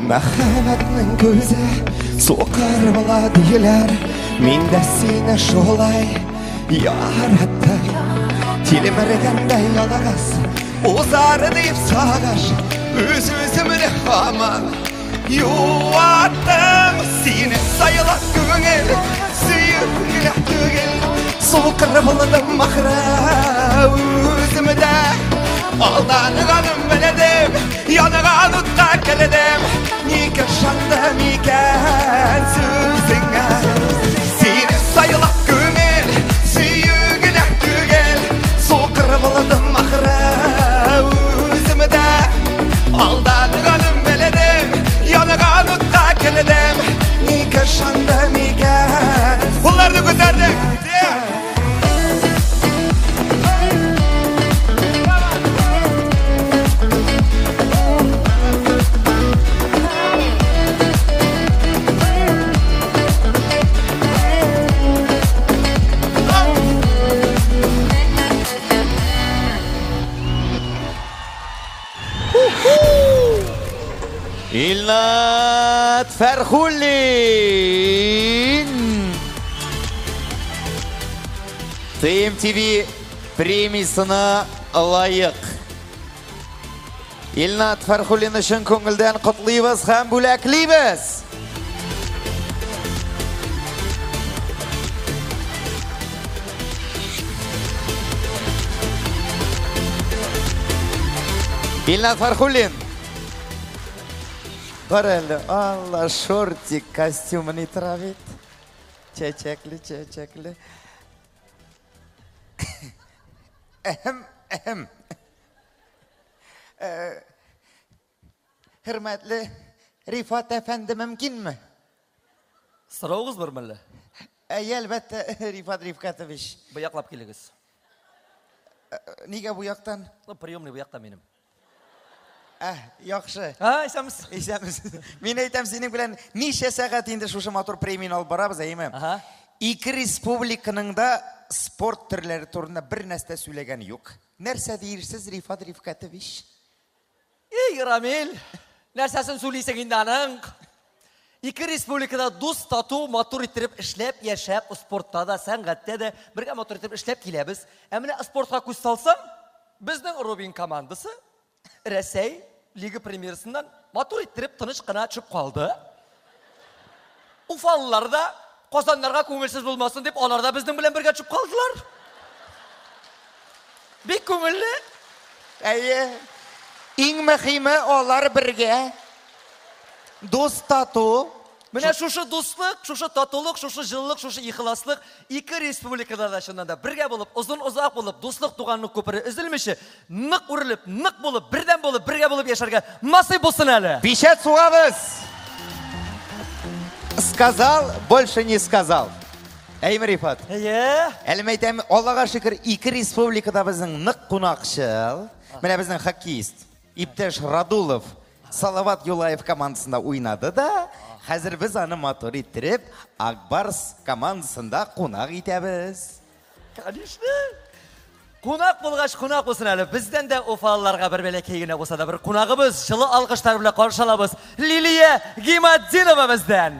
Мәхәббәтнең көзе соқыр була диләр, мин дә сине шулай яраттым. Телемергәндә ялағыз, узары дип сагыш, үз-үземне хамам юаттым. Сине сайлап күңел, сөйгеле түгел, соқыр буладым махра үземдә. Aldanıganım beledim, yanıgan utta keledim. Mika şanda mika süzüne Seni sayılak güngel, süyügüne dügel Soğukır buladım mahra özümde Aldanıganım beledim, yanıgan utta keledim. Mika şanda mika Bunları da gösterdik. İlnat Fərxullin TMTV премиясына лайық. Илнат Фәрхуллин үшін көңілден құтлыйбыз һәм бүләклейбіз. Илнат Фәрхуллин. Qaralli, Allah shortik kostyumini tirabet. Chechakli. Ahem. Hürmetli Rifat Efendi mümkün mü? Sırağız bir mille. Elbette Rifat Rifkatoviç. Bıyaklap geligiz. Niye bu yaktan? Priyomni bu yaktan benim. Yaxşı. Ha, isemiz. Men aytam sening bilan necha soat endi shu motor premiyani olib boramiz, ayman. Ikki respublikaning da sport turlari to'g'risida bir narsa so'ylagani yo'q. Narsa deyirsiz Rifat Rifkatoviç? Ey Ramil, narsasini so'ylaysan endi aniq. Ikki respublikada do'st tatu motor itirib ishlab, yashab, sportda da, san'atda da birga motor itirib ishlab kelamiz. Ammo sportga ko'z solsam, bizning Robin komandasi Rossiya Liga Premierasidan motor itirib tinchqina tushib qoldi. Ufanlar da Qozonlarga ko'ngilsiz bo'lmasin deb onlarda bizning bilan birga tushib qoldilar. Bek ko'ngilli. Eng muhimi onlar birga. Do'st tatu. Mana shu do'stlik, shu tatuluk, shu jillik, shu ixloslik ikki respublikalarda shundan da birga bo'lib, uzoq bo'lib, do'stlik tug'anlik ko'piri uzilmishi, niq urilib, niq bo'lib, birdan bo'lib, birga bo'lib yasharga nasib bo'lsin hali. Печать славыс. Сказал, больше не сказал. Ey Rifat. Elmaytam, Allohga shukr, ikki respublikada bizning niq qo'noqchil, mana bizning xokkeyist Iptash Radulov Salavat Yo'layev komandasida o'ynadi da, hozir biz uni motor ittirib, Akbars komandasida qo'noq etamiz. Конечно. Qo'noq bo'lg'ach qo'noq bo'lsin hali. Bizdan da o'falarga bir belakegina bo'lsa-da bir qo'nog'imiz, shili olqishlar bilan qarshi olamiz. Liliya Gimadinova bizdan.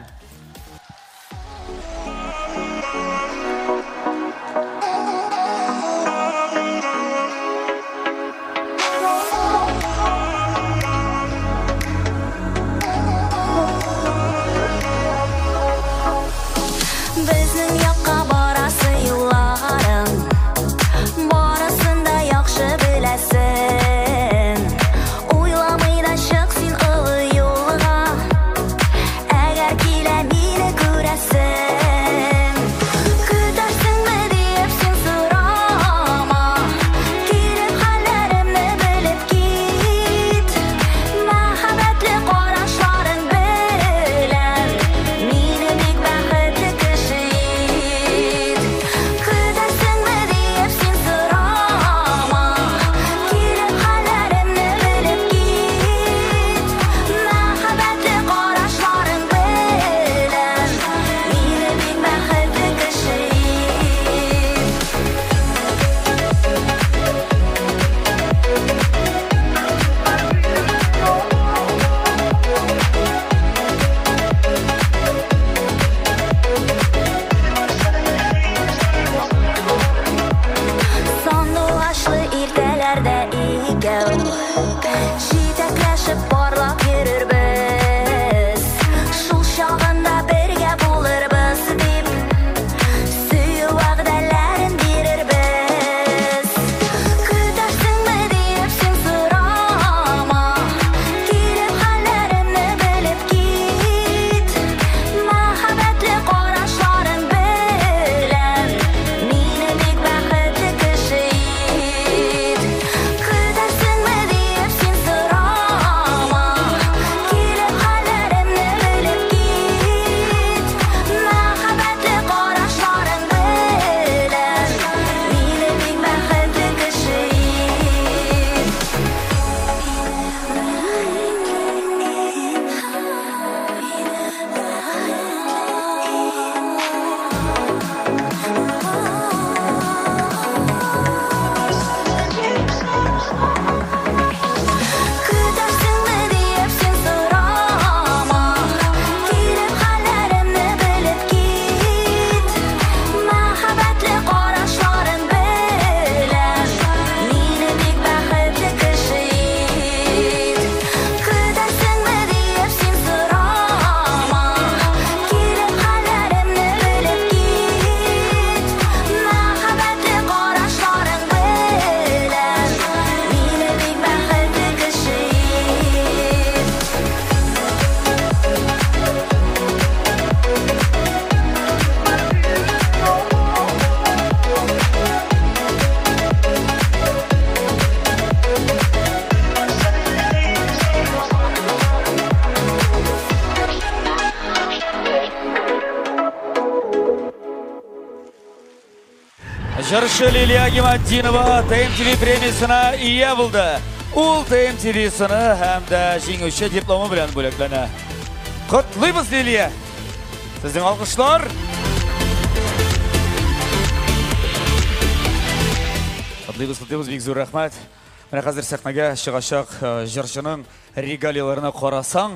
Жыршы Лилия Гимаддинова TMTV премиясына ие болды. Ул TMTV сыны һәм дә җиңүче дипломы белән бүләкләнә. Котлыйбыз, Лилия. Сезнең алкышлар. Котлыйбыз, бик зур рәхмәт. Менә хәзер сәхнәгә чыгачак җырчының регалияларына карасаң,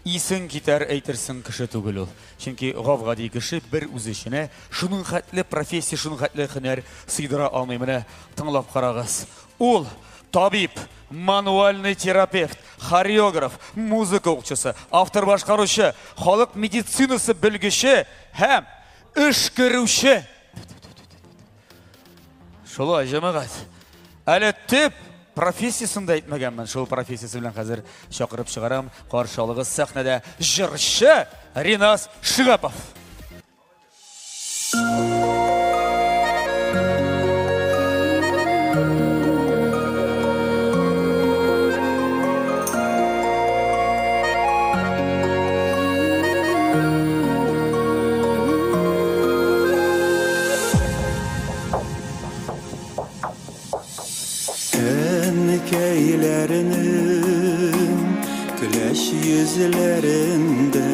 исең китәр әйтерсең кеше түгел ул. Чөнки гавгади кеше бер үз эшенә шуның хәтле профессия, шуның хәтле һөнәр сыйдыра алмый. Менә тыңлап карагыз. Ул табиб, мануальный терапевт, хореограф, музыка укчысы, автор башкаручы, халык медицинасы белгече һәм эш күрүче. Шулай җәмәгать. Әле төп профессиясын да әйтмәгәнмен. Шул профессиясы белән хәзер чакырып чыгарам. Каршылыгы сәхнәдә җырчы Ринас Шигапов. Güleş yüzlerinde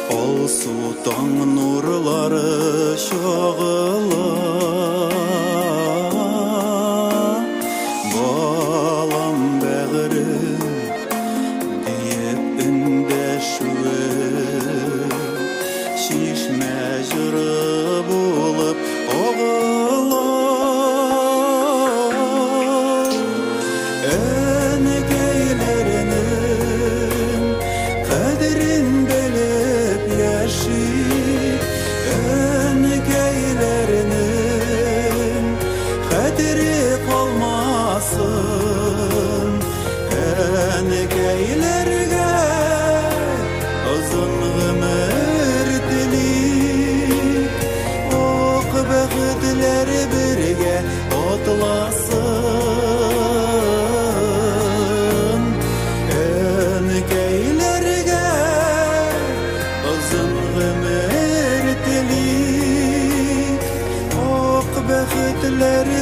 Ol sultan nurları şağıla Balam bağırım deyip ündeşüve Şişme jırı bulup oğula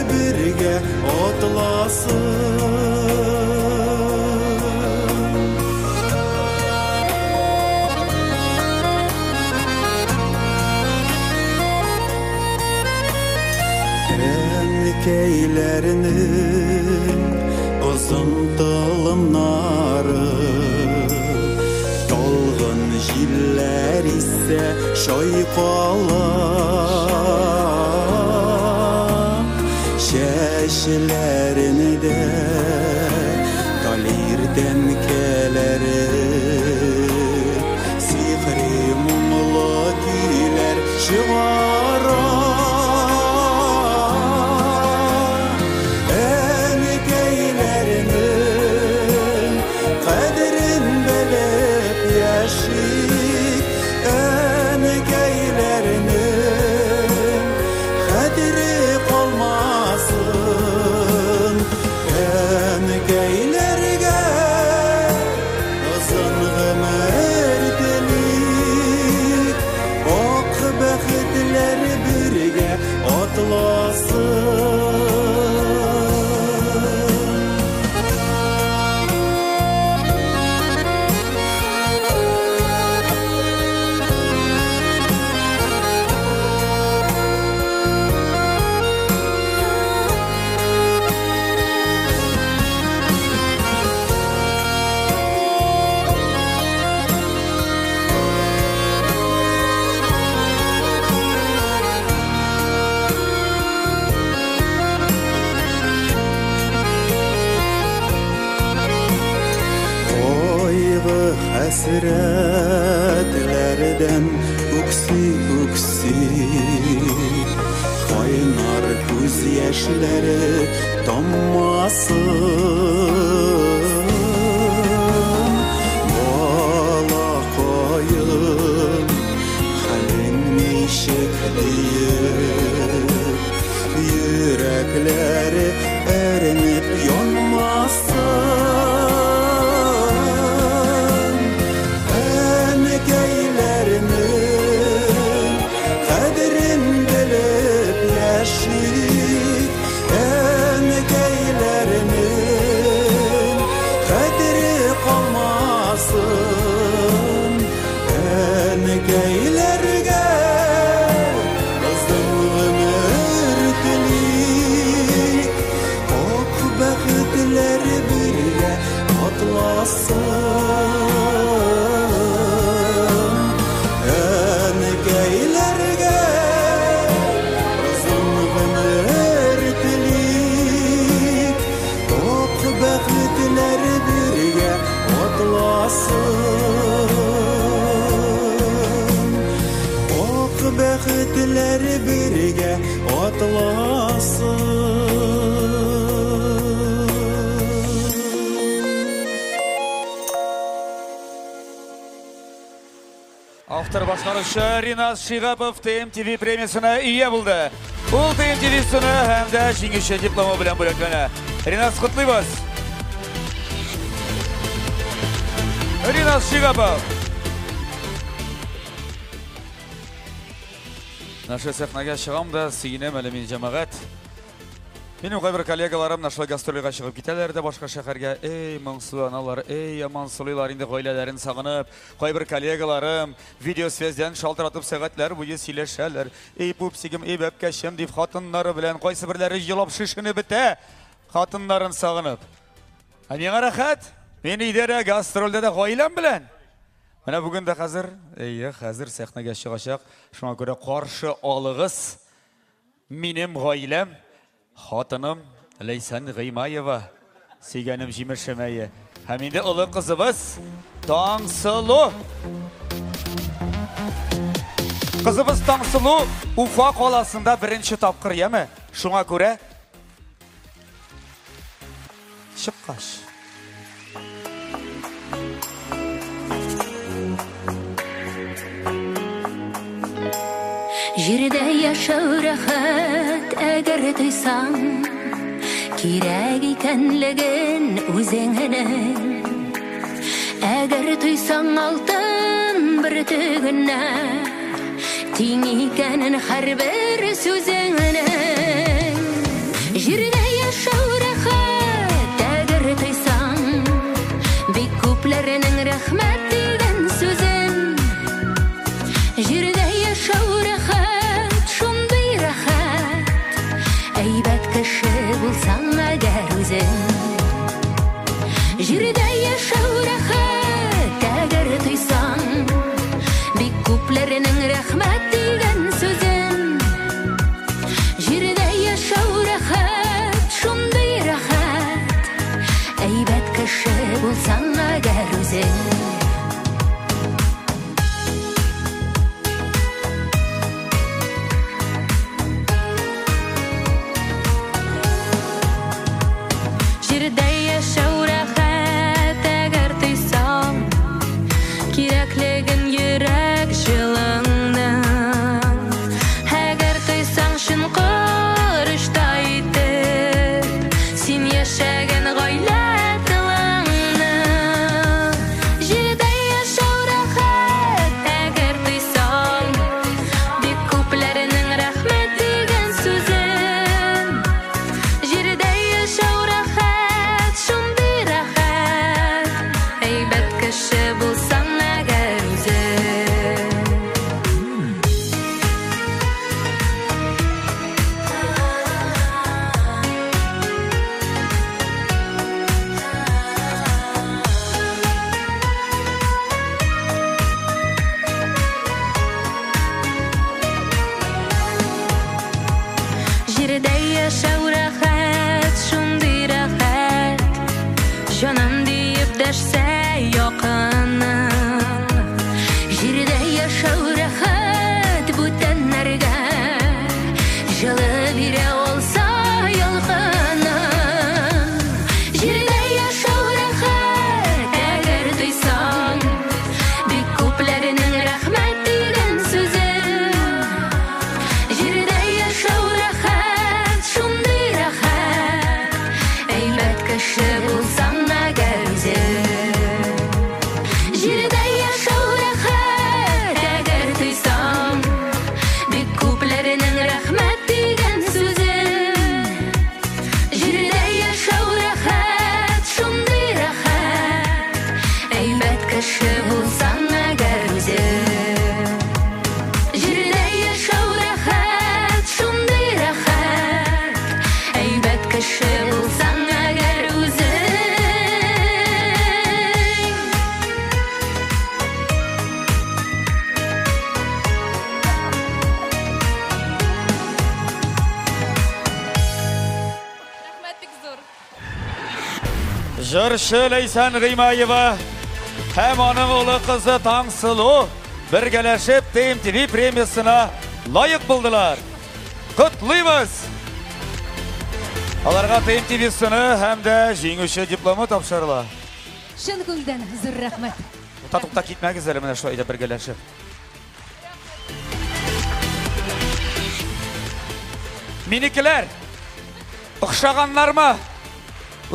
birge otlasın Enkeylerinin uzun dalınları Dolgun jiller ise şayqalar Şeşlerini de talir demkeleri Sihri mumlu güler şivara Enkeylerinin kaderin belep yaşik Enkeylerinin kaderi kalmasın Enkeylerge uzun ömür dilik Ok bəxtlər birge otlasın Hasretlerden uksi Kaynar göz yaşları dammasın Bala koyun halin nişik deyip Yürekleri erinip yanmasın Enkeylerinin kaderin bilip Автор башкаручы Ринас Шигапов TMTV премиясына ие булды. Ул TMTV суны һәм дә җиңүче дипломы белән бүләкләнә. Ринас, котлыйбыз. Ринас Шигапов. Наша сәхнәгә чыгам да сөенәм әле мин җәмәгать. Минем кайбер коллегаларым нашлы гастрольгә чыгып китәләр дә башка шәһәргә. Эй, моңсуланалар, эй, ямансулыйлар инде гаиләләрен сагынып. Кайбер коллегаларым видеосвязьдән шалтыратып сәгатьләр буе сөйләшәләр. Эй, пупсигем, эй, бәпкәчем дип хатыннары белән кайсы берләре елап шишене бетә. Хатыннарын сагынып. Миңа рәхәт. Мин идәрә гастрольдә дә гаиләм белән. Менә бүген дә хәзер сәхнәгә чыгачак. Шуңа күрә каршы алыгыз. Минем гаиләм, хатыным Ләйсән Гыймаева, сөйгәнем Җимеш Шәмәе. Һәм инде олы кызыбыз Таңсылу. Кызыбыз Таңсылу Уфа каласында беренче тапкыр яме. Шуңа күрә чыккач. Җирдә яшәү рәхәт, әгәр тойсаң, кирәк икәнлеген үзеңне. Әгәр тойсаң алтын бер төгенә, тиң икәнен һәрбер сүзеңне. Җирдә яшәү рәхәт, әгәр тойсаң, бик күпләрнең рәхмәт дигән сүзен. Җирдә яшәү рәхәт, шундый рәхәт, әйбәт кеше булсаң әгәр үзең. Җирдә яшәү рәхәт, әгәр тойсаң, бик күпләрнең рәхмәт дигән сүзен. Җирдә яшәү рәхәт, шундый рәхәт, әйбәт кеше булсаң әгәр үзең. Жыршы Ләйсән Гыймаева һәм аның улы кызы Таңсылу бергәләшеп TMTV премиясына лайык булдылар. Құтлымыз! Аларға TMTV сыны әмді жеңуші дипломы тапшырыла. Шын күңден зыр рахмет. Татықта кетмәгіз әлі міне шойда біргеләшіп. Менікілер, ұқшағанлар ма?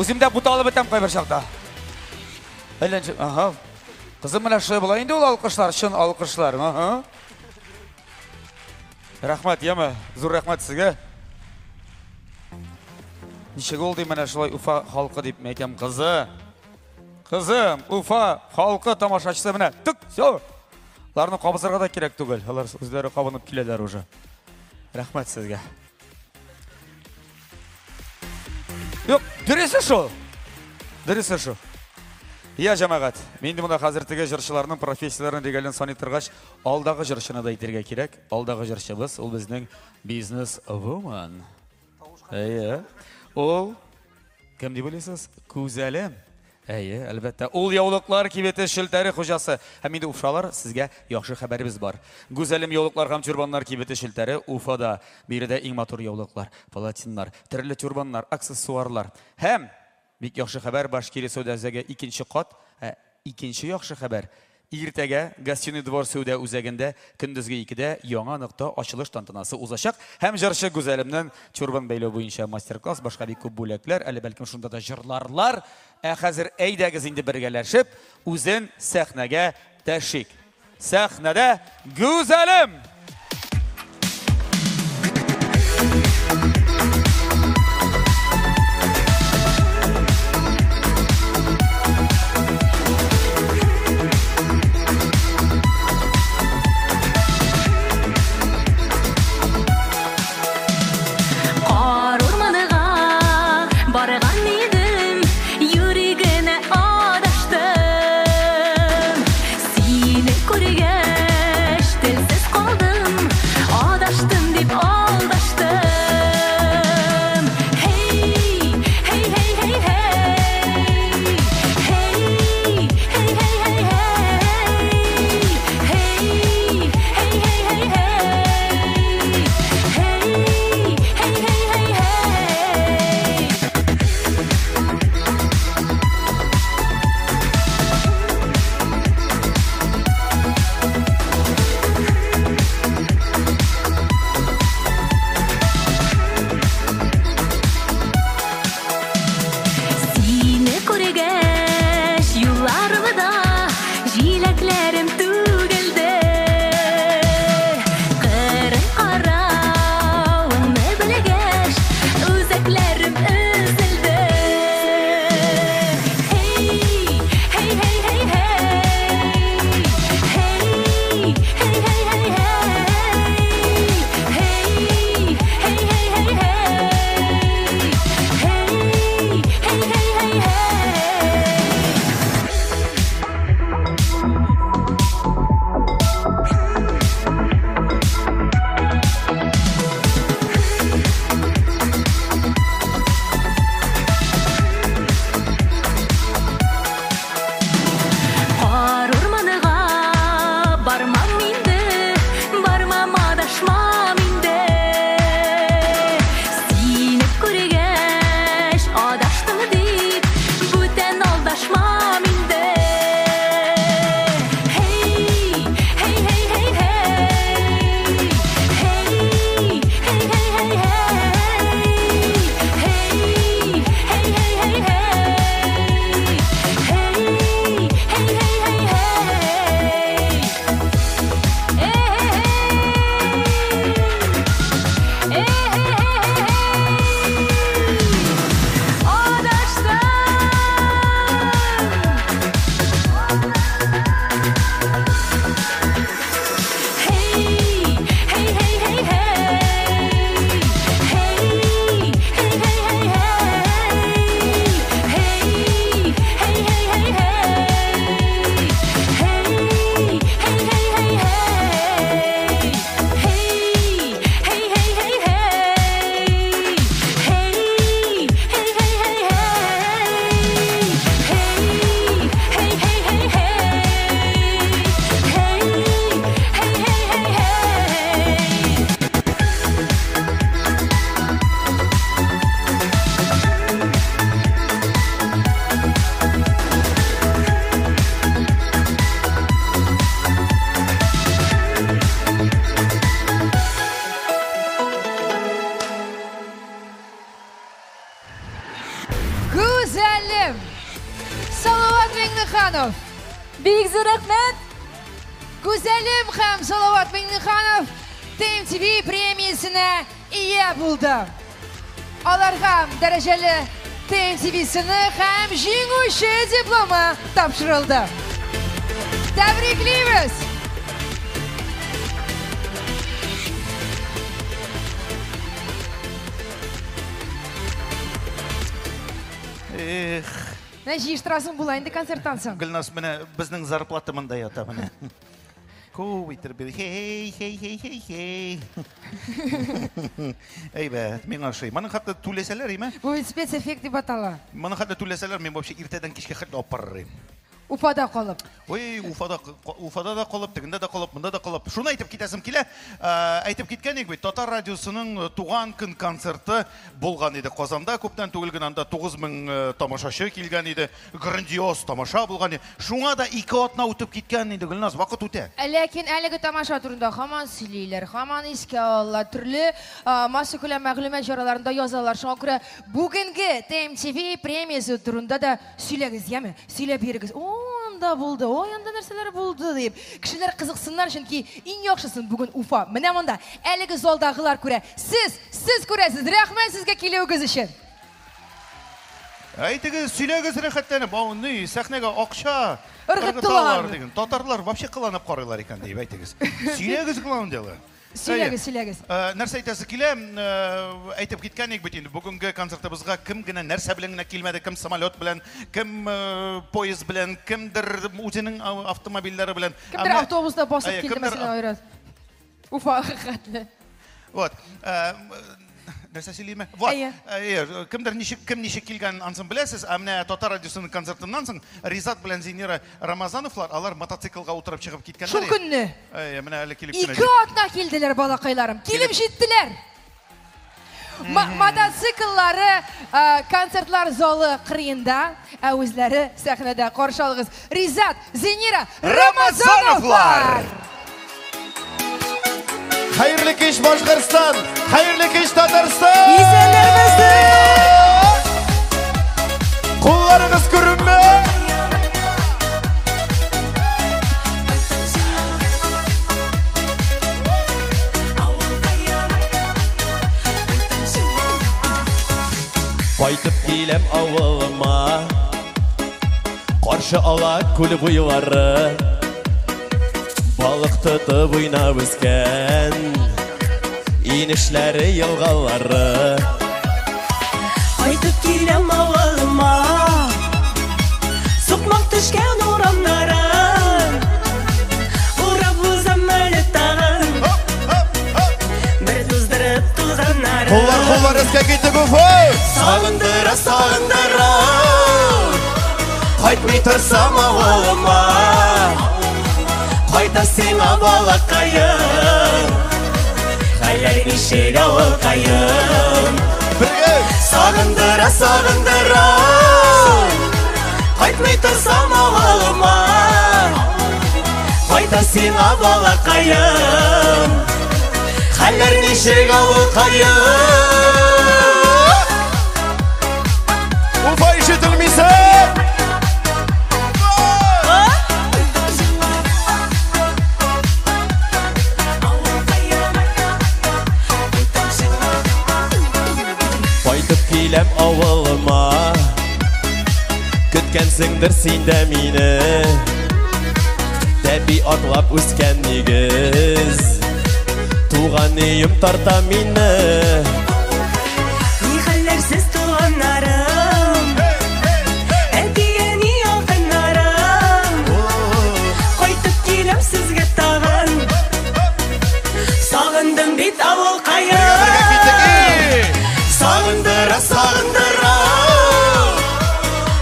Өзімді бұталы бітем қой бір шақта. Әлінші, қызым міне шой болайынды ол алқышлар, шын алқышлар. Рахмет, емі, зұр рахмет сізге. Нешек ол деймін әшілай Уфа халқы деп мәйтем қызы. Қызым, Уфа халқы тамашашысы міне. Түк, сё. Ларының қабысырға да керек түгіл. Олар өздері қабынып келелер уже. Рахмет сізге. Yok, dürесі şu. Dürесі şu. Иә, жамағат. Менде мұнда қазіртігі жыршыларының профессияларын регалін санитырғаш, алдағы жыршыны да итерге керек. Алдағы жыршыбыз, ол біздің бизнес-вумен. Ол, кім деп білесіз? Күзәлім. Әлбәтті. Ол яулықлар кебеті шілтәрі құжасы. Әмінде Уфалар, сізге яқшы қабәріміз бар. Күзәлім яулықлар қам түрбанлар кебеті шілтәрі Уфада. Береді ең матур яулықлар, палатинлар, түрлі түрбанлар, аксессуарлар. Хәм, бек яқшы қабар Башкирия сөйдәзігі икенші қат, икенші яқшы қабар. Иртәгә Гостиный двор сөйдә үзәгендә көндезге 2-дә яңа нокта ачылыш тантанасы узачак. Һәм җырчы Гүзәлемнең чурбан бәйләү буенча мастер-класс, башка бик күп бүләкләр, әле бәлкем шунда да җырларлар. Хәзер әйдәгез инде бергәләшеп, үзен сәхнәгә тәшик. Сәхнәдә Гүзәлем! Telsiz qoldim Меңнеханов. Бик зур рахмет. Гүзәлем һәм Салават Меңнеханов ТМТV премиясенә ия булды. Аларга дәрәҗәле ТМТV сыны һәм җиңүче дипломы тапшырылды. Тәбриклибез. Нәҗи штрасын була инде концерттан соң. Гөлнас, менә безнең зарплата монда ята менә. Күп бер хей. Әйбәт, миңа ошый. Моны хәтта түләсәләр, име? Бу спецэффект дип атала. Моны хәтта түләсәләр, мин вообще иртәдән кичкә хәтта алып барырым. Уфада калып. Ой, Уфада да калып, тегендә дә калып, монда да калып. Шуны әйтеп китәсем килә. Әйтеп киткән идек бит, Татар радиосының туган көн концерты булган иде Казанда. Күптән түгел генә анда 9000 тамашачы килгән иде. Грандиоз тамаша булган иде. Шуңа да 2 атна үтеп киткән иде, Гөлназ, вакыт үтә. Ләкин әлеге тамаша турында һаман сөйлиләр, һаман искә алалар, төрле массакүләм мәгълүмат җараларында язалар. Шуңа күрә бүгенге ТМТV премиясе турында да сөйләгез, яме? Сөйләп бирегез. Анда булды, анда нәрсәләр булды дип. Кешеләр кызыксыннар, чөнки иң яхшысын бүген Уфа. Менә монда әлеге залдагылар күрә. Сез күрәсез. Рәхмәт сезгә килүегез өчен. Әйтегез, сөйләгез рәхәтләнеп, ауны сәхнәгә акча ыргыттылар диген. Татарлар вообще кыланып карыйлар икән дип әйтегез. Сөйләгез кыландылар. Сөйләгез. Нәрсә әйтәсе килә, әйтеп киткән идек бит инде. Бүгенге концертыбызга кем генә нәрсә белән генә килмәде, кем самолет белән, кем поезд белән, кемдер үзенең автомобильләре белән. Кемдер автобуста басып килде мәсәлән Айрат. Уфа хәтле. Вот. Нәрсә сөйлиме? Вот. Кемдер ничек килгән ансын беләсез? Менә Татар радиосының концертыннан соң Ризат белән Зинира Рамазановлар, алар мотоциклга утырып чыгып киткәннәр. Шул көнне. Менә әле килеп кенә. 2 атна килделәр балакайларым. Килеп җиттеләр. Мотоцикллары концертлар залы кырыенда, үзләре сәхнәдә каршы алыгыз. Ризат, Зинира Рамазановлар. Hayırlı kış Башкортстан, hayırlı kış Татарстан. Исәннәрмесез. Кулларыгыз күренмә. Кайтып киләм авылыма, каршы ала күл буйлары. Балык тотып уйнап үскән, инешләре елгалары. Кайтып киләм авылыма, сукмак төшкән урамнарын, урап узам әле тагын, бер туздырып туганнарын. Куллар өскә китеп Уфа. Сагындыра, кайтмый торсам авылыма, кайта сиңа балакаем, хәлләр ничек авылкаем. Сагындыра, кайтмый торсам авылыма, кайта сиңа балакаем, хәлләр ничек авылкаем. Уфа ишетелмисә. Кайтып киләм авылыма, көткәнсеңдер син дә мине, тәби атлап үскән нигез, туган өем тарта мине. Ни хәлләрсез туганнарым, әтиәни алтыннарым, кайтып киләм сезгә тагын, сагындым бит авылкаем. Сагындыра,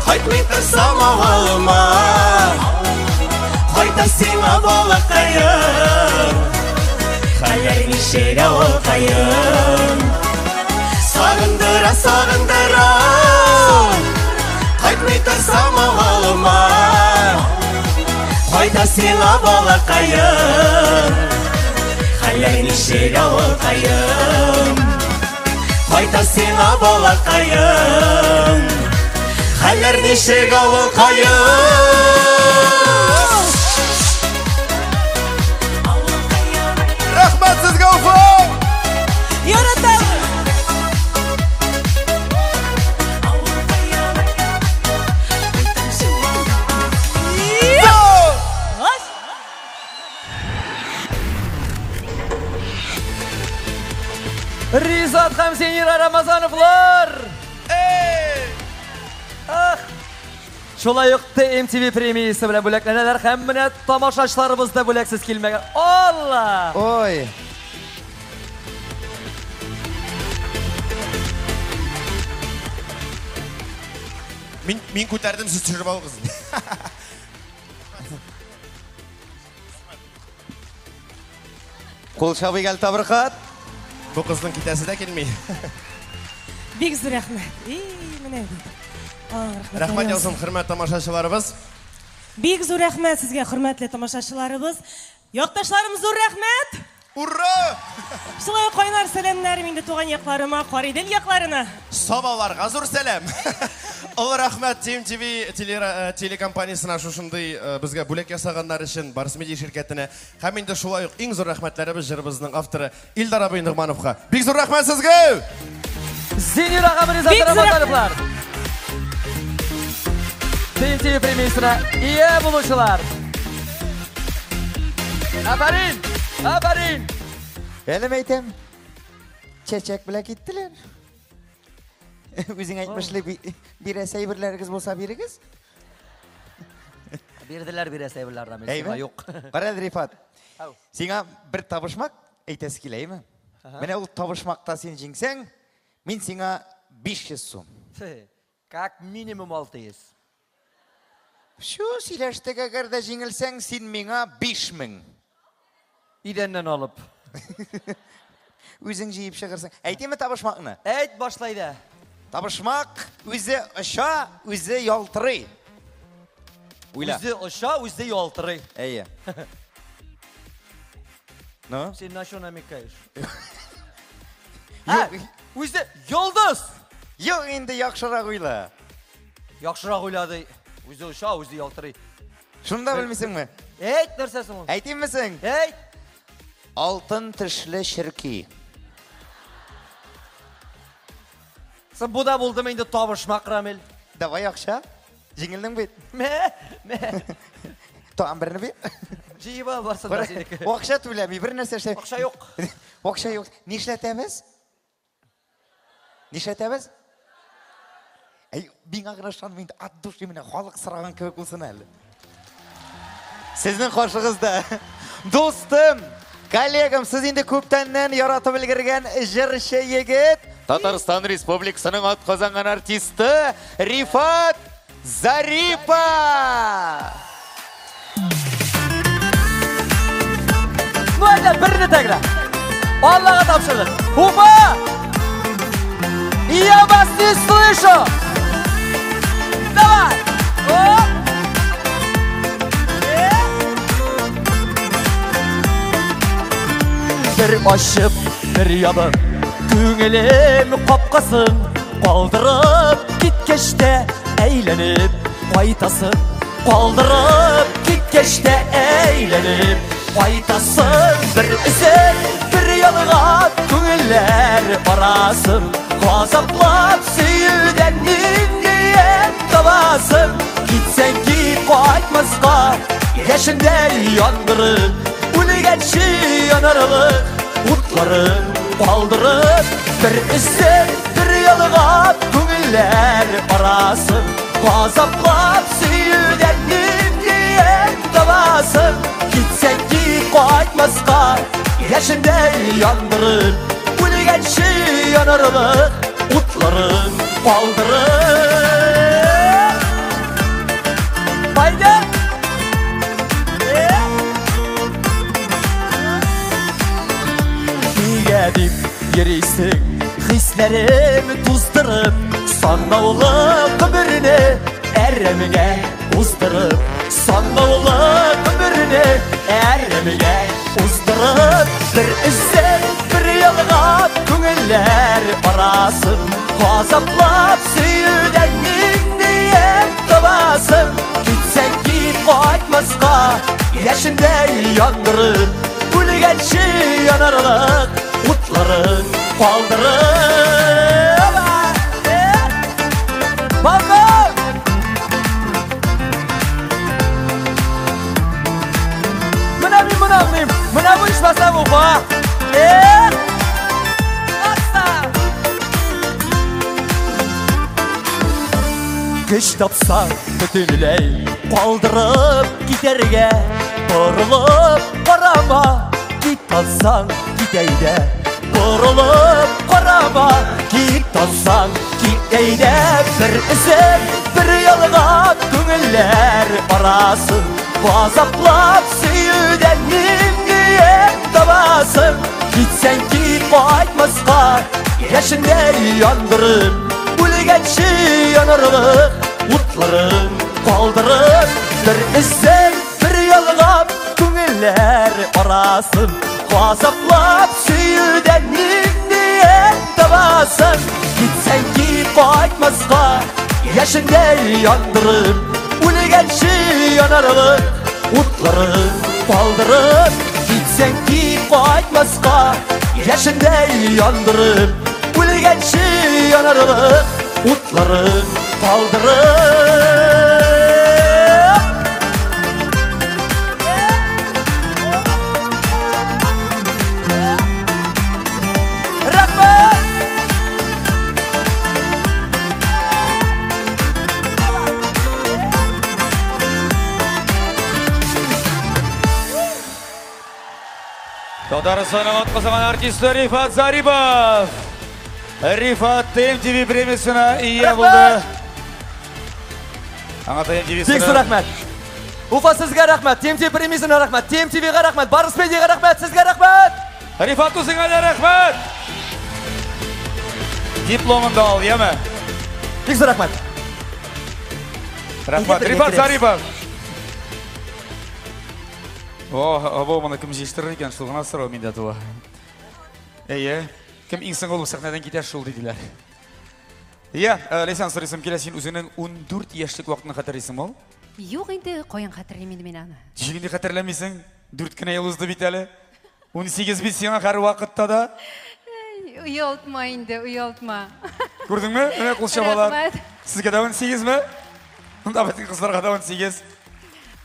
кайтмый торсам авылыма, кайта сиңа балакаем, хәлләр ничек авылкаем. Сагындыра, кайтмый торсам авылыма, кайта сиңа балакаем, хәлләр ничек авылкаем. Кайта сиңа балакаем, Хәлләр ничек авыл кайын? Рәхмәт сезгә, Уфа! Яратам! Ризат һәм Зинира Рамазановлар! Шулай ук TMTV премиясы белән бүләкләнәләр һәм менә тамашачыларыбыз да бүләксез килмәгән. Алла! Ой! Мин күтәрдем, сез төшереп алыгыз. Кул шабый гәл табырқат. Бу кызның китәсе дә килми. Бик зур рәхмәт. Менә бит. Рәхмәт ялсын, хөрмәт тамашачыларыбыз. Бик зур рәхмәт сезгә, хөрмәтле тамашачыларыбыз. Якташларым, зур рәхмәт! Ура! Шулай кайнар сәламнәрем инде туган якларыма, Каридел якларына. Сабаларга зур сәлам. Олы рәхмәт TMTV телекомпаниясына шушындый безгә бүләк ясаганнар өчен, Барс Медиа ширкәтенә. Һәм инде шулай ук иң зур рәхмәтләребез җырыбызның авторы Илдар абый Нигъмановка. Бик зур рәхмәт сезгә! Зинира Ризат Рамазановлар! TMTV премиясына ия булучылар! Афарин! Афарин! Әлем әйтәм, чәчәк белән киттеләр. Үзең әйтмешле бирәс әйберләрегез булса бирегез. Бирделәр бирәс әйберләрдән, Әйме? юк. Кара Рифат. Сиңа бер табышмак әйтәс киләйме? Менә ул табышмакта син җиңсәң, мин сиңа 500 сум. Как минимум 600. Шу сөйләштек, әгәр дә җиңелсәң, син миңа 5000. Идәннән алып. Үзең җыеп чыгарсың. Әйтеме табышмакны? Әйт, башлайды. Табышмак үзе оша, үзе ялтырый. Уйла. Үзе оша, үзе ялтырый. Әйе. Ну? Син на что намекаешь? Үзе йолдыз! Юк, инде яхшырак уйла. Яхшырак уйлады. Үзе оша, үзе ялтырый. Шуны да белмисеңме? Әйт, нәрсәсең ул? Әйтиммесең? Әйт! Алтын тешле ширки. Сен бу да булдымы инде табышмак, Рамил? Давай акча. Җиңелдең бит. Мә. Тагын берне бит. Җыеп ал барсын да синеке. Акча түләми, бер нәрсә эшләп. Акча юк. Акча юк. Нишләтәбез? Нишләтәбез? Әй, бин аграшан мин ат души менә халык сыраган кебек булсын әле. Сезнең каршыгызда достым, коллегам, сез инде күптәннән яратып өлгергән җырчы егет, Татарстан Республикасының атказанган артисты Рифат Зарипа. Böyle birini tekrar. Allah'a tavşırdık. Ufa! Я вас не слышу! Давай! Оп! Bir açıp bir yabıp Көңілім қапқасын Қалдырып кеткеште Әйленіп қайтасын Қалдырып кеткеште Әйленіп қайтасын Bir үзен bir ялыға Көңілер арасын Ғазаплап сүйілден Ниндейен табасын Кетсен кеп қайтмасқа Яшіндей яндырып Өлгенші янарылық Ұтларын Kaldırıp bir üstün bir yalığa Köngüller arasın Gazaplap süyüdendim diye tabasın Gitsen ki kaytmazka Yaşındey yandırın Ülgenşi yanarılık Utların kaldırın Haydi Dip yerisin Hislerimi tuzdırıp Sannalı ömrünü Erremine uzdırıp Sannalı ömrünü Erremine uzdırıp Bir üzen bir yalığa Köngüller arasın Gazaplap süyüdendim diye tabasın Gitsen git qaytmasqa Yaşınday yandırıp Ülgençi yanarlıq Utların kaldırıp Balkon Mına bu işmasa bu ba Güç tapsan bütünley Kaldırıp giderge Borulup karama Git alsan gideyde Borulup karama Git alsan gideyde Bir izim bir yalga Gönüller arasın Gazaplap süyüden nimdiye tabasın Gitsen git qaytmasqa Yaşınday yandırıp Ülgençi yanarlıq Utların kaldırıp Bir izim bir yalgap Gönüller arasın Gazaplap süyüden nimdiye tabasın Gitsen git qaytmasqa Yaşınday yandırıp Ülgençi yanarlıq Utların kaldırıp Gitsen git qaytmasqa Yaşınday yandırıp Ülgençi yanarlıq Utların kaldırıp Dodar sanamat pasangan artist Rifat Zaripov. Rifat TMTV premiyasına iya buldu. Аңа TMTV Бексу рахмат. Уфа sizga rahmat. TMTV premiyasына rahmat. TMTV'ga rahmat. Barış Media'ga rahmat. Sizga rahmat. Rifat o'zingizga rahmat. Diplomini ol, yema. Bексу rahmat. Rahmat. Rifat Zaripov. Bu mana kim jeshtirar ekan, shulg'ina so'rov menda tuva. Kim inson bo'lib sahnadan ketar shul dedilar. Lesan so'rasam kelashin o'zingning 14 yoshlik vaqtini xatarlaysizmi? Yo'q, endi qo'yin xatarlamaydi men ani. Jigini xatarlamaysan? 4 kun yolg'izdi bitali. 18 bit seni har vaqtda da. Uyaltma endi, uyaltma. Ko'rdingmi? Nima qilshabalar? Sizga da 18 mi? Unda bitik qizlarga da 18.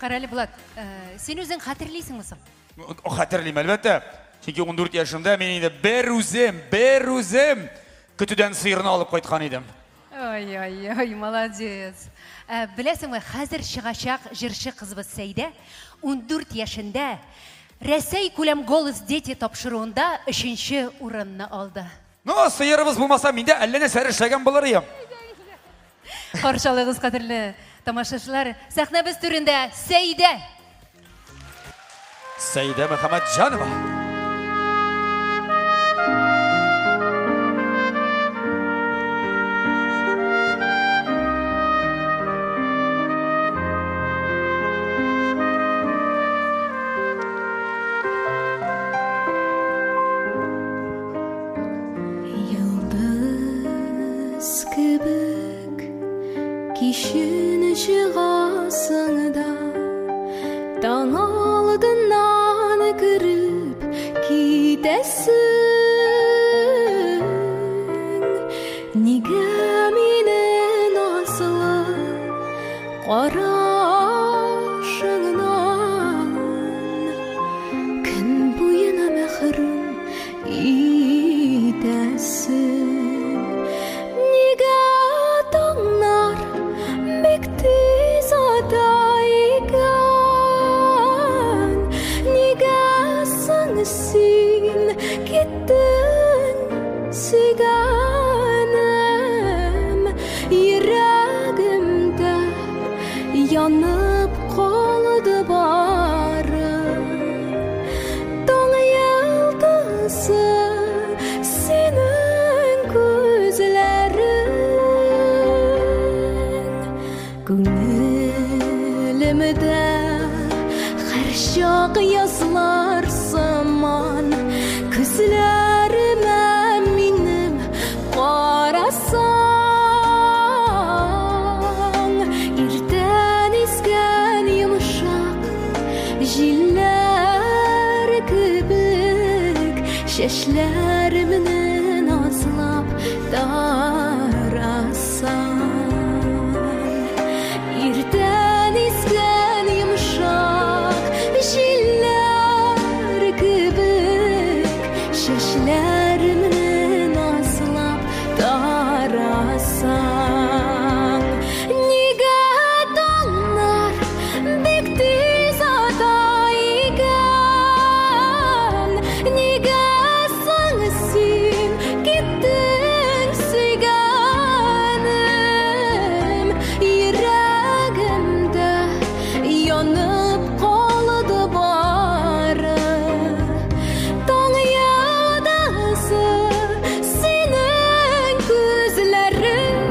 Qarali Bulat, sen o'zing xatarlaysanmi? Xatarlayman albatta. Chunki 14 yoshimda men endi bir o'zim kutidan sirni olib qaytgan edim. Oy, молодец. Bilasizmi, hozir shiğaşaq jirshi qiz bo'lsaydi, 14 yoshida Rossiya ko'lam Голос Дети topshiruvida 3-o'rinni oldi. No, sirimiz bo'lmasa menda allana sari ishlagan bo'lar edim. Qarshi olasiz qadrli tomoshabinlar, sahnamiz turida Saida Muhammadjonova. Yıldız kibik kişini çıgasın da Dağ aldından kırıp gidesin Nigaminin asılı Qaraşığından Gün boyuna mehrum idesin Nigatağlar bekti zadaygan Nigasın sin gittin siganem Yüreğimde yanıp kaldı barım Dağ yıldızı senin gözlerin Gönlümde her şak yazlar zaman Gözlerime minim qarasan Irde Яшьләремне назлап тарасан Иртән искән йомшак җилләр кебек Чәчләремне назлап тарасан Нигә таңнар бик тиз ата икән Нигә соң син киттең сөйгәнем Йөрәгемдә янып калды бары Таң ядасы синең күзләрең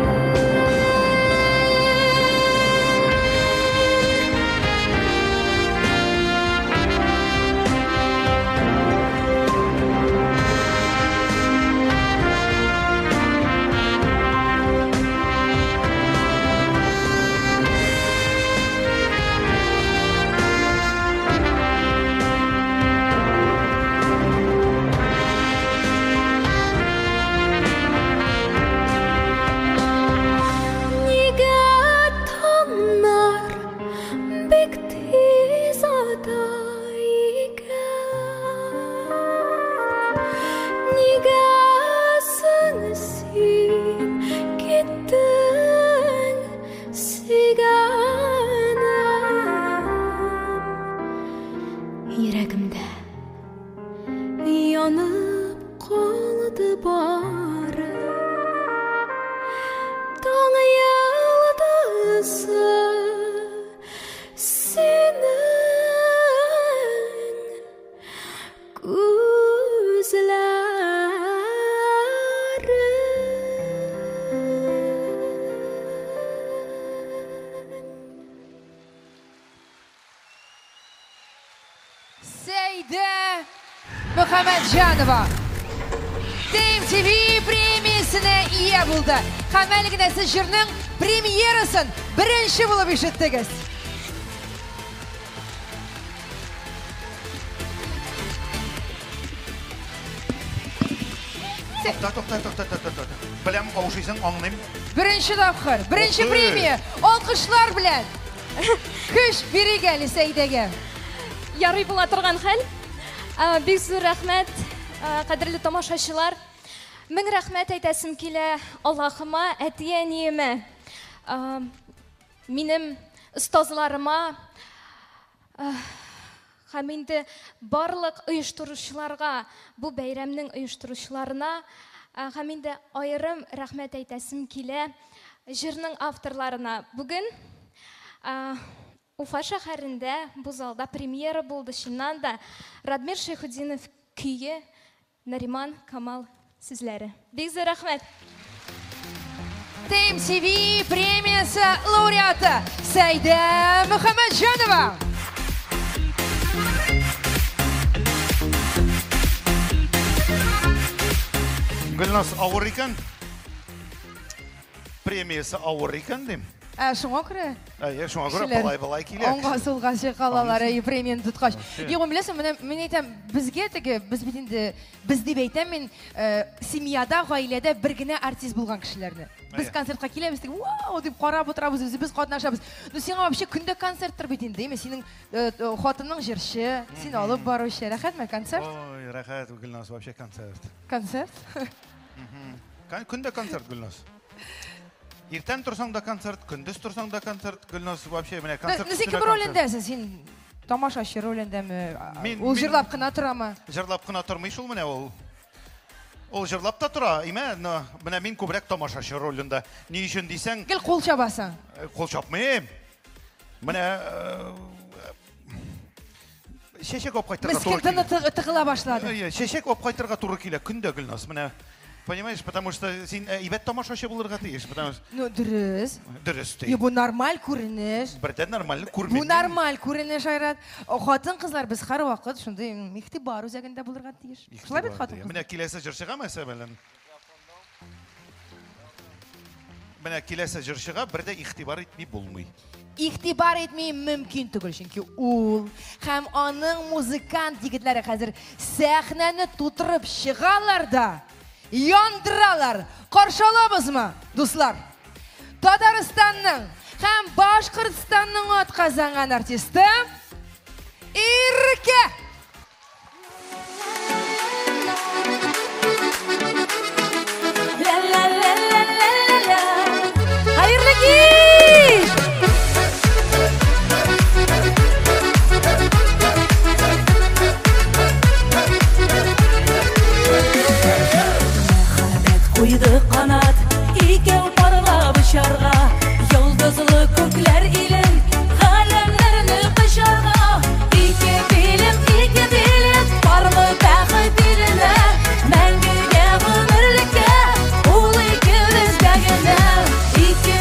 Нигә таңнар бик тиз ата икән Нигә соң син киттең сөйгәнем Йөрәгемдә янып калды бары Таң йылдызы синең Сәйдә Мөхәммәтҗанова TMTV премиясенә ия булды. Һәм әле генә сез җырның премьерасын беренче булып ишеттегез. Токта. Беләм кавышыйсың, аңлыйм. Беренче тапкыр, беренче премия. Алкышлар белән. Көч бирик әле Сәйдәгә. Ярый була торган хәл. Бик зур рәхмәт, кадерле тамашачылар. Мең рәхмәт әйтәсем килә Аллаһыма, әти-әниемә, минем остазларыма һәм инде барлык оештыручыларга, бу бәйрәмнең оештыручыларына һәм инде аерым рәхмәт әйтәсем килә җырның авторларына. Бүген Уфа шәһәрендә бу залда премьера булды. Чыннан да Радмир Шәйхетдинов көе, Нариман Камал сүзләре. Бик зур рәхмәт. TMTV премиясе лауреаты Сәйдә Мөхәммәтҗанова. Гөлназ авыр икән. Премиясе авыр икән дим. Шуңа күрә. Шуңа күрә балай килә. Аңга сулга чыкалалар, премияны туткач. Югым беләсең, мен әйтәм, безгә теге, без бит инде, без дип әйтәм мин, семьяда, гаиләдә бер генә артист булган кешеләрне. Без концертка киләбез, вау дип карап утырабыз, без катнашабыз. Ну сиңа вообще көндә концерттыр бит инде, синең хатының җырчы, син алып баручы. Рәхәтме концерт? Ой, рәхәт, Гөлназ, вообще концерт. Концерт? Көндә концерт, Гөлназ. Иртән торсаң да концерт, көндез торсаң да концерт, Гөлназ вообще менә концерт. Син кем ролендәсең? Син тамашачы ролендәме? Ул җырлап кына торамы? Җырлап кына тормый шул менә ул. Ул җырлап та тора, менә мин күбрәк тамашачы ролендә. Ни өчен дисәң? Гел кул чабасың. Кул чапмыйм. Менә чәчәк алып кайтырга туры килә. Мескен тыгыла башлады. Чәчәк алып кайтырга туры килә көндә, Гөлназ. Менә понимаешь, потому что син әйбәт тамашачы булырга тиеш, потому что Ну, дөрес. Дөрес. Бу нормаль күренеш. Бердән нормаль күренеш. Бу нормаль күренеш, Айрат. Хатын-кызлар без һәр вакыт шундый игътибар үзәгендә булырга тиеш. Шулай бит хатын. Менә киләсе җырчыга мәсәлән. Менә киләсе җырчыга бердә игътибар итми булмый. игътибар etmey mümkün түгел, чөнки ул һәм аның музыкант егетләре хәзер сәхнәне тутырып чыгалар да яндыралар. Каршы алабызмы, дуслар? Татарстанның һәм Башкортстанның атказанган артисты Ирке. Hayırlı giş! Kuydu kanat, ikev parlap uçarga, yıldızlı kökler ilin kalemlerini kışarga. İki bilim, parlı bəxit iline, məngüge ömürlükə, ul ikimiz gəgine. İki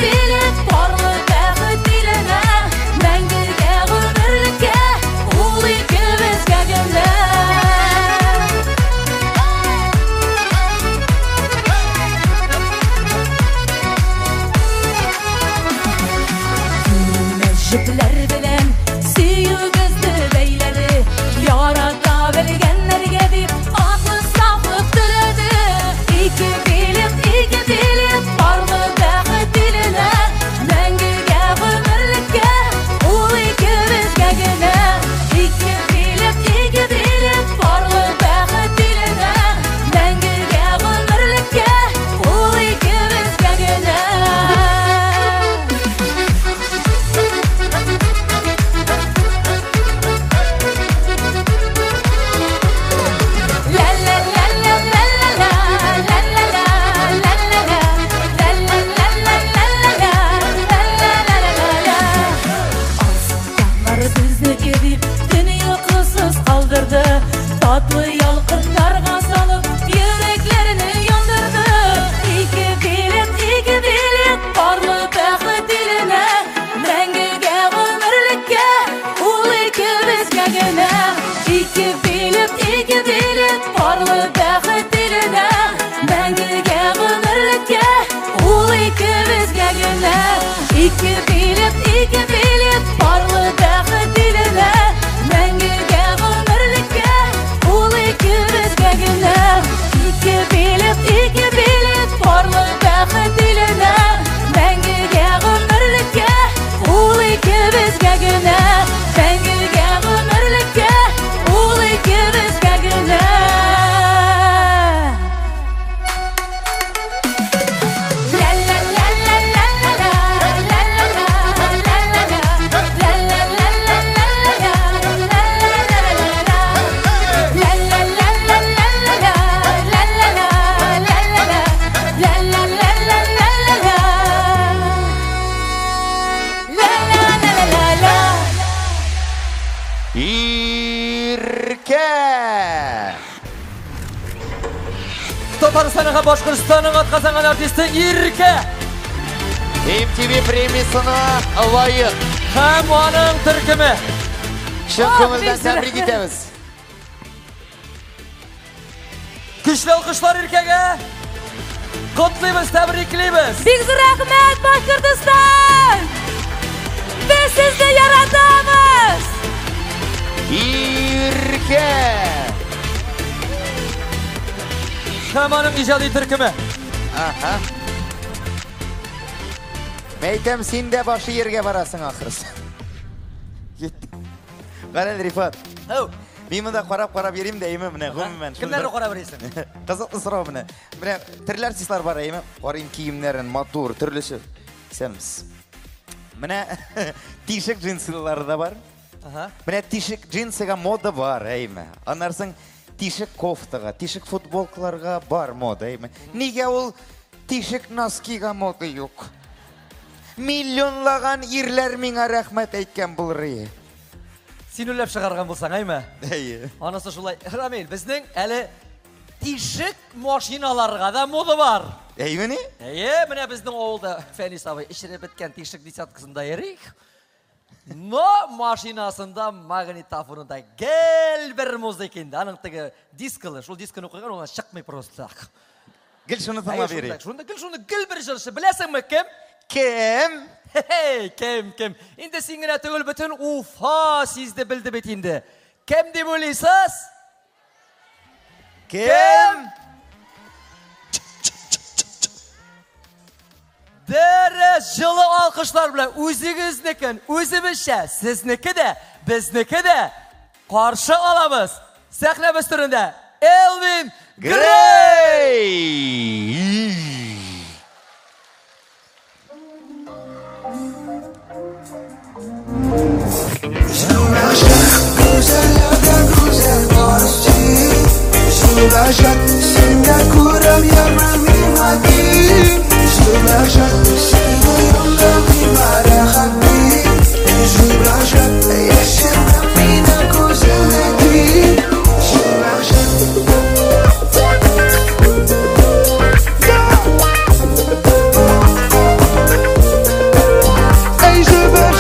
bilim, parlı bəxit iline, məngüge ömürlükə, ul ikimiz gəgine. Jipler bilen süyügüzdü beyleri, yarata bilgenlerge dip aklı saflık diledi. İki bilim, parlı bəxit diline, məngüge ömürlükə, ul ikimizge gine. İki bilim, parlı bəxit diline, məngüge ömürlükə, ul ikimizge gine. Tatlı yalqınlarga salıp yüreklerini yandırdı. İki bilim, parlı bəxit diline, məngüge ömürlükə, ul ikimizge gine. İki bilim, parlı bəxit diline, məngüge ömürlükə, ul ikimizge gine. İki bilim, parlı bəxit diline, məngüge ömürlükə, ul ikimizge gine. İki bilim, parlı bəxit diline, məngüge ömürlükə, ul ikimizge gine. Məngüge ömürlükə, ul ikimizge gine. İrke! Татарстанның Башкортстанның атказанган артисты Ирке. MTV премиясына лайык. Һәм аның төркеме. Шын көңілден тәбрик итәбез. Көчле алкышлар Иркәгә. Котлыйбыз, тәбриклибез. Бик зур рәхмәт, Башкортстан! Без сезне яратабыз! Ирке! Һәм аның иҗади төркеме. Аха. Мәйтәм, син дә башы ергә барасың ахырсы. Гарәл Рифат. Мин монда карап йөрим дә әйме менә гомумән. Кемнәрне карап йөрисең? Кызыклы сорау менә. Менә төрле артистлар бар әйме. Карыйм киемнәрен, матур, төрлесе. Сәмс. Менә тишек джинсылары да бар. Менә тишек джинсыга мода бар әйме. Аннарсың тишек кофтага, тишек футболкаларга бар мода әйме. Нигә ул тишек носкига мода юк? Миллионлаган ирләр миңа рәхмәт әйткән булыр. Син үләп чыгарган булсаң, әйме? Әйе. Анысы шулай. Рамил, безнең әле тишек машиналарга да мода бар. Әйме? Әйе, менә безнең авылда Фәнис абый ишереп беткән тишек десяткасында йөри. Но машинасында, магнитофонында гел бер музыка инде. Аның теге дискалы, шул дисканы куйган, ул чыкмый просто. Гел шуны тыңлап йөри. Шунда гел бер җырчы. Беләсеңме кем? Kim? Kim? Endi singina tugul butun Ufa sizdi bildi bit endi. Kim deb o'ylaysiz? Kim? Dere жылы alkışlar bilan o'zimizcha, sizniki de, bizniki de qarshi olamiz. Sahnamiz turida Elvin Grey. Güzellerden güzel barışçı Şulaşak sende kuram yarmamim hadi Şulaşak sende yollamim arahatli Şulaşak yaşamam mina güzelleri Şulaşak Ey Şulaşak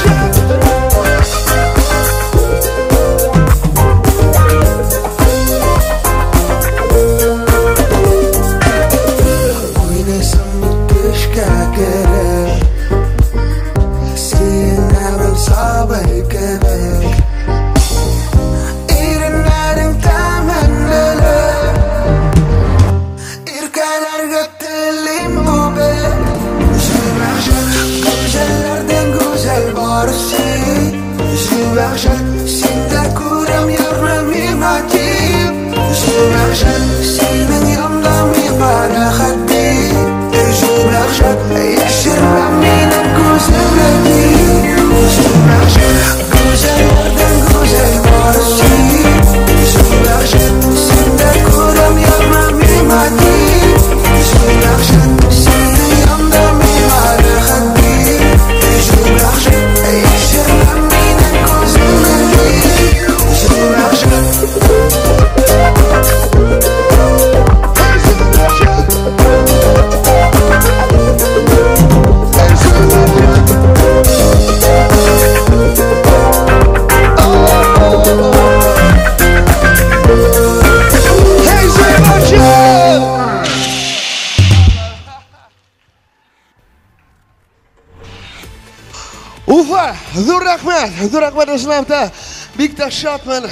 Ufa, zo'r rahmat Islamda. Big tashotman.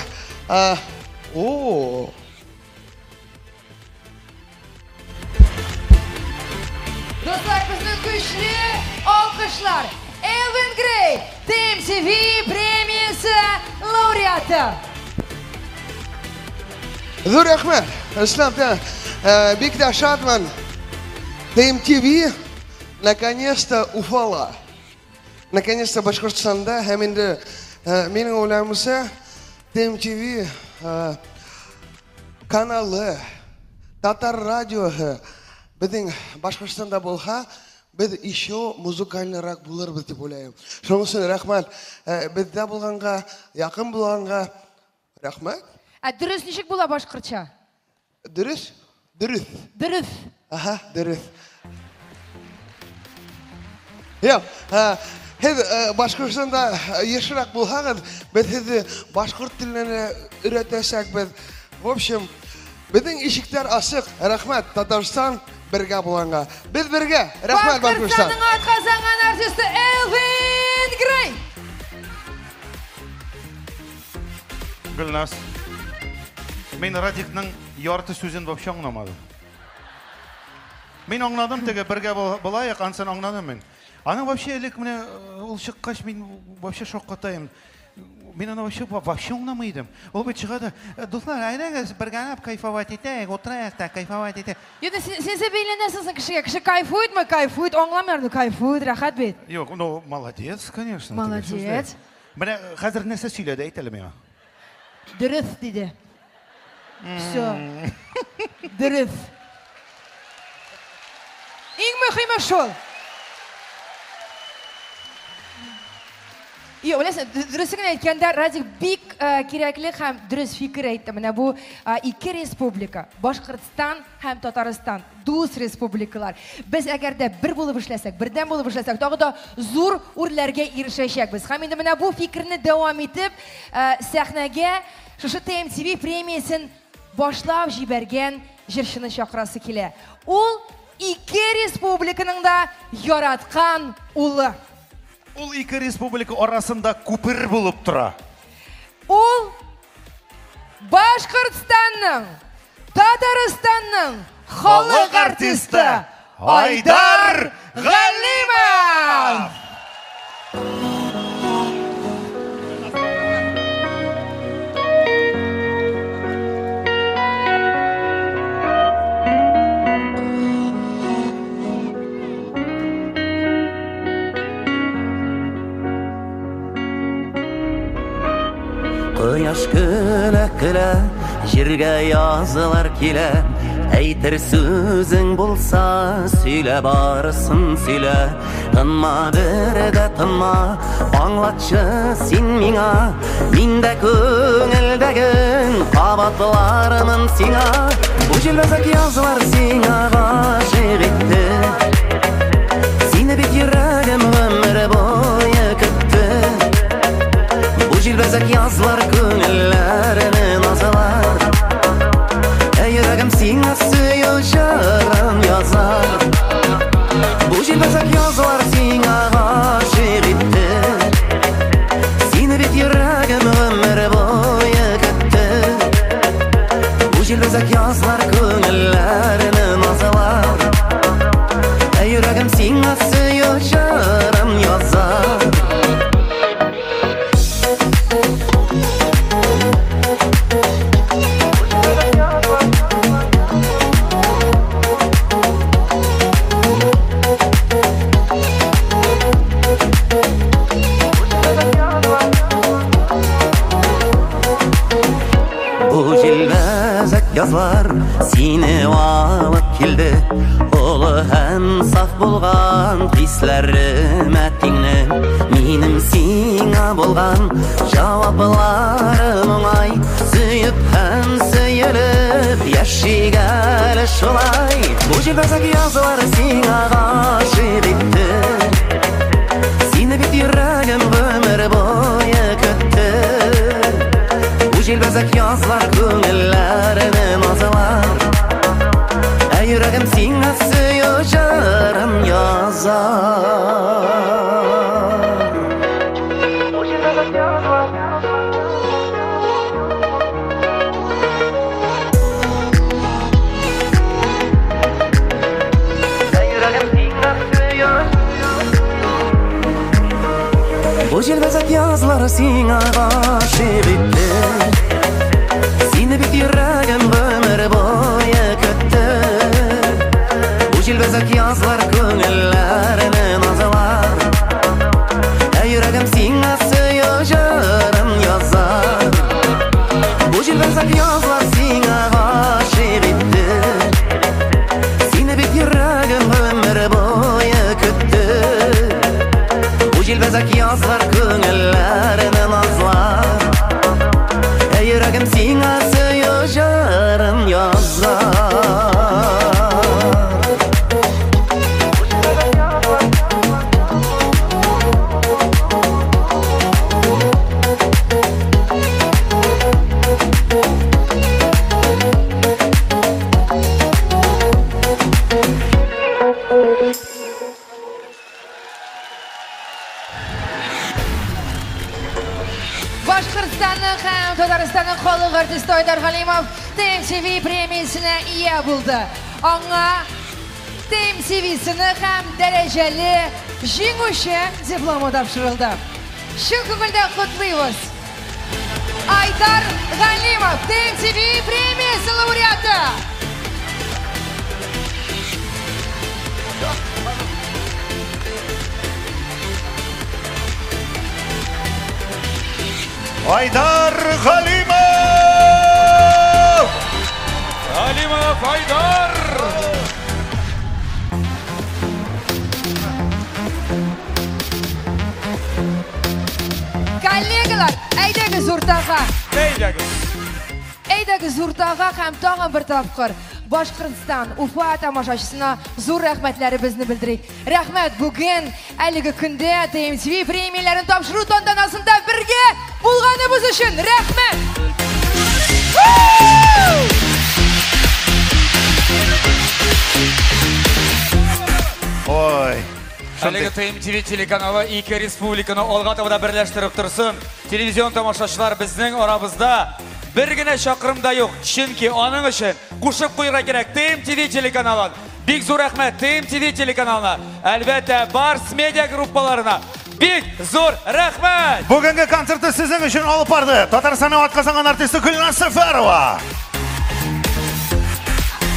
Dostlar, bizni kuchli olqishlar. Elvin Grey, TMTV premiyasi laureati. Zo'r rahmat Islamda. Big tashotman. TMTV наконец-то Уфала. Наконец-то Башкортостанда, һәм инде менің ойлаймымша TMTV каналы, Татар радиоһы біздің Башкортостанда болса, біз еще музыкальныйрак булырбыз дип уйлайм. Шуның өчен рәхмәт. Бездә булганга, якын булганга рәхмәт. Дөрес ничек була башкортча? Дөрес? Дөрес. Дөрес. Ага, дөрес. Я, Башкортстанда ешрак булһагыз, без сезне башкорт теленә өйрәтәчәк без. В общем, безнең ишектәр ачык. Рәхмәт Татарстан бергә булганга. Без бергә. Рәхмәт Башкортстан. Башкортстанның атказанган артисты Elvin Grey. Гөлнас, мен Радикның ярты сүзен вообще аңламадым. Мен аңладым теге бергә булайык, ансын аңладым мен. Аны вообще элек менә ул чыккач мен вообще шоккатайм. Мен аны вообще аңламыйдым. Ул бит чыгады. Дуслар, әйдәгез бергәләп кайфовать итәйек, утырайык та кайфовать итәйек. Юнда сез бәйләнәсез кешегә. Кеше кайфуйтмы, кайфуйт, аңламыйр, кайфуйт, рәхәт бит. Юк, ну молодец, конечно. Молодец. Менә хәзер нәрсә сөйләде, әйт әле миңа. Дөрес диде. Всё. Дөрес. Иң мөһиме шул. Беләсең, дөресен әйткәндә, Радик бик кирәкле һәм дөрес фикер әйтте. Менә бу ике республика, Башкортстан һәм Татарстан, дус республикалар. Без әгәр дә бер булып эшләсәк, бердән булып эшләсәк, тагы да зур үрләргә ирешәчәкбез. Һәм инде менә бу фикерне дәвам итеп, сәхнәгә шушы TMTV премиясын башлап җибәргән җырчыны чакырасы килә. Ул ике республиканың да яратқан улы. Ул ике республика арасында күпер булып тора. Ул Башкортстанның, Татарстанның халық артисты Айдар Галимов. Кояш көлә-көлә, җиргә язылар килә. Әйтер сүзең булса, сөйлә барысын сөйлә. Тынма бер дә тынма, аңлатчы син миңа. Миндә күңелдәген кабатларымын сиңа. Бу җилбәзәк язылар сиңа гашыйк итте. Сине бит йөрәгем гомер буе көтте. Җилбәзәк язлар күңелләрне назалар. Йөрәгем сиңа сөю җырын язар. Бу җилбәзәк язлар сиңа гашыйк итте. Сине бит йөрәгем гомер буе көтте. Бу җилбәзәк язлар күңелләрне назалар. Йөрәгем сиңа сөю җырын язар. Язлар сине алып килде. Олы һәм саф булган хисләремә тиңне. Минем сиңа булган җавапларым уңай. Сөеп һәм сөелеп яшигәле шулай. Бу җилбәзәк язлар сиңа гашыйк итте. Сине бит йөрәгем гомер буе көтте. Бу җилбәзәк язлар күңелләрне назалар. Йөрәгем сиңа сөю җырын язар. Бу җилбәзәк язлар сиңа гашыйк итте. Сине бит йөрәгем гомер буе көтте. Бу җилбәзәк язлар күңелләрне назалар. Йөрәгем сиңа сөю җырын язар. Бу җилбәзәк язлар сиңа гашыйк итте. Сине бит йөрәгем гомер буе көтте. Бу җилбәзәк язлар күңелләрне назлар. Йөрәгем сиңа сөю җырын язар. Башкортстанның һәм Татарстанның халық артисты Айдар Галимов TMTV премиясенә ия булды. Аңа TMTV-сыны һәм дәрәҗәле җиңүче дипломы тапшырылды. Чын күңелдән котлыйбыз. Айдар Галимов TMTV премиясе лауреаты. Айдар Галимов! Галимов Айдар! Коллегалар, әйдәгез уртага. Әйдәгез уртага һәм тагын бер тапкыр Башкортстан Уфа тамашачысына зур рәхмәтләребезне белдерик. Рәхмәт, бүген әлеге көндә TMTV премияләрен тапшыру тантанасында бергә булганыбыз өчен рәхмәт. Ой. Әлеге ТМТV телеканалы ике республиканы алга таба берләштереп торсын. Телевизион тамашачылар безнең арабызда бер генә чакрымда юк. Чөнки аның өчен кушып куйырга кирәк ТМТV телеканалын. Бик зур рәхмәт ТМТV телеканалына. Әлбәттә, Барс медиа группаларына бик зур рәхмәт. Бүгенге концертны сезнең өчен алып барды. Татарстанның атказанган артисты Гөлназ Сәфәрова.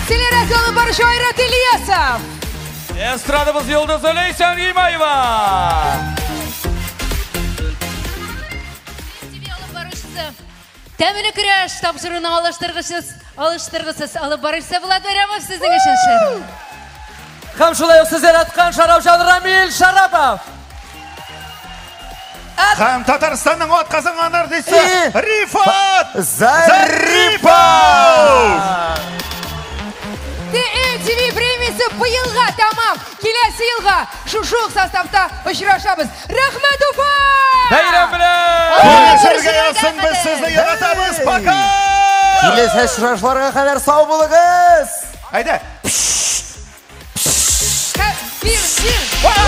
Телеракалы барышы Айрат Ильясов. Эстрадабыз Йолдыз Лейсан Имаева. Тәмілі күрәш тапшыруын алыштырғысыз алып барышса Булат Байрамов сіздің үшін шыр. Һәм шулай ук сездер атқан Шарапжан Рамил Шарапов. Һәм Татарстанның атказанган артисты Рифат Зарипов. ТМТV премиясы быйылга тамам. Келесі елға шушы составта очрашабыз. Рәхмәт, Уфа! Бәйрәм белән! Көрәшергә ясың, без сезне яратабыз. Пока! Киләсе очрашуларга кадәр сау булыгыз. Әйдә. Bir.